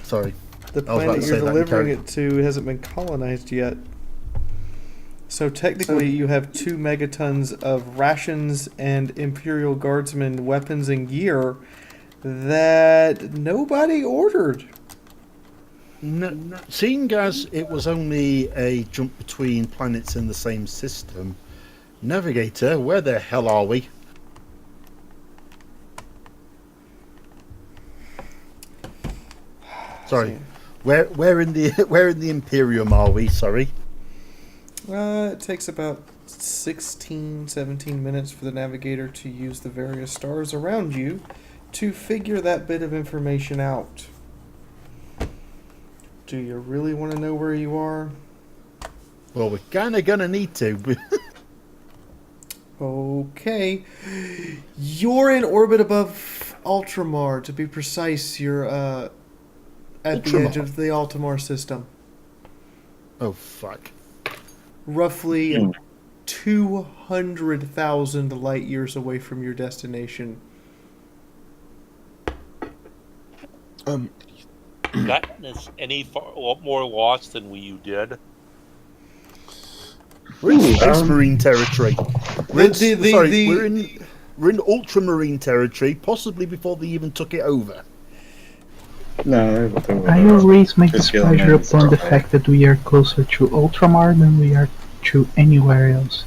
Speaker 2: Sorry.
Speaker 3: The
Speaker 2: I was about
Speaker 3: planet
Speaker 2: to
Speaker 3: you're
Speaker 2: say that in
Speaker 3: delivering
Speaker 2: character.
Speaker 3: it to hasn't been colonized yet. So technically you have 2 megatons of rations and Imperial Guardsmen weapons and gear that nobody ordered.
Speaker 2: No, seeing as it was only a jump between planets in the same system, Navigator, where the hell are we? Sorry, where in the Imperium are we? Sorry.
Speaker 3: It takes about 16, 17 minutes for the navigator to use the various stars around you to figure that bit of information out. Do you really want to know where you are?
Speaker 2: Well, we're kind of gonna need to.
Speaker 3: Okay. You're in orbit above Ultramar. To be precise, you're at the
Speaker 2: Ultramar?
Speaker 3: edge of the Ultramar system.
Speaker 2: Oh fuck!
Speaker 3: Roughly 200,000 light years away from your destination.
Speaker 1: Gotten us any more lost than you did?
Speaker 2: We're in Space Marine territory. We're in Ultramarine territory, possibly before they even took it over.
Speaker 4: No,
Speaker 5: I always make
Speaker 4: Just
Speaker 5: this
Speaker 4: killing
Speaker 5: pleasure
Speaker 4: it,
Speaker 5: upon the
Speaker 4: okay.
Speaker 5: fact that we are closer to Ultramar than we are to anywhere else.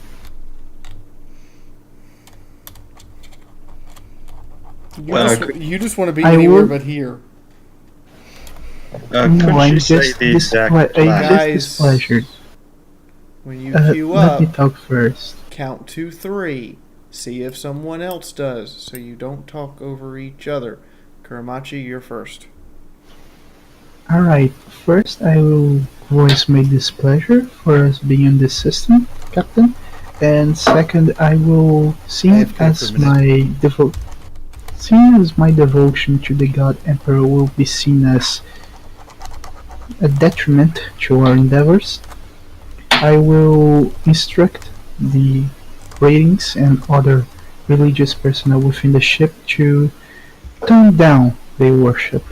Speaker 3: You just want to be
Speaker 5: I
Speaker 3: anywhere
Speaker 5: will-
Speaker 3: but here.
Speaker 4: Couldn't
Speaker 5: No,
Speaker 4: you
Speaker 5: I'm
Speaker 4: say
Speaker 5: just
Speaker 4: the exact
Speaker 5: I'm
Speaker 4: plan?
Speaker 5: just displeasured.
Speaker 3: When you queue
Speaker 5: Let me
Speaker 3: up,
Speaker 5: talk first.
Speaker 3: count to 3. See if someone else does, so you don't talk over each other. Kuramachi, you're first.
Speaker 5: Alright, first I will voice my displeasure for us being in this system, Captain. And second, I will seeing as my devotion to the God Emperor will be seen as a detriment to our endeavors. I will instruct the ratings and other religious personnel within the ship to tone down their worship.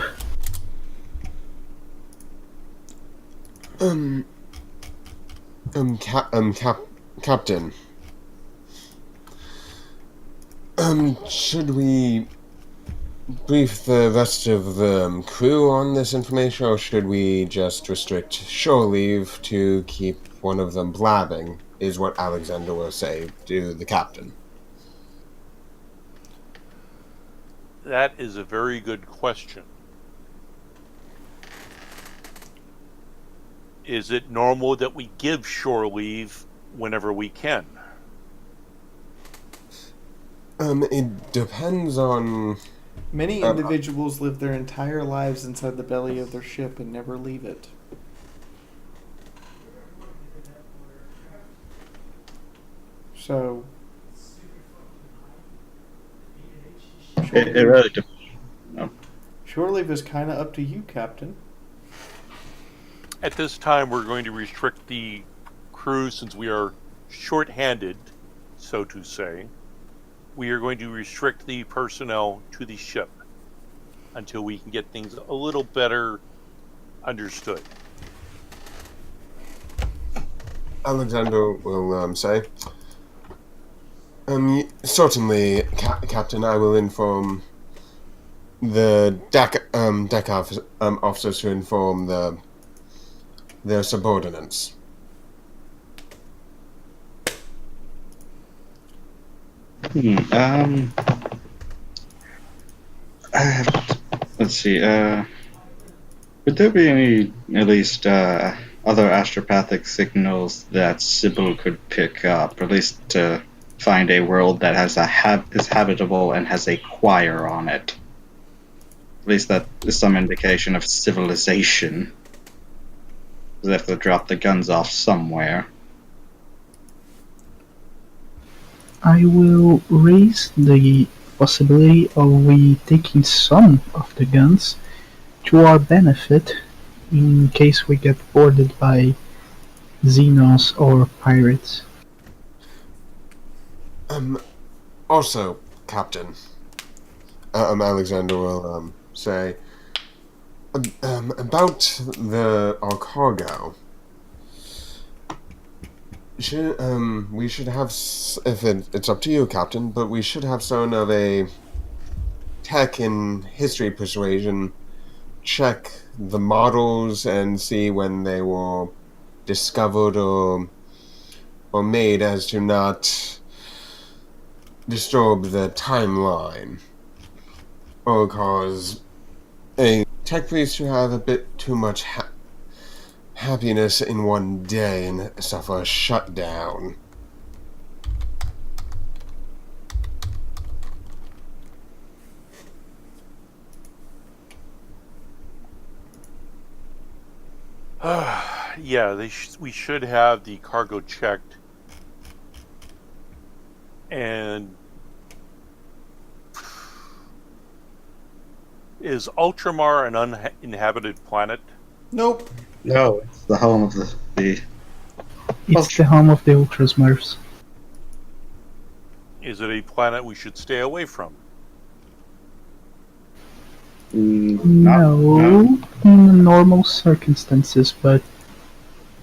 Speaker 7: Captain. Should we brief the rest of the crew on this information, or should we just restrict shore leave to keep one of them blabbing, is what Alexander will say to the captain.
Speaker 1: That is a very good question. Is it normal that we give shore leave whenever we can?
Speaker 7: It depends on...
Speaker 3: Many individuals live their entire lives inside the belly of their ship and never leave it. So...
Speaker 4: It really depends. No.
Speaker 3: Shore leave is kind of up to you, Captain.
Speaker 1: At this time, we're going to restrict the crew since we are short-handed, so to say. We are going to restrict the personnel to the ship until we can get things a little better understood.
Speaker 7: Alexander will say, certainly, Captain, I will inform the deck officers to inform their subordinates.
Speaker 4: Let's see. Would there be any, at least, other astropathic signals that Sybil could pick up, or at least to find a world that has is habitable and has a choir on it? At least that is some indication of civilization. They have to drop the guns off somewhere.
Speaker 5: I will raise the possibility of we taking some of the guns to our benefit in case we get boarded by Xenos or pirates.
Speaker 7: Also, Captain, Alexander will say about our cargo. We should have, if it's up to you, Captain, but we should have sort of a tech and history persuasion check the models and see when they were discovered or made, as to not disturb the timeline or cause a tech priest to have a bit too much happiness in one day and suffer a shutdown.
Speaker 1: Yeah, we should have the cargo checked. And is Ultramar an uninhabited planet?
Speaker 3: Nope.
Speaker 4: No, it's the home of the
Speaker 5: It's the home of the Ultrasmurfs.
Speaker 1: Is it a planet we should stay away from?
Speaker 5: No, in normal circumstances, but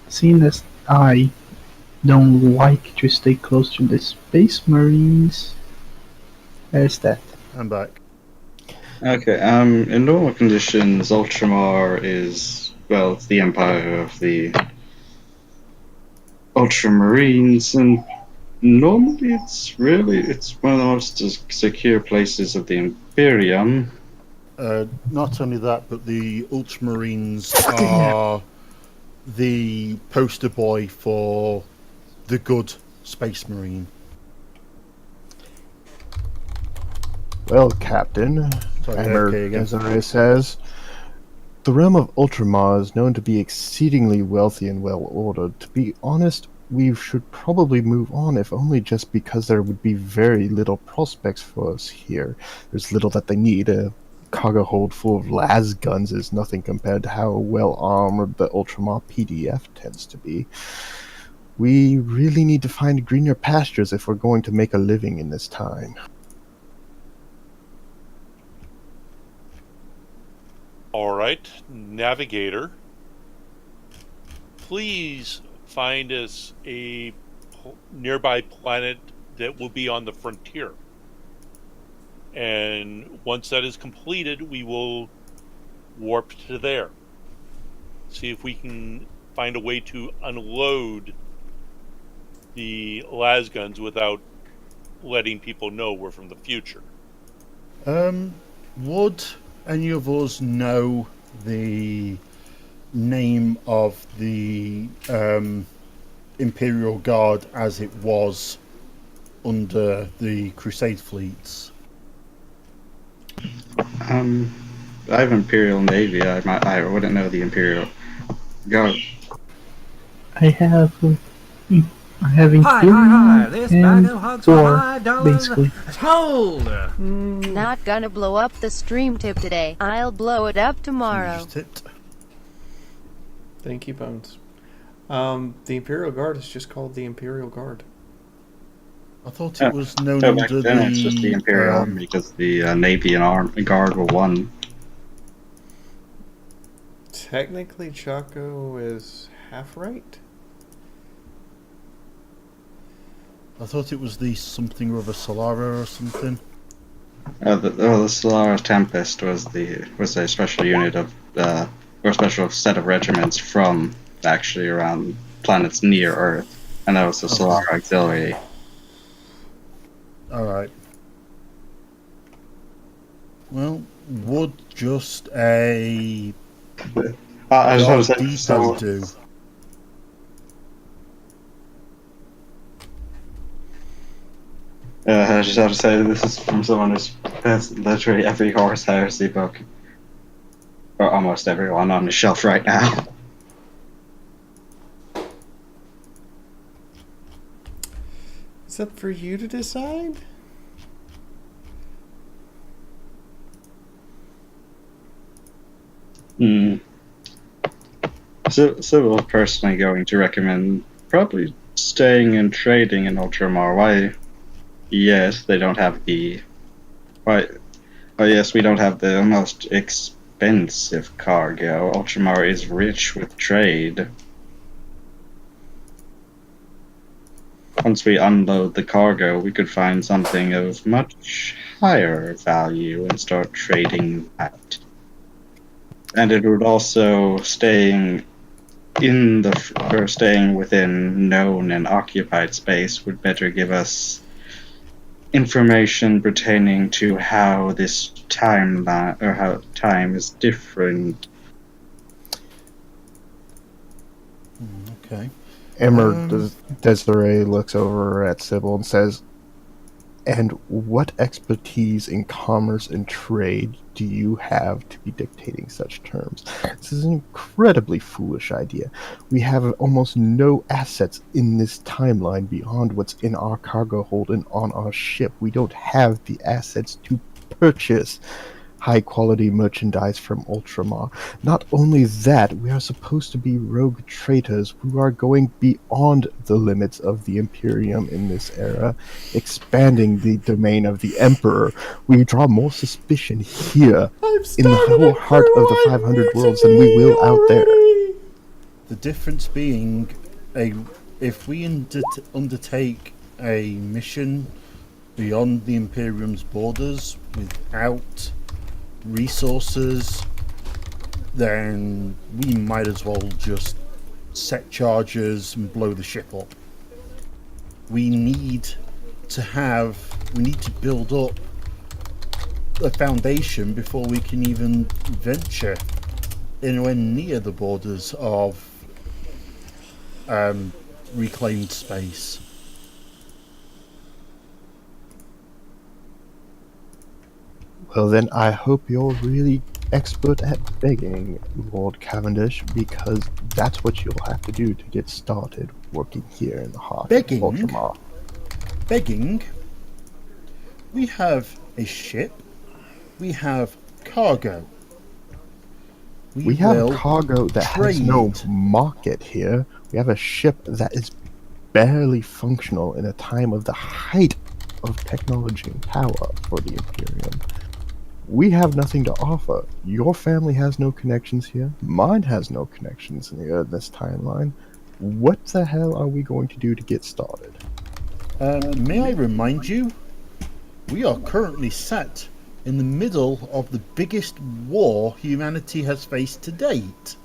Speaker 5: seeing as I don't like to stay close to the Space Marines, there's that.
Speaker 2: I'm back.
Speaker 4: Okay, in normal conditions, Ultramar is, well, it's the empire of the Ultramarines, and Normally, it's one of the most secure places of the Imperium.
Speaker 2: Not only that, but the Ultramarines are the poster boy for the good Space Marine.
Speaker 6: Well, Captain,
Speaker 2: Sorry,
Speaker 6: Amber
Speaker 2: okay again.
Speaker 6: Desiree says, the realm of Ultramar is known to be exceedingly wealthy and well ordered. To be honest, we should probably move on, if only just because there would be very little prospects for us here. There's little that they need. A cargo hold full of las guns is nothing compared to how well armored the Ultramar PDF tends to be. We really need to find greener pastures if we're going to make a living in this time.
Speaker 1: All right, Navigator, please find us a nearby planet that will be on the frontier. And once that is completed, we will warp to there. See if we can find a way to unload the las guns without letting people know we're from the future.
Speaker 2: Would any of us know the name of the Imperial Guard as it was under the Crusade fleets?
Speaker 4: I have Imperial Navy. I wouldn't know the Imperial Guard.
Speaker 5: I have
Speaker 9: Hi, this bag
Speaker 5: and
Speaker 9: of hugs for
Speaker 5: four,
Speaker 9: $5.
Speaker 5: basically.
Speaker 9: Hold!
Speaker 11: Not gonna blow up the stream tip today. I'll blow it up tomorrow.
Speaker 2: Just it.
Speaker 3: Thank you, Bones. The Imperial Guard is just called the Imperial Guard.
Speaker 2: I thought it was known
Speaker 4: So back
Speaker 2: under
Speaker 4: then,
Speaker 2: the
Speaker 4: it's just the Imperial Army because the Navy and Guard were one.
Speaker 3: Technically, Chaco is half right.
Speaker 2: I thought it was the something or other Solara or something.
Speaker 4: The Solar Tempest was a special unit of or a special set of regiments from actually around planets near Earth, and that was the Solar Auxiliary.
Speaker 2: Alright. Well, would just a
Speaker 4: I just want to say,
Speaker 2: depot do?
Speaker 4: I just have to say this is from someone who's passed literally every Horus Heresy book, or almost everyone on the shelf right now.
Speaker 3: It's up for you to decide.
Speaker 4: So personally going to recommend probably staying and trading in Ultramar. Why? Yes, they don't have the. Why? Oh yes, we don't have the most expensive cargo. Ultramar is rich with trade. Once we unload the cargo, we could find something of much higher value and start trading that. And it would also staying within known and occupied space would better give us information pertaining to how this timeline or how time is different.
Speaker 2: Okay.
Speaker 6: Emmer Desiree looks over at Sybil and says, "And what expertise in commerce and trade do you have to be dictating such terms? This is an incredibly foolish idea. We have almost no assets in this timeline beyond what's in our cargo hold and on our ship. We don't have the assets to purchase high-quality merchandise from Ultramar. Not only that, we are supposed to be rogue traitors who are going beyond the limits of the Imperium in this era, expanding the domain of the Emperor. We draw more suspicion here in the whole heart of the 500 worlds than we will out there."
Speaker 2: The difference being, if we undertake a mission beyond the Imperium's borders without resources, then we might as well just set charges and blow the ship up. we need to build up a foundation before we can even venture anywhere near the borders of reclaimed space.
Speaker 6: Well, then I hope you're really expert at begging, Lord Cavendish, because that's what you'll have to do to get started working here in the heart
Speaker 2: Begging?
Speaker 6: of Ultramar.
Speaker 2: Begging? We have a ship. We have cargo.
Speaker 6: We have
Speaker 2: will
Speaker 6: cargo that has no
Speaker 2: trade.
Speaker 6: market here. We have a ship that is barely functional in a time of the height of technology and power for the Imperium. We have nothing to offer. Your family has no connections here. Mine has no connections in this timeline. What the hell are we going to do to get started?
Speaker 2: May I remind you, we are currently sat in the middle of the biggest war humanity has faced to date.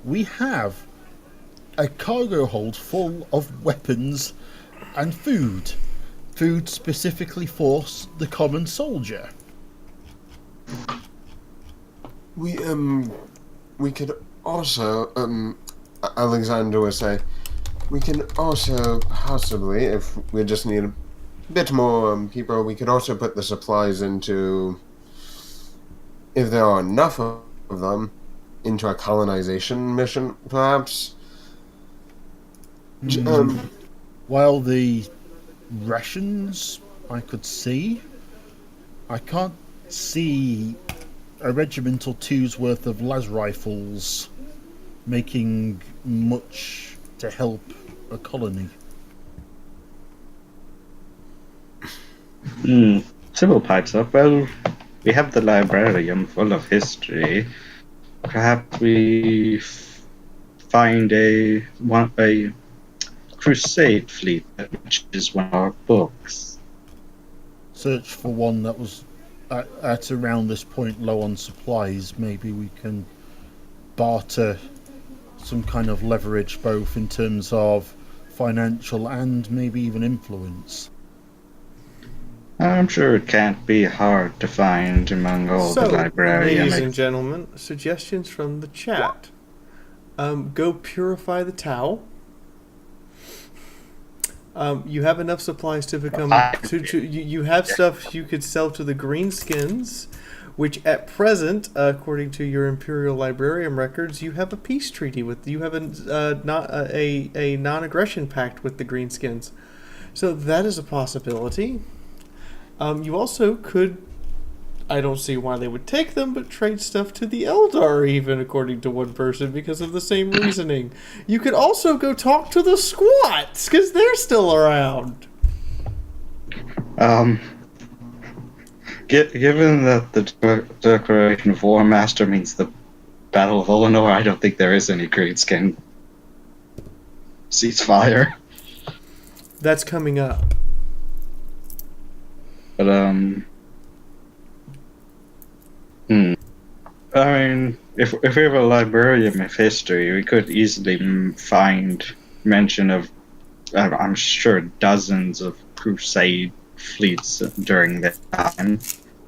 Speaker 2: We have a cargo hold full of weapons and food. Food specifically for the common soldier.
Speaker 7: We could also, Alexander would say, we can also possibly, if we just need a bit more people, we could also put the supplies into, if there are enough of them, into a colonization mission, perhaps.
Speaker 2: While the rations I could see, I can't see a regiment or two's worth of las rifles making much to help a colony.
Speaker 4: Sybil pipes up. Well, we have the librarium full of history. Perhaps we find a crusade fleet, which is one of our books.
Speaker 2: Search for one that was at around this point low on supplies. Maybe we can barter some kind of leverage, both in terms of financial and maybe even influence.
Speaker 4: I'm sure it can't be hard to find among all the librarians.
Speaker 3: Ladies and gentlemen, suggestions from the chat. Go purify the Tau. You have enough supplies to become. You have stuff you could sell to the Greenskins, which at present, according to your Imperial Librarian records, you have a peace treaty with. You have a non-aggression pact with the Greenskins, so that is a possibility. You also could. I don't see why they would take them, but trade stuff to the Eldar, even according to one person, because of the same reasoning. You could also go talk to the Squats, because they're still around.
Speaker 4: Given that the Declaration of War Master means the Battle of Ulanor, I don't think there is any Greenskin ceasefire.
Speaker 3: That's coming up.
Speaker 4: But, I mean, if we have a librarian of history, we could easily find mention of, I'm sure, dozens of crusade fleets during that time.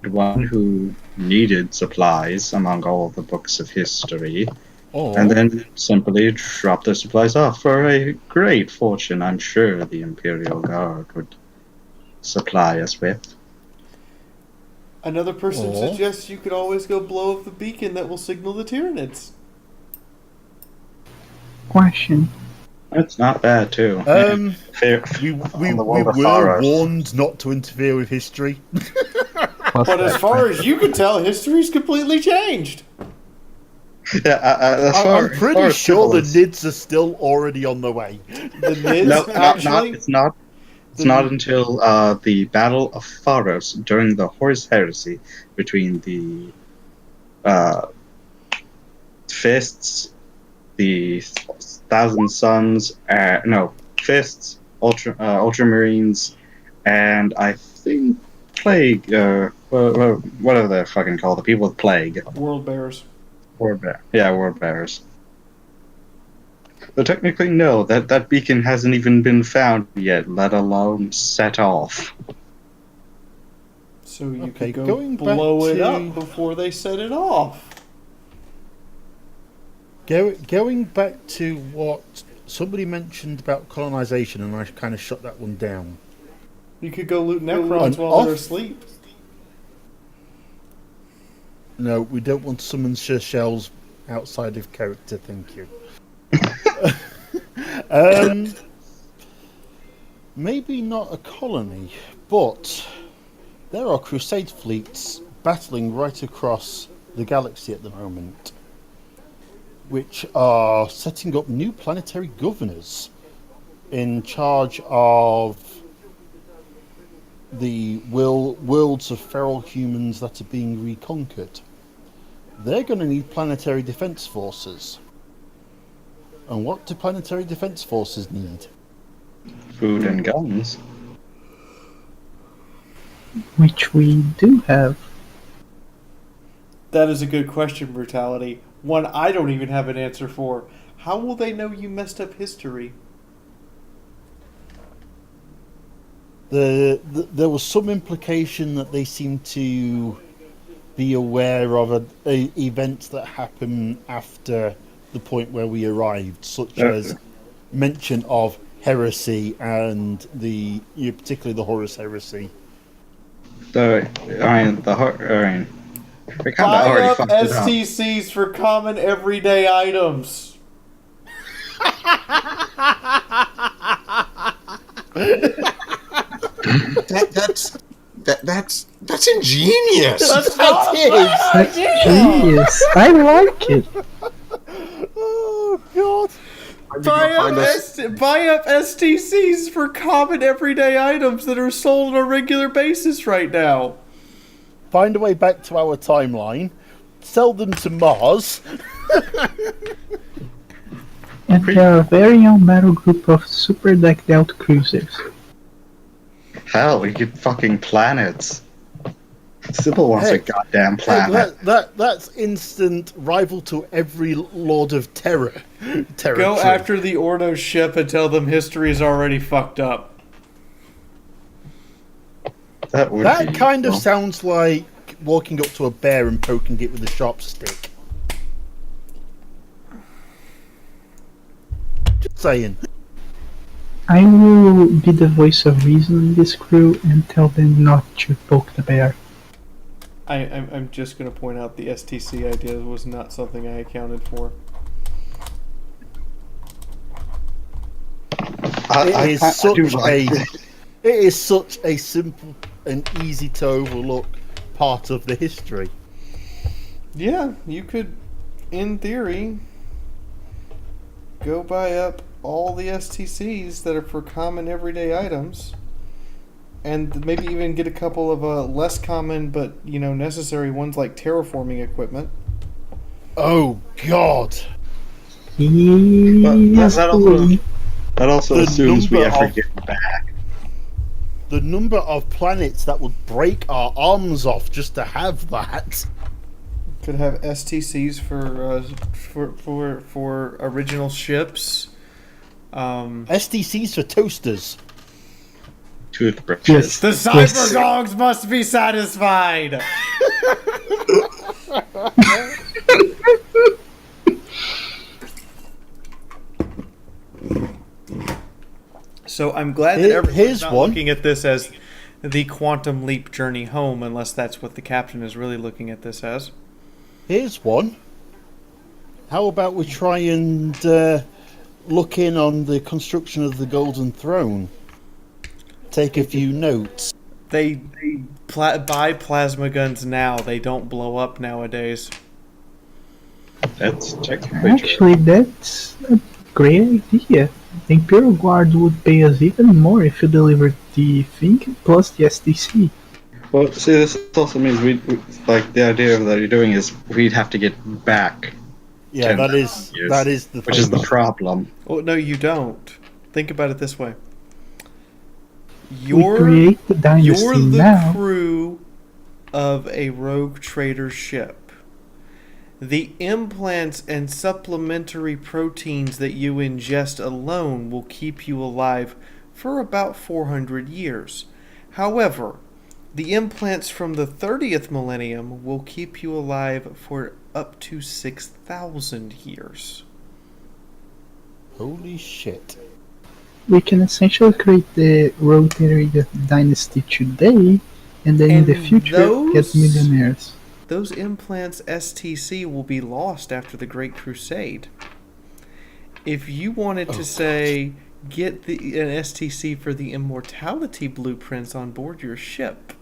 Speaker 4: One who needed supplies among all the books of history, and then simply drop the supplies off for a great fortune. I'm sure the Imperial Guard would supply us with.
Speaker 3: Another person suggests you could always go blow up the beacon that will signal the Tyranids.
Speaker 5: Question.
Speaker 4: That's not bad, too.
Speaker 2: We were warned not to interfere with history.
Speaker 3: But as far as you can tell, history's completely changed.
Speaker 4: Yeah,
Speaker 2: I'm pretty sure the Nids are still already on the way.
Speaker 3: The Nids
Speaker 4: it's not. It's not until the Battle of Pharos during the Horus Heresy between the Fists, the Thousand Suns, Fists, Ultramarines, and I think Plague, whatever they're fucking called, the people with Plague.
Speaker 3: World Bearers.
Speaker 4: World Bearers. But technically, no. That beacon hasn't even been found yet, let alone set off.
Speaker 3: So you
Speaker 2: Okay,
Speaker 3: could go
Speaker 2: going back
Speaker 3: blow it
Speaker 2: to-
Speaker 3: up before they set it off.
Speaker 2: Going back to what somebody mentioned about colonization, and I kind of shut that one down.
Speaker 3: You could go loot Necrons
Speaker 2: And
Speaker 3: while they're
Speaker 2: off-
Speaker 3: asleep.
Speaker 2: No, we don't want to summon shells outside of character, thank you. Maybe not a colony, but there are Crusade fleets battling right across the galaxy at the moment, which are setting up new planetary governors in charge of the worlds of feral humans that are being reconquered. They're going to need planetary defense forces. And what do planetary defense forces need?
Speaker 4: Food and guns.
Speaker 5: Which we do have.
Speaker 3: That is a good question, Brutality. One I don't even have an answer for. How will they know you messed up history?
Speaker 2: There was some implication that they seem to be aware of events that happen after the point where we arrived, such as mention of heresy and particularly the Horus heresy.
Speaker 4: We kind of
Speaker 3: Buy
Speaker 4: already
Speaker 3: up
Speaker 4: fucked it up.
Speaker 3: STCs for common everyday items.
Speaker 7: That's ingenious.
Speaker 5: That's genius. I like it.
Speaker 2: Oh God!
Speaker 3: Buy up STCs for common everyday items that are sold on a regular basis right now.
Speaker 2: Find a way back to our timeline. Sell them to Mars.
Speaker 5: And there are a very own battle group of super decked out cruisers.
Speaker 4: Hell, we get fucking planets. Sybil wants a
Speaker 2: Heck,
Speaker 4: goddamn planet.
Speaker 2: That's instant rival to every Lord of Terror.
Speaker 3: Go after the Ordo ship and tell them history is already fucked up.
Speaker 2: That kind of sounds like walking up to a bear and poking it with a sharp stick. Just saying.
Speaker 5: I will be the voice of reason in this crew and tell them not to poke the bear.
Speaker 3: I'm just going to point out the STC idea was not something I accounted for.
Speaker 2: It is such a simple and easy to overlook part of the history.
Speaker 3: Yeah, you could, in theory, go buy up all the STCs that are for common everyday items, and maybe even get a couple of less common but necessary ones like terraforming equipment.
Speaker 2: Oh God!
Speaker 5: Yes,
Speaker 4: That also assumes we ever get back.
Speaker 2: The number of planets that would break our arms off just to have that.
Speaker 3: Could have STCs for original ships.
Speaker 2: STCs for toasters.
Speaker 4: Toothbrushes.
Speaker 3: The cyberdogs must be satisfied. So I'm glad that everyone's not looking at this as the quantum leap journey home, unless that's what the captain is really looking at this as.
Speaker 2: Here's one. How about we try and look in on the construction of the Golden Throne? Take a few notes.
Speaker 3: They buy plasma guns now. They don't blow up nowadays.
Speaker 4: That's technically
Speaker 5: Actually, that's a great idea. The Imperial Guard would pay us even more if you delivered the thing plus the STC.
Speaker 4: Well, see, this also means we like the idea that you're doing is we'd have to get back.
Speaker 2: Yeah, that is the
Speaker 4: which is the problem.
Speaker 3: Oh no, you don't. Think about it this way.
Speaker 5: We create the dynasty
Speaker 3: You're the
Speaker 5: now.
Speaker 3: crew of a rogue trader ship. The implants and supplementary proteins that you ingest alone will keep you alive for about 400 years. However, the implants from the 30th millennium will keep you alive for up to 6,000 years.
Speaker 2: Holy shit.
Speaker 5: We can essentially create the rotary dynasty today, and then in the future get millionaires.
Speaker 3: Those implants STC will be lost after the Great Crusade. If you wanted to say, get an STC for the immortality blueprints on board your ship.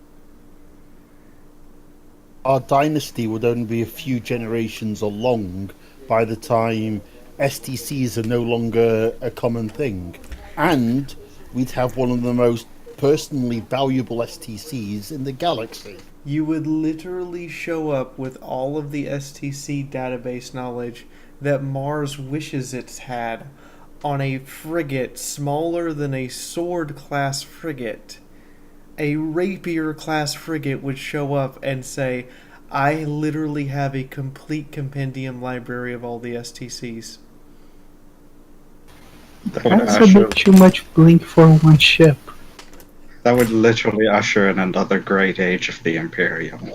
Speaker 2: Our dynasty would only be a few generations along by the time STCs are no longer a common thing. And we'd have one of the most personally valuable STCs in the galaxy.
Speaker 3: You would literally show up with all of the STC database knowledge that Mars wishes it had on a frigate smaller than a sword-class frigate. A rapier-class frigate would show up and say, I literally have a complete compendium library of all the STCs.
Speaker 5: That's a bit too much blink for one ship.
Speaker 4: That would literally usher in another great age of the Imperium.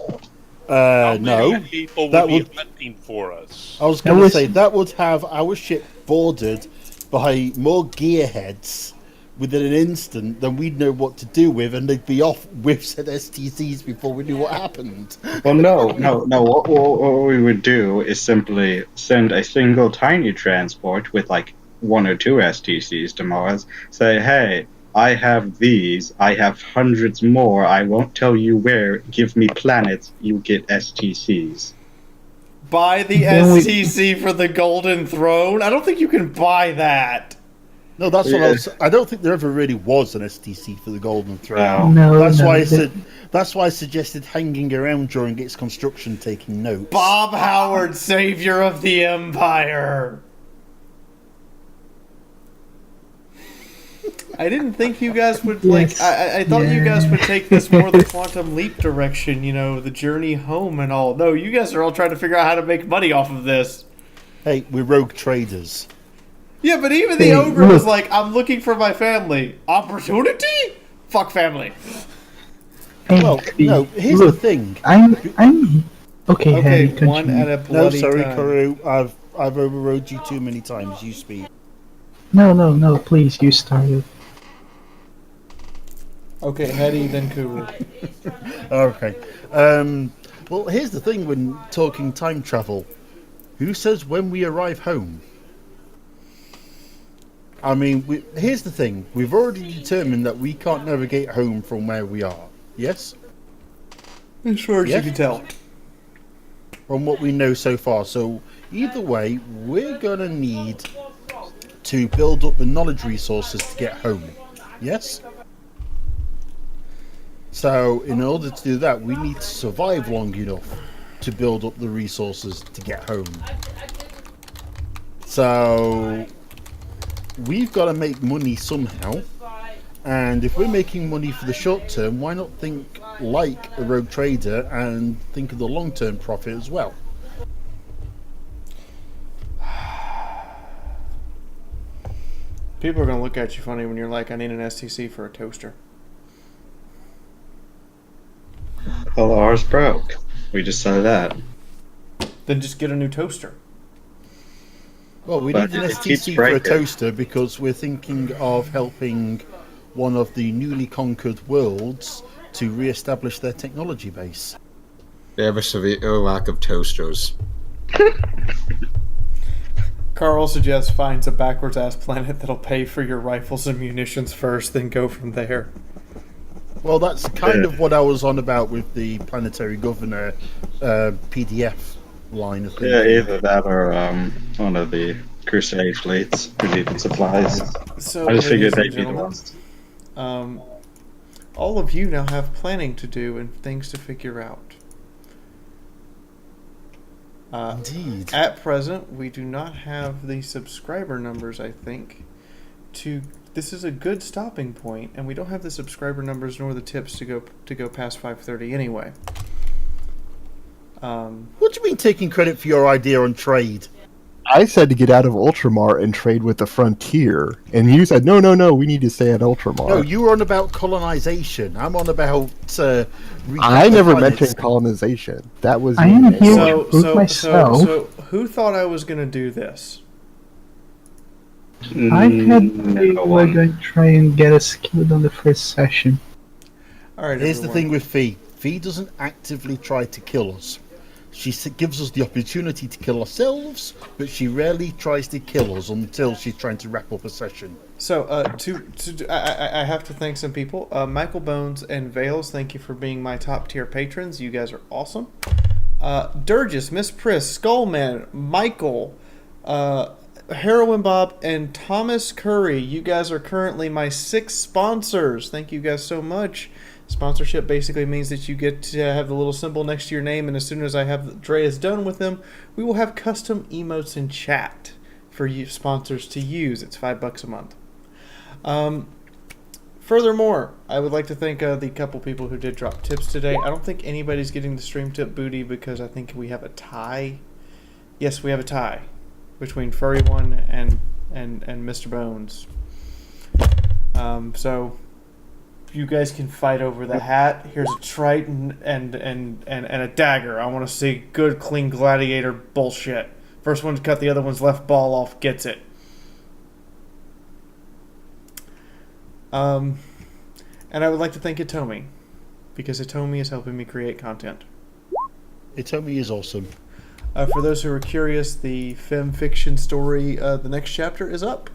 Speaker 1: How
Speaker 2: No.
Speaker 1: many people
Speaker 2: That
Speaker 1: would
Speaker 2: would-
Speaker 1: be hunting for us?
Speaker 2: I was going to say, that would have our ship boarded by more gearheads within an instant than we'd know what to do with, and they'd be off with said STCs before we knew what happened.
Speaker 4: Well, no. What we would do is simply send a single tiny transport with like 1 or 2 STCs to Mars. Say, hey, I have these. I have hundreds more. I won't tell you where. Give me planets. You get STCs.
Speaker 3: Buy the STC for the Golden Throne? I don't think you can buy that.
Speaker 2: No, that's what I was. I don't think there ever really was an STC for the Golden Throne.
Speaker 5: No,
Speaker 2: that's
Speaker 5: no,
Speaker 2: why I
Speaker 5: the-
Speaker 2: said. That's why I suggested hanging around during its construction, taking notes.
Speaker 3: Bob Howard, savior of the Empire. I didn't think you guys would
Speaker 5: Yes.
Speaker 3: I thought you guys would take this more the Quantum Leap direction, you know, the journey home and all. No, you guys are all trying to figure out how to make money off of this.
Speaker 2: Hey, we're rogue traders.
Speaker 3: Yeah, but even the
Speaker 5: Hey,
Speaker 3: ogre was
Speaker 5: look.
Speaker 3: like, I'm looking for my family. Opportunity? Fuck family.
Speaker 5: Hey,
Speaker 2: Well, no. Here's
Speaker 5: look,
Speaker 2: the thing.
Speaker 5: I'm okay.
Speaker 3: Okay,
Speaker 5: Harry,
Speaker 3: one
Speaker 5: continue.
Speaker 3: at a
Speaker 2: No,
Speaker 3: bloody
Speaker 2: sorry,
Speaker 3: time.
Speaker 2: Karu. I've overrode you too many times. You speak.
Speaker 5: No, please, you started.
Speaker 3: Okay, Hetty, then Kuru.
Speaker 2: Okay. Well, here's the thing when talking time travel. Who says when we arrive home? I mean, here's the thing. We've already determined that we can't navigate home from where we are. Yes?
Speaker 3: As far as
Speaker 2: Yeah.
Speaker 3: you can tell.
Speaker 2: From what we know so far. So, either way, we're going to need to build up the knowledge resources to get home. Yes? So, in order to do that, we need to survive long enough to build up the resources to get home. So, we've got to make money somehow. And if we're making money for the short term, why not think like a rogue trader and think of the long term profit as well?
Speaker 3: People are going to look at you funny when you're like, I need an STC for a toaster.
Speaker 4: Well, ours broke. We just said that.
Speaker 3: Then just get a new toaster.
Speaker 2: Well, we
Speaker 4: But
Speaker 2: need an
Speaker 4: it keeps
Speaker 2: STC for a
Speaker 4: breaking.
Speaker 2: toaster because we're thinking of helping one of the newly conquered worlds to re-establish their technology base.
Speaker 7: They have a severe lack of toasters.
Speaker 3: Carl suggests finds a backwards ass planet that'll pay for your rifles and munitions first, then go from there.
Speaker 2: Well, that's kind
Speaker 4: Yeah.
Speaker 2: of what I was on about with the planetary governor PDF line of things.
Speaker 4: Yeah, either that or one of the Crusade fleets who needed supplies.
Speaker 3: So,
Speaker 4: I just figured
Speaker 3: ladies
Speaker 4: they'd
Speaker 3: and
Speaker 4: be the
Speaker 3: gentlemen,
Speaker 4: ones.
Speaker 3: all of you now have planning to do and things to figure out.
Speaker 2: Indeed.
Speaker 3: At present, we do not have the subscriber numbers, I think, this is a good stopping point, and we don't have the subscriber numbers nor the tips to go past 5:30 anyway.
Speaker 2: What do you mean taking credit for your idea on trade?
Speaker 6: I said to get out of Ultramar and trade with the Frontier, and you said, no, we need to stay at Ultramar.
Speaker 2: No, you were on about colonization. I'm on about.
Speaker 6: I never mentioned colonization. That was.
Speaker 5: I am here
Speaker 3: So,
Speaker 5: to prove myself.
Speaker 3: so who thought I was going to do this?
Speaker 5: I had they were going to try and get us killed on the first session.
Speaker 3: All right.
Speaker 2: Here's the
Speaker 3: everyone.
Speaker 2: thing with Fee. Fee doesn't actively try to kill us. She gives us the opportunity to kill ourselves, but she rarely tries to kill us until she's trying to wrap up a session.
Speaker 3: So, I have to thank some people. Michael Bones and Vales, thank you for being my top tier patrons. You guys are awesome. Durgis, Miss Priss, Skullman, Michael, Heroin Bob, and Thomas Curry. You guys are currently my 6 sponsors. Thank you guys so much. Sponsorship basically means that you get to have the little symbol next to your name, and as soon as I have Drea's done with them, we will have custom emotes in chat for you sponsors to use. It's $5 a month. Furthermore, I would like to thank the couple people who did drop tips today. I don't think anybody's getting the stream tip booty because I think we have a tie. Yes, we have a tie between Furry One and Mr. Bones. So you guys can fight over the hat. Here's a Triton and a dagger. I want to see good, clean gladiator bullshit. First one to cut the other one's left ball off gets it. And I would like to thank Itomi, because Itomi is helping me create content.
Speaker 2: Itomi is awesome.
Speaker 3: For those who are curious, the femme fiction story, the next chapter is up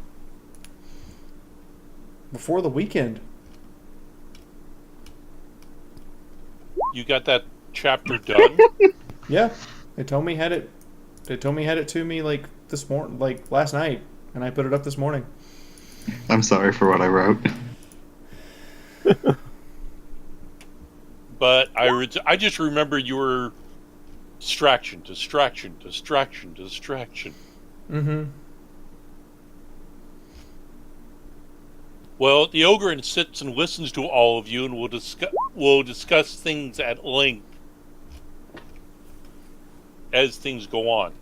Speaker 3: before the weekend.
Speaker 1: You got that chapter done?
Speaker 3: Yeah, Itomi had it. Itomi had it to me like this morning, like last night, and I put it up this morning.
Speaker 4: I'm sorry for what I wrote.
Speaker 1: But I just remember you were distraction.
Speaker 3: Mm-hmm.
Speaker 1: Well, the ogre sits and listens to all of you, and we'll discuss things at length as things go on.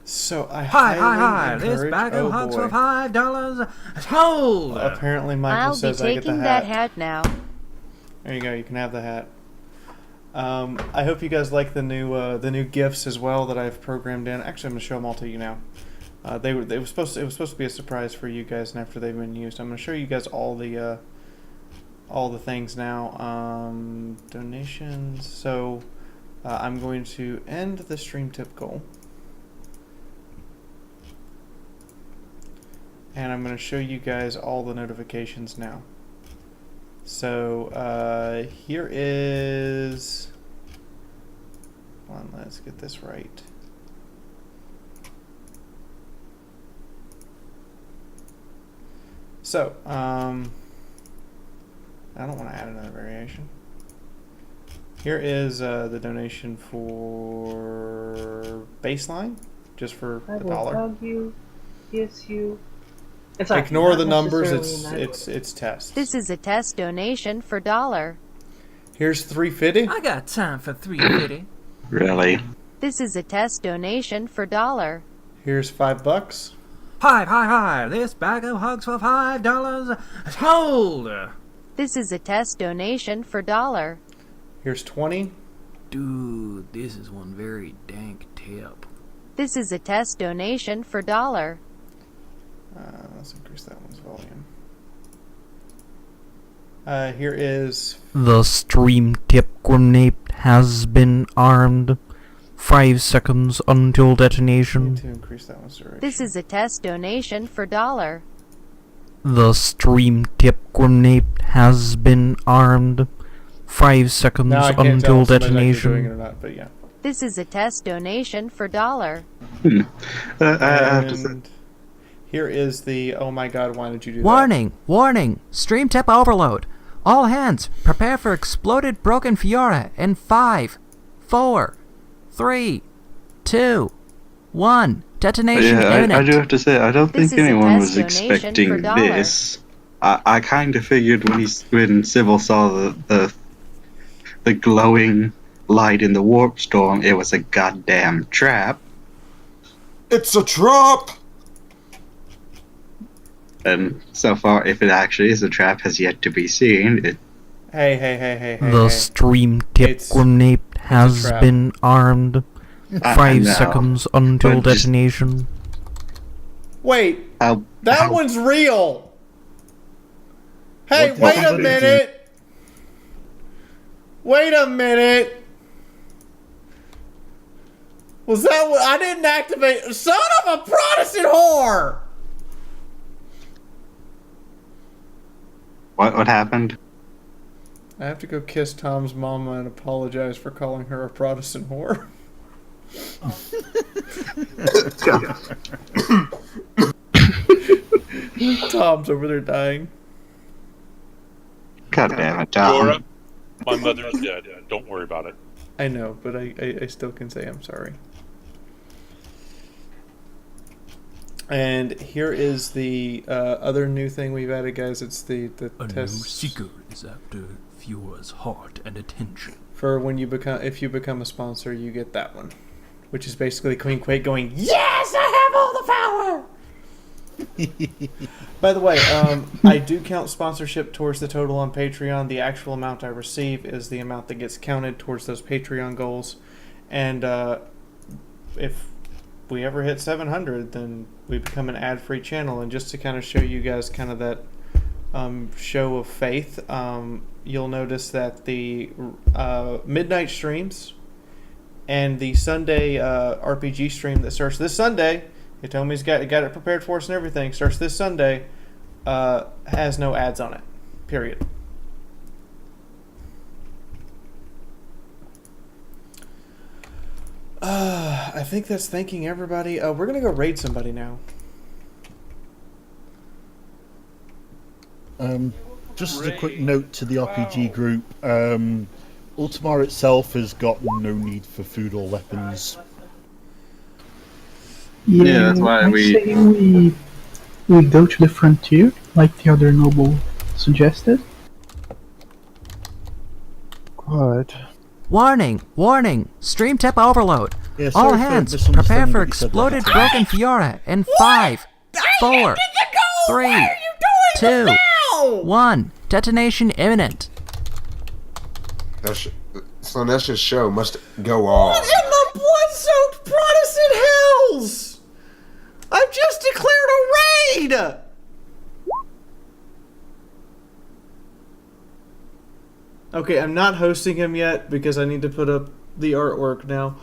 Speaker 3: So I
Speaker 8: Hi!
Speaker 3: encourage,
Speaker 8: This bag of hugs
Speaker 3: boy.
Speaker 8: for $5. Hold!
Speaker 3: Apparently, Michael
Speaker 11: I'll be
Speaker 3: says I get the
Speaker 11: taking
Speaker 3: hat.
Speaker 11: that hat now.
Speaker 3: There you go. You can have the hat. I hope you guys like the new gifts as well that I've programmed in. Actually, I'm gonna show them all to you now. It was supposed to be a surprise for you guys, and after they've been used, I'm gonna show you guys all the things now. Donations. So I'm going to end the stream tip goal, and I'm gonna show you guys all the notifications now. So here is. Hold on, let's get this right. So, I don't want to add another variation. Here is the donation for baseline, just for
Speaker 10: I will
Speaker 3: $1.
Speaker 10: hug you, kiss you. It's
Speaker 3: Ignore the
Speaker 10: not
Speaker 3: numbers.
Speaker 10: necessarily
Speaker 3: It's tests.
Speaker 11: This is a test donation for $1.
Speaker 3: Here's $3.50.
Speaker 8: I got time for $3.50.
Speaker 4: Really?
Speaker 11: This is a test donation for $1.
Speaker 3: Here's $5.
Speaker 8: Hi! This bag of hugs for $5. Hold!
Speaker 11: This is a test donation for $1.
Speaker 3: Here's 20.
Speaker 9: Dude, this is one very dank tip.
Speaker 11: This is a test donation for $1.
Speaker 3: Let's increase that one's volume. Here is.
Speaker 9: The stream tip grenade has been armed. 5 seconds until
Speaker 3: I need
Speaker 9: detonation.
Speaker 3: to increase that one's duration.
Speaker 11: This is a test donation for $1.
Speaker 9: The stream tip grenade has been armed. 5 seconds
Speaker 3: Now I can't
Speaker 9: until
Speaker 3: tell if somebody's actually doing it
Speaker 9: detonation.
Speaker 3: or not, but yeah.
Speaker 11: This is a test donation for $1.
Speaker 4: I have to say,
Speaker 3: And here is the. Oh my God! Why did you do that?
Speaker 12: Warning! Stream tip overload. All hands, prepare for exploded broken Fiaura in 5, 4, 3, 2, 1. Detonation imminent.
Speaker 4: I do have to say, I don't
Speaker 11: This
Speaker 4: think
Speaker 11: is a
Speaker 4: anyone was
Speaker 11: test donation
Speaker 4: expecting
Speaker 11: for $1.
Speaker 4: this. I kind of figured when Sybil saw the glowing light in the warp storm, it was a goddamn trap.
Speaker 7: It's a trap!
Speaker 4: And so far, if it actually is a trap, has yet to be seen.
Speaker 3: Hey.
Speaker 9: The stream tip grenade has
Speaker 3: trap.
Speaker 9: been armed.
Speaker 4: I
Speaker 9: 5
Speaker 4: know,
Speaker 9: seconds until
Speaker 4: but just-
Speaker 9: detonation.
Speaker 3: Wait,
Speaker 4: How
Speaker 3: one's real. Hey,
Speaker 2: What
Speaker 3: wait a
Speaker 2: happened?
Speaker 3: minute. Wait a minute. Was that what I didn't activate? Son of a Protestant whore!
Speaker 4: What happened?
Speaker 3: I have to go kiss Tom's mama and apologize for calling her a Protestant whore. Tom's over there dying.
Speaker 4: God damn it, Tom.
Speaker 1: Fiaura, my mother's dead. Don't worry about it.
Speaker 3: I know, but I still can say I'm sorry. And here is the other new thing we've added, guys. It's the test
Speaker 9: seeker is after Fiaura's heart and attention.
Speaker 3: for when you become, if you become a sponsor, you get that one, which is basically Queen Quake going, "Yes, I have all the power." By the way, I do count sponsorship towards the total on Patreon. The actual amount I receive is the amount that gets counted towards those Patreon goals. And if we ever hit 700, then we become an ad-free channel. And just to kind of show you guys kind of that show of faith, you'll notice that the midnight streams and the Sunday RPG stream that starts this Sunday, he told me he's got it prepared for us and everything, starts this Sunday, has no ads on it. Period. I think that's thanking everybody. We're going to go raid somebody now.
Speaker 2: Just as a quick note to the RPG group, Ultimar itself has got no need for food or weapons.
Speaker 4: Yeah, that's why
Speaker 5: I say we go to the frontier, like the other noble suggested.
Speaker 6: What?
Speaker 12: Warning! Warning! Stream tip overload!
Speaker 2: Yeah,
Speaker 12: All
Speaker 2: sorry for
Speaker 12: hands,
Speaker 2: misunderstanding
Speaker 12: prepare for
Speaker 2: what you said
Speaker 12: exploded
Speaker 2: last
Speaker 12: broken Fiaura in 5, 4, 3, 2, 1. Detonation imminent.
Speaker 7: Slaanesha's show must go on.
Speaker 3: What in the blood-soaked Protestant hells? I've just declared a raid! Okay, I'm not hosting him yet because I need to put up the artwork now.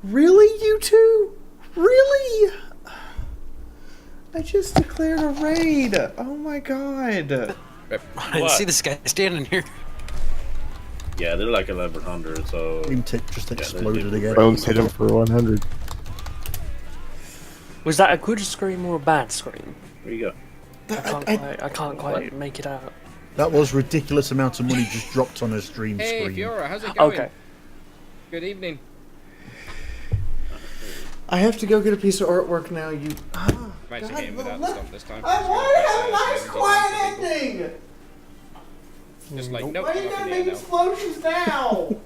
Speaker 3: Really, you two? Really? I just declared a raid. Oh my god.
Speaker 13: I didn't see this guy standing here.
Speaker 14: Yeah, they're like 1100, so...
Speaker 2: Tip just exploded again.
Speaker 6: Bones hit him for 100.
Speaker 10: Was that a good scream or a bad scream?
Speaker 14: There you go.
Speaker 10: I can't quite make it out.
Speaker 2: That was ridiculous amount of money just dropped on her stream
Speaker 15: Hey,
Speaker 2: screen.
Speaker 15: Fiaura, how's it going?
Speaker 10: Okay.
Speaker 15: Good evening.
Speaker 3: I have to go get a piece of artwork now, you...
Speaker 15: Managed to get in without the stop this time.
Speaker 3: I wanted a nice quiet ending!
Speaker 15: Just like, nope,
Speaker 3: Why are you
Speaker 15: I'm
Speaker 3: gonna
Speaker 15: up in
Speaker 3: make
Speaker 15: the air now.
Speaker 3: explosions now?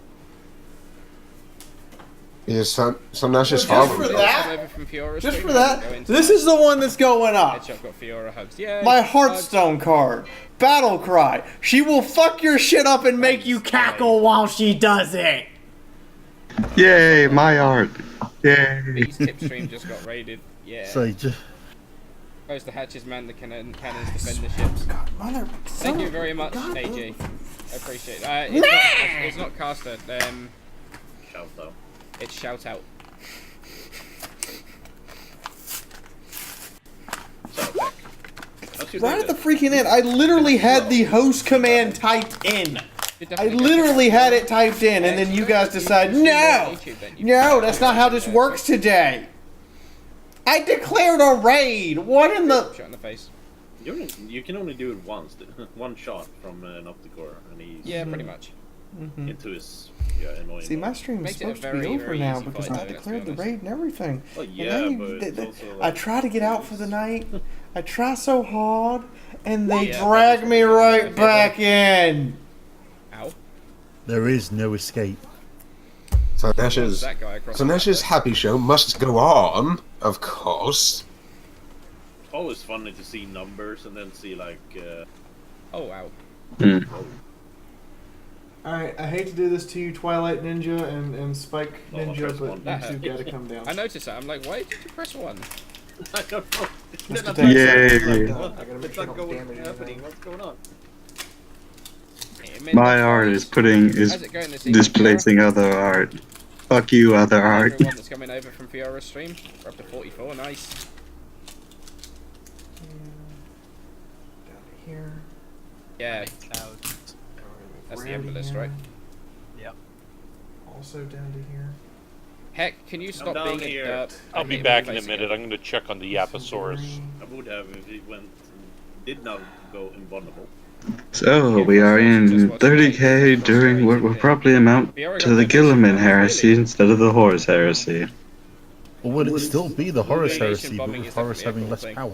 Speaker 7: Yeah, Slaanesha's
Speaker 3: Just
Speaker 7: father.
Speaker 3: for
Speaker 15: Come
Speaker 3: that?
Speaker 15: over from Fiaura's
Speaker 3: Just
Speaker 15: stream,
Speaker 3: for
Speaker 15: go
Speaker 3: that?
Speaker 15: into
Speaker 3: This
Speaker 15: that.
Speaker 3: is the one that's going up.
Speaker 15: Headshot got Fiaura hugs. Yay!
Speaker 3: My
Speaker 15: hugs.
Speaker 3: Hearthstone card. Battle Cry. She will fuck your shit up and make you cackle while she does it.
Speaker 4: Yay, my art. Yay.
Speaker 15: Beast tip stream just got raided. Yeah.
Speaker 2: So just...
Speaker 15: Close the hatches, man the cannons, defend the ships. Thank you very much, AJ. I appreciate it. It's not caster.
Speaker 14: Shout out.
Speaker 15: It's shout out.
Speaker 3: Right at the freaking end, I literally had the host command typed in. I literally had it typed in, and then you guys decide, no, that's not how this works today. I declared a raid. What in the?
Speaker 15: Shot in the face.
Speaker 14: You can only do it once. One shot from an opticore, and he's
Speaker 15: pretty much.
Speaker 14: into his annoying.
Speaker 3: See, my stream is
Speaker 15: Makes it a
Speaker 3: supposed to be
Speaker 15: very,
Speaker 3: over
Speaker 15: very
Speaker 3: now
Speaker 15: easy
Speaker 3: because
Speaker 15: fight,
Speaker 3: I
Speaker 15: though,
Speaker 3: declared the
Speaker 15: let's be
Speaker 3: raid and everything.
Speaker 14: Well,
Speaker 3: And
Speaker 14: yeah,
Speaker 3: then
Speaker 14: but it's also
Speaker 3: I
Speaker 14: like
Speaker 3: try to get out for the night. I try so hard, and they
Speaker 14: Yeah,
Speaker 3: drag
Speaker 14: that
Speaker 3: me
Speaker 14: is-
Speaker 3: right back in.
Speaker 15: Ow.
Speaker 2: There is no escape.
Speaker 7: So
Speaker 15: That guy across the
Speaker 7: Nash's happy show must go on, of course.
Speaker 14: It's always funny to see numbers and then see like.
Speaker 15: Oh wow.
Speaker 3: Alright, I hate to do this to you, Twilight Ninja and Spike Ninja, but you two gotta come down.
Speaker 15: I noticed that. I'm like, why did you press 1?
Speaker 14: I don't know.
Speaker 3: It's
Speaker 14: It's not going happening. What's going on?
Speaker 4: My art is displacing other art. Fuck you, other art.
Speaker 15: Everyone that's coming over from Fiaura's stream. We're up to 44. Nice.
Speaker 3: Down to here.
Speaker 15: Yeah. That's the embolist, right?
Speaker 10: Yep.
Speaker 3: Also down to here.
Speaker 15: Heck, can you stop
Speaker 14: down
Speaker 15: being
Speaker 14: here.
Speaker 15: a derp?
Speaker 1: I'll be back in a minute. I'm going to check on the Yaposaurus.
Speaker 14: I would have if he did not go invulnerable.
Speaker 4: So, we are in 30k during what will probably amount to the Gilliman heresy instead of the Horus heresy.
Speaker 2: Or would it still be the Horus heresy, but with Horus having less power?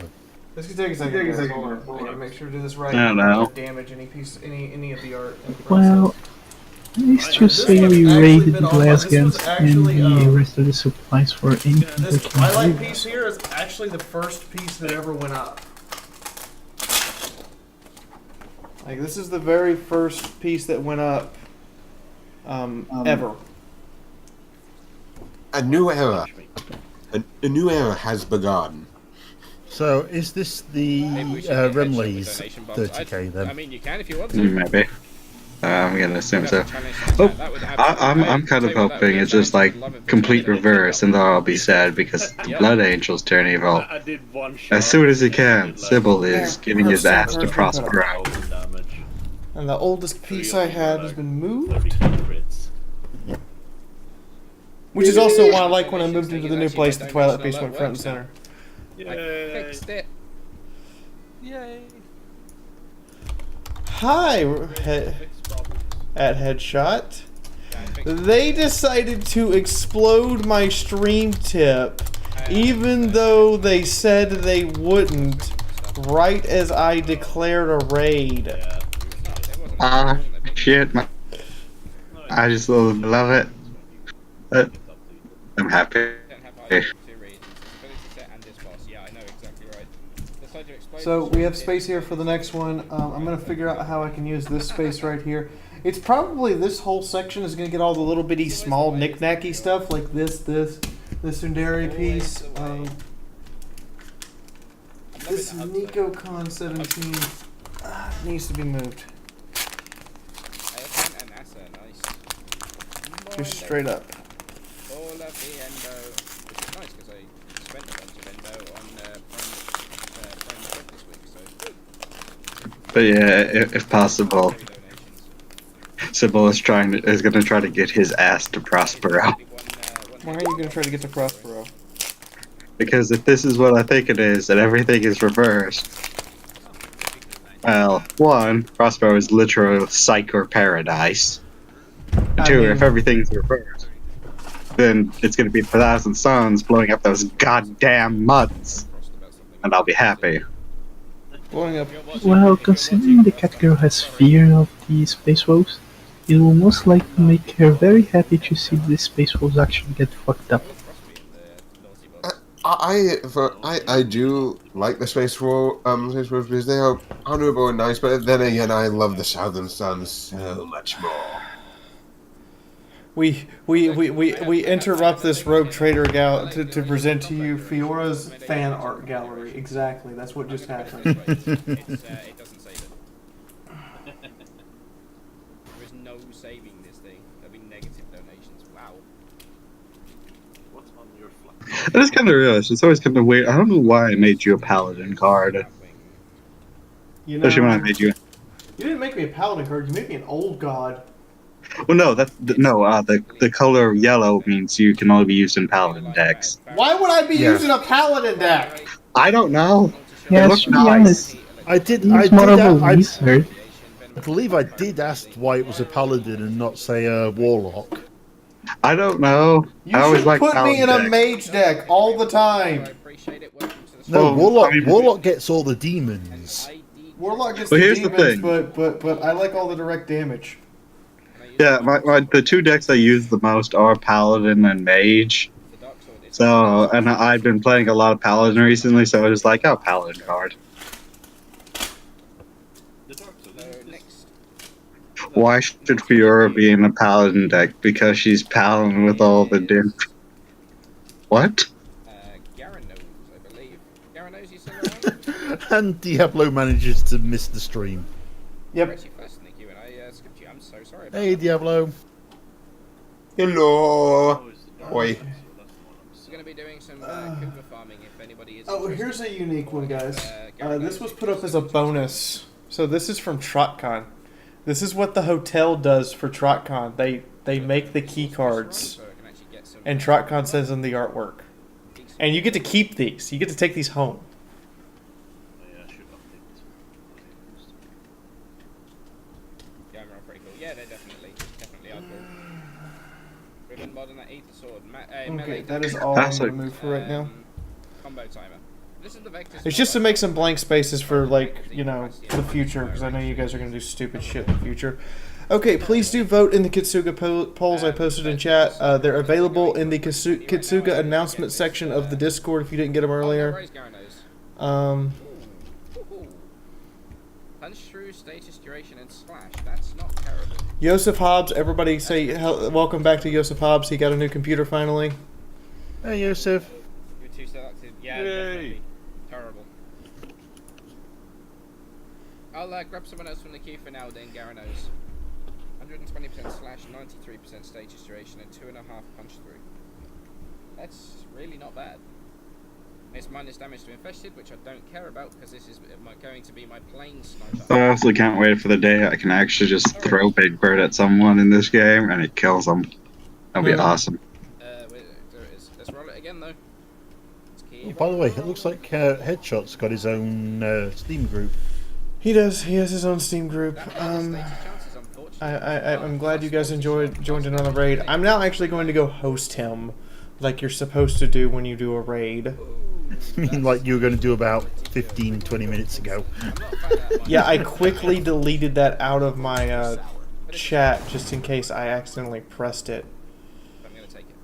Speaker 3: This could take a second. Hold on. I gotta make sure to do this right.
Speaker 4: I don't know.
Speaker 3: Damage any of the art.
Speaker 5: Well, let's just say we raided the glass guns and we arrested the supplies for anything we
Speaker 3: This
Speaker 5: can
Speaker 3: Twilight
Speaker 5: do.
Speaker 3: piece here is actually the first piece that ever went up. Like, this is the very first piece that went up, ever.
Speaker 7: A new era. A new era has begun.
Speaker 2: So, is this the Remley's 30k then?
Speaker 15: I mean, you can if you want to.
Speaker 4: Maybe. I'm gonna assume so. Oh, I'm kind of hoping it's just like complete reverse, and then I'll be sad because the Blood Angels turn evil.
Speaker 14: I did one shot.
Speaker 4: As soon as he can, Sybil is getting his ass to Prospero.
Speaker 3: And the oldest piece I had has been moved. Which is also why I like when I moved into the new place, the Twilight piece went front and center.
Speaker 15: I fixed it.
Speaker 10: Yay.
Speaker 3: Hi, at Headshot. They decided to explode my stream tip, even though they said they wouldn't, right as I declared a raid.
Speaker 4: Shit, I just love it. I'm happy.
Speaker 3: So we have space here for the next one. I'm going to figure out how I can use this space right here. It's probably this whole section is going to get all the little bitty small knick-knacky stuff like this Sundari piece. This NicoCon 17 needs to be moved. Just straight up.
Speaker 15: All of the endo, which is nice because I spent a bunch of endo on Prime this week, so.
Speaker 4: But yeah, if possible, Sybil is going to try to get his ass to Prospero.
Speaker 3: Why are you going to try to get to Prospero?
Speaker 4: Because if this is what I think it is, and everything is reversed, well, one, Prospero is literal psych or paradise. And two, if everything's reversed, then it's going to be 1,000 suns blowing up those goddamn mutts, and I'll be happy.
Speaker 3: Blowing up.
Speaker 5: Well, considering the cat girl has fear of the space wolves, it will most likely make her very happy to see the space wolves actually get fucked up.
Speaker 7: I do like the space wolves because they are honorable and nice, but then again, I love the Southern Suns so much more.
Speaker 3: We interrupt this rogue trader gal to present to you Fiora's fan art gallery. Exactly, that's what just happened.
Speaker 15: It doesn't save it. There is no saving this thing. There'll be negative donations. Wow.
Speaker 14: What's on your flag?
Speaker 4: I just kind of realized it's always kind of weird. I don't know why I made you a paladin card.
Speaker 3: You know,
Speaker 4: Especially when I made you.
Speaker 3: You didn't make me a paladin card. You made me an old god.
Speaker 4: Well, no, the color yellow means you can only be used in paladin decks.
Speaker 3: Why would I be using a paladin deck?
Speaker 4: I don't know.
Speaker 5: Yeah,
Speaker 4: It looks
Speaker 5: to be
Speaker 4: nice.
Speaker 5: honest,
Speaker 2: I believe I did ask why it was a paladin and not, say, a warlock.
Speaker 4: I don't know.
Speaker 3: You
Speaker 4: I always
Speaker 3: should
Speaker 4: like
Speaker 3: put me in a
Speaker 4: paladin decks.
Speaker 3: mage deck all the time.
Speaker 2: No,
Speaker 4: Well,
Speaker 2: warlock gets all the demons.
Speaker 3: Warlock gets
Speaker 4: Well,
Speaker 3: the
Speaker 4: here's the
Speaker 3: demons,
Speaker 4: thing.
Speaker 3: but I like all the direct damage.
Speaker 4: Yeah, the two decks I use the most are Paladin and Mage. So, and I've been playing a lot of Paladin recently, so I was like, oh, Paladin card. Why should Fiaura be in a Paladin deck? Because she's Paladin with all the dim. What?
Speaker 15: Garen knows, I believe. Garen knows you still around?
Speaker 2: And Diablo manages to miss the stream.
Speaker 15: Yep. Actually, first, thank you, and I skipped you. I'm so sorry about
Speaker 2: Hey,
Speaker 15: that.
Speaker 2: Diablo.
Speaker 7: Hello. Oi.
Speaker 15: We're going to be doing some cougar farming if anybody is
Speaker 3: Oh,
Speaker 15: interested.
Speaker 3: here's a unique one, guys. This was put up as a bonus. So this is from TrotCon. This is what the hotel does for TrotCon. They make the key cards, and TrotCon sends them the artwork. And you get to keep these. You get to take these home.
Speaker 15: Yeah, I'm pretty cool. Yeah, they're definitely are cool. Ribbon mod and that Ether sword.
Speaker 3: Okay, that is all I'm going to move for right now.
Speaker 15: Combo timer. This is the Vector.
Speaker 3: It's just to make some blank spaces for, like, you know, the future, because I know you guys are going to do stupid shit in the future. Okay, please do vote in the Kitsuga polls I posted in chat. They're available in the Kitsuga announcement section of the Discord if you didn't get them earlier.
Speaker 15: Punch through, status, duration, and slash. That's not terrible.
Speaker 3: Yosef Hobbs, everybody say welcome back to Yosef Hobbs. He got a new computer finally.
Speaker 2: Hey, Yosef.
Speaker 15: You're too selected. Yeah,
Speaker 1: Yay.
Speaker 15: definitely. Terrible. I'll grab someone else from the queue for now then, Garen knows. 120% slash, 93% status duration, and 2.5 punch through. That's really not bad. It's minus damage to infested, which I don't care about because this is going to be my plain sniper.
Speaker 4: I also can't wait for the day I can actually just throw Big Bird at someone in this game and it kills them. That'll be awesome.
Speaker 15: There it is. Let's roll it again though.
Speaker 2: Oh, by the way, it looks like Headshot's got his own Steam group.
Speaker 3: He does. He has his own Steam group. I'm glad you guys joined in on the raid. I'm now actually going to go host him, like you're supposed to do when you do a raid.
Speaker 2: I mean, like you were going to do about 15-20 minutes ago.
Speaker 3: Yeah, I quickly deleted that out of my chat just in case I accidentally pressed it.
Speaker 15: I'm gonna take it.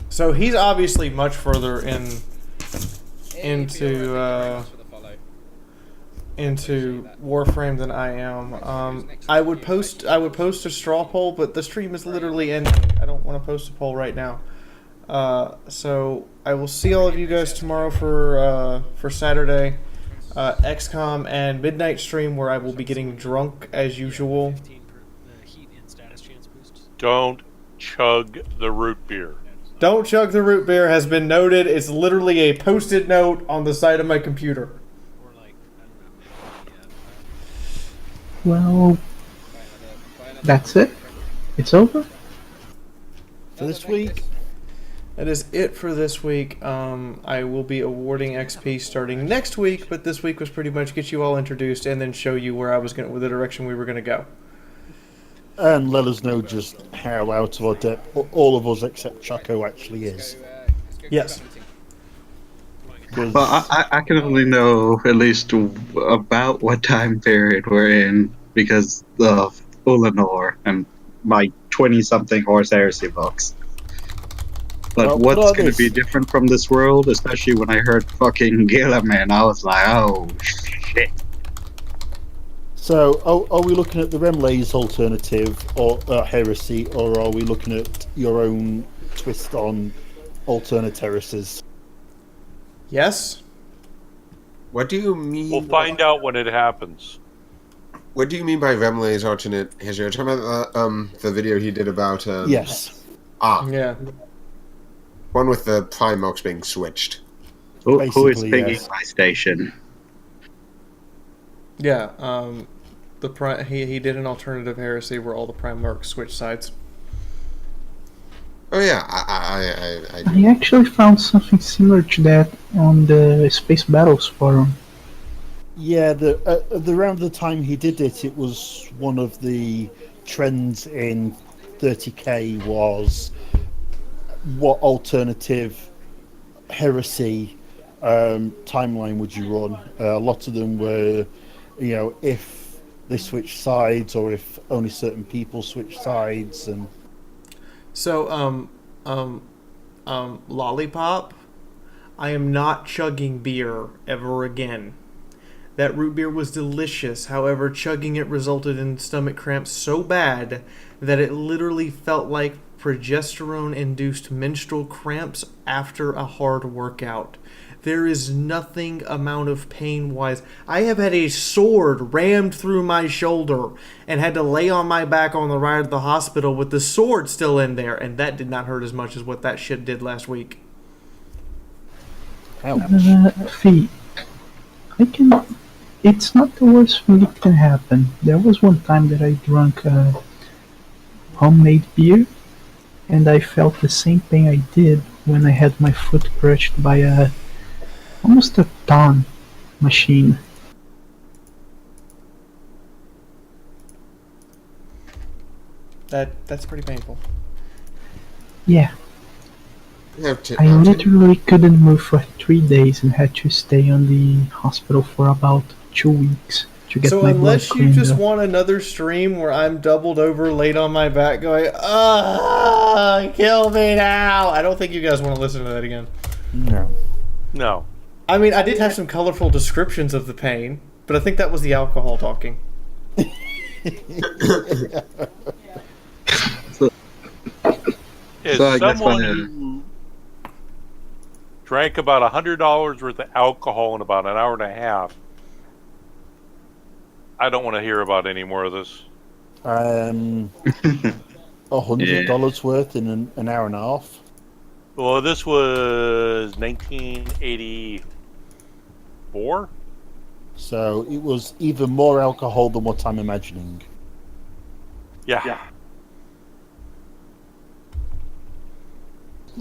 Speaker 3: So he's obviously much further into Warframe than I am. I would post a straw poll, but the stream is literally ending. I don't want to post a poll right now. So I will see all of you guys tomorrow for Saturday, XCOM and midnight stream where I will be getting drunk as usual.
Speaker 1: Don't chug the root beer.
Speaker 3: Don't chug the root beer has been noted. It's literally a post-it note on the side of my computer.
Speaker 5: Well, that's it. It's over.
Speaker 2: For this week.
Speaker 3: That is it for this week. I will be awarding XP starting next week, but this week was pretty much get you all introduced and then show you where the direction we were going to go.
Speaker 2: And let us know just how out of our depth all of us except Chaco actually is.
Speaker 3: Yes.
Speaker 4: Well, I can only know at least about what time period we're in because of Ulanor and my 20-something Horse Heresy books. But what's going to be different from this world, especially when I heard fucking Gilliman, I was like, oh, shit.
Speaker 2: So, are we looking at the Remlay's alternative or heresy, or are we looking at your own twist on alternate heresies?
Speaker 3: Yes.
Speaker 7: What do you mean?
Speaker 1: We'll find out when it happens.
Speaker 7: What do you mean by Remlay's alternate history? Are you talking about the video he did about...
Speaker 2: Yes.
Speaker 3: Yeah.
Speaker 7: One with the Primarchs being switched.
Speaker 4: Who is picking my station?
Speaker 3: Yeah, he did an alternative heresy where all the Primarchs switch sides.
Speaker 7: Oh yeah, I
Speaker 5: I actually found something similar to that on the Space Battles forum.
Speaker 2: Yeah, around the time he did it, it was one of the trends in 30k was what alternative heresy timeline would you run? A lot of them were, if they switch sides, or if only certain people switch sides, and
Speaker 3: So, Lollipop, I am not chugging beer ever again. That root beer was delicious. However, chugging it resulted in stomach cramps so bad that it literally felt like progesterone-induced menstrual cramps after a hard workout. There is nothing amount of pain-wise. I have had a sword rammed through my shoulder and had to lay on my back on the ride to the hospital with the sword still in there, and that did not hurt as much as what that shit did last week.
Speaker 5: Fee, it's not the worst thing that can happen. There was one time that I drank homemade beer, and I felt the same pain I did when I had my foot crushed by almost a ton machine.
Speaker 3: That's pretty painful.
Speaker 5: Yeah. I literally couldn't move for 3 days and had to stay on the hospital for about 2 weeks to get
Speaker 3: So
Speaker 5: my blood
Speaker 3: unless you
Speaker 5: cleaned
Speaker 3: just
Speaker 5: up.
Speaker 3: want another stream where I'm doubled over, laid on my back, going, kill me now, I don't think you guys want to listen to that again.
Speaker 1: No.
Speaker 3: I mean, I did have some colorful descriptions of the pain, but I think that was the alcohol talking.
Speaker 1: As
Speaker 4: So I guess
Speaker 1: someone
Speaker 4: when,
Speaker 1: who drank about $100 worth of alcohol in about an hour and a half, I don't want to hear about any more of this.
Speaker 2: $100 worth in an hour and a half.
Speaker 1: Well, this was 1984.
Speaker 2: So it was even more alcohol than what I'm imagining.
Speaker 1: Yeah.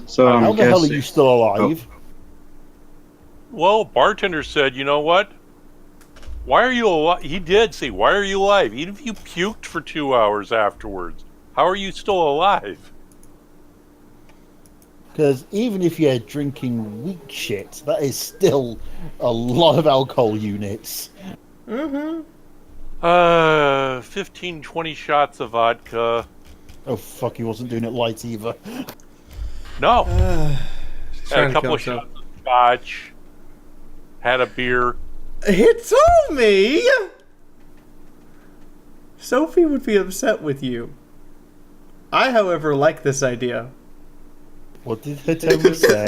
Speaker 4: So
Speaker 2: how the hell are you still alive?
Speaker 1: Well, bartender said, you know what? Why are you alive? He did say, why are you alive? Even if you puked for 2 hours afterwards, how are you still alive?
Speaker 2: Because even if you're drinking weak shit, that is still a lot of alcohol units.
Speaker 1: 15, 20 shots of vodka.
Speaker 2: Oh, fuck, he wasn't doing it light either.
Speaker 1: No. Had
Speaker 3: trying
Speaker 1: a
Speaker 3: to
Speaker 1: couple
Speaker 3: kill
Speaker 1: of shots of scotch. Had a beer.
Speaker 3: It told me! Sophie would be upset with you. I, however, like this idea.
Speaker 2: What did her tell me say?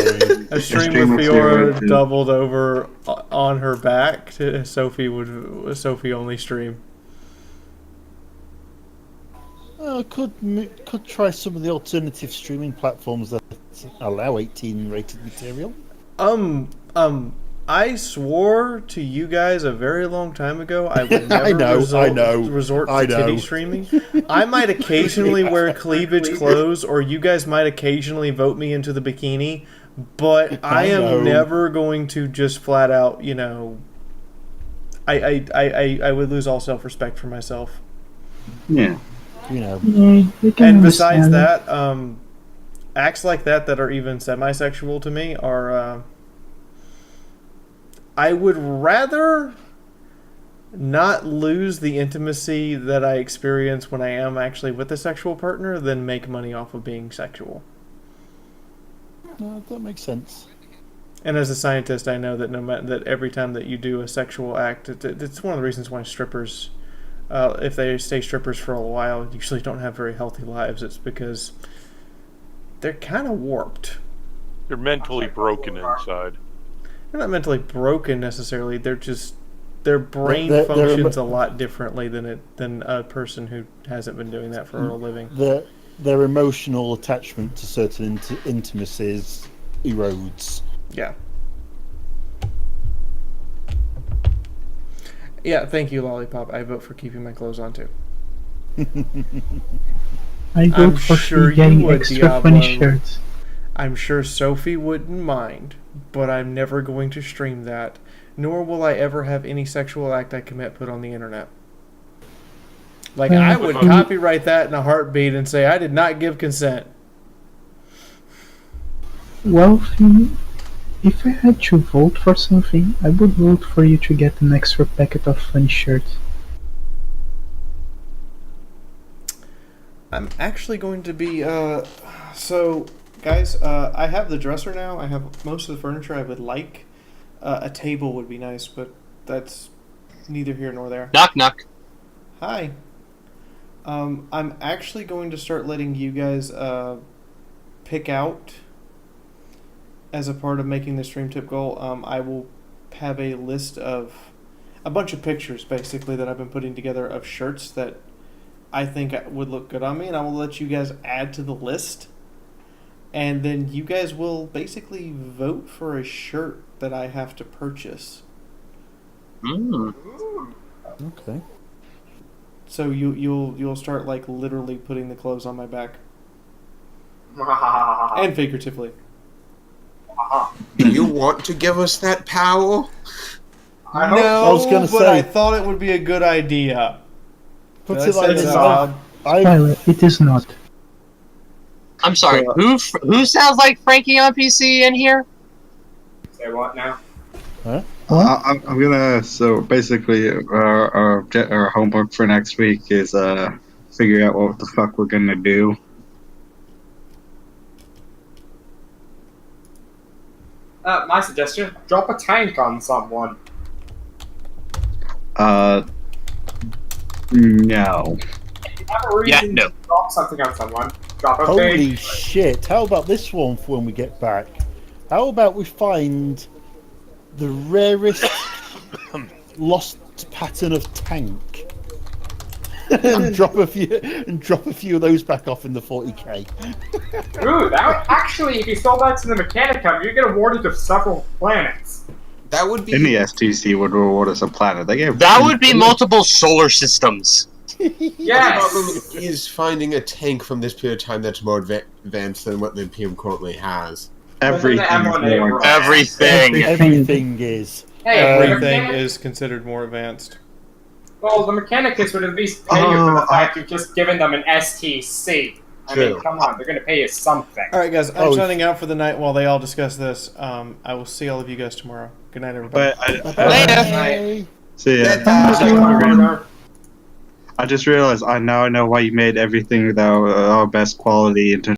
Speaker 3: A stream with Fiaura doubled over on her back. Sophie only stream.
Speaker 2: Could try some of the alternative streaming platforms that allow 18 rated material.
Speaker 3: I swore to you guys a very long time ago I would never resort to titty streaming. I might occasionally wear cleavage clothes, or you guys might occasionally vote me into the bikini, but I am never going to just flat out, I would lose all self-respect for myself.
Speaker 4: Yeah.
Speaker 3: And besides that, acts like that are even semi-sexual to me are... I would rather not lose the intimacy that I experience when I am actually with a sexual partner than make money off of being sexual.
Speaker 2: No, that makes sense.
Speaker 3: And as a scientist, I know that that every time that you do a sexual act, it's one of the reasons why strippers, if they stay strippers for a while, usually don't have very healthy lives. It's because they're kind of warped.
Speaker 1: They're mentally broken inside.
Speaker 3: They're not mentally broken necessarily. They're just their brain functions a lot differently than a person who hasn't been doing that for a living.
Speaker 2: Their emotional attachment to certain intimacies erodes.
Speaker 3: Yeah. Yeah. Thank you, Lollipop. I vote for keeping my clothes on too.
Speaker 5: I vote for getting extra funny shirts.
Speaker 3: I'm sure Sophie wouldn't mind, but I'm never going to stream that, nor will I ever have any sexual act I commit put on the internet. Like, I would copyright that in a heartbeat and say I did not give consent.
Speaker 5: Well, if I had to vote for something, I would vote for you to get an extra packet of funny shirts.
Speaker 3: I'm actually going to be, so, guys, I have the dresser now. I have most of the furniture I would like. A table would be nice, but that's neither here nor there.
Speaker 16: Knock, knock.
Speaker 3: Hi. I'm actually going to start letting you guys, pick out, as a part of making the stream tip goal, I will have a list of a bunch of pictures, basically, that I've been putting together of shirts that I think would look good on me, and I will let you guys add to the list. And then you guys will basically vote for a shirt that I have to purchase.
Speaker 2: Okay.
Speaker 3: So you'll start like literally putting the clothes on my back. And figuratively.
Speaker 7: Do you want to give us that power?
Speaker 3: I
Speaker 2: was gonna
Speaker 3: but
Speaker 2: say-
Speaker 3: I thought it would be a good idea.
Speaker 2: Put
Speaker 3: Did I
Speaker 2: it
Speaker 3: say
Speaker 2: like
Speaker 3: that
Speaker 2: this.
Speaker 3: out loud?
Speaker 5: Pilot, it is not.
Speaker 16: I'm sorry. Who sounds like Frankie on PC in here?
Speaker 10: Say what now?
Speaker 2: Huh?
Speaker 4: I'm gonna. So basically, our homework for next week is figure out what the fuck we're gonna do.
Speaker 10: My suggestion: drop a tank on someone.
Speaker 4: No.
Speaker 10: If you have a reason to drop something on someone, drop a
Speaker 2: Holy
Speaker 10: tank.
Speaker 2: shit! How about this one for when we get back? How about we find the rarest lost pattern of tank and drop a few of those back off in the 40k.
Speaker 10: Ooh, that actually, if you stole that to the Mechanicum, you get awarded with several planets.
Speaker 7: That would be.
Speaker 4: In the STC would reward us a planet. They gave
Speaker 16: That would be multiple solar systems.
Speaker 10: Yes.
Speaker 7: The problem is finding a tank from this period of time that's more advanced than what the PM currently has.
Speaker 4: Everything.
Speaker 16: Everything.
Speaker 2: Everything is.
Speaker 10: Hey,
Speaker 3: Everything
Speaker 10: Mechanic-
Speaker 3: is considered more advanced.
Speaker 10: Well, the Mechanicus would at least pay you for the fact you've just given them an STC. I mean,
Speaker 7: True.
Speaker 10: come on, they're gonna pay you something.
Speaker 3: Alright guys, I'm signing out for the night while they all discuss this. I will see all of you guys tomorrow. Good night, everybody.
Speaker 10: Later.
Speaker 4: See ya.
Speaker 10: Later.
Speaker 4: I just realized I know why you made everything our best quality into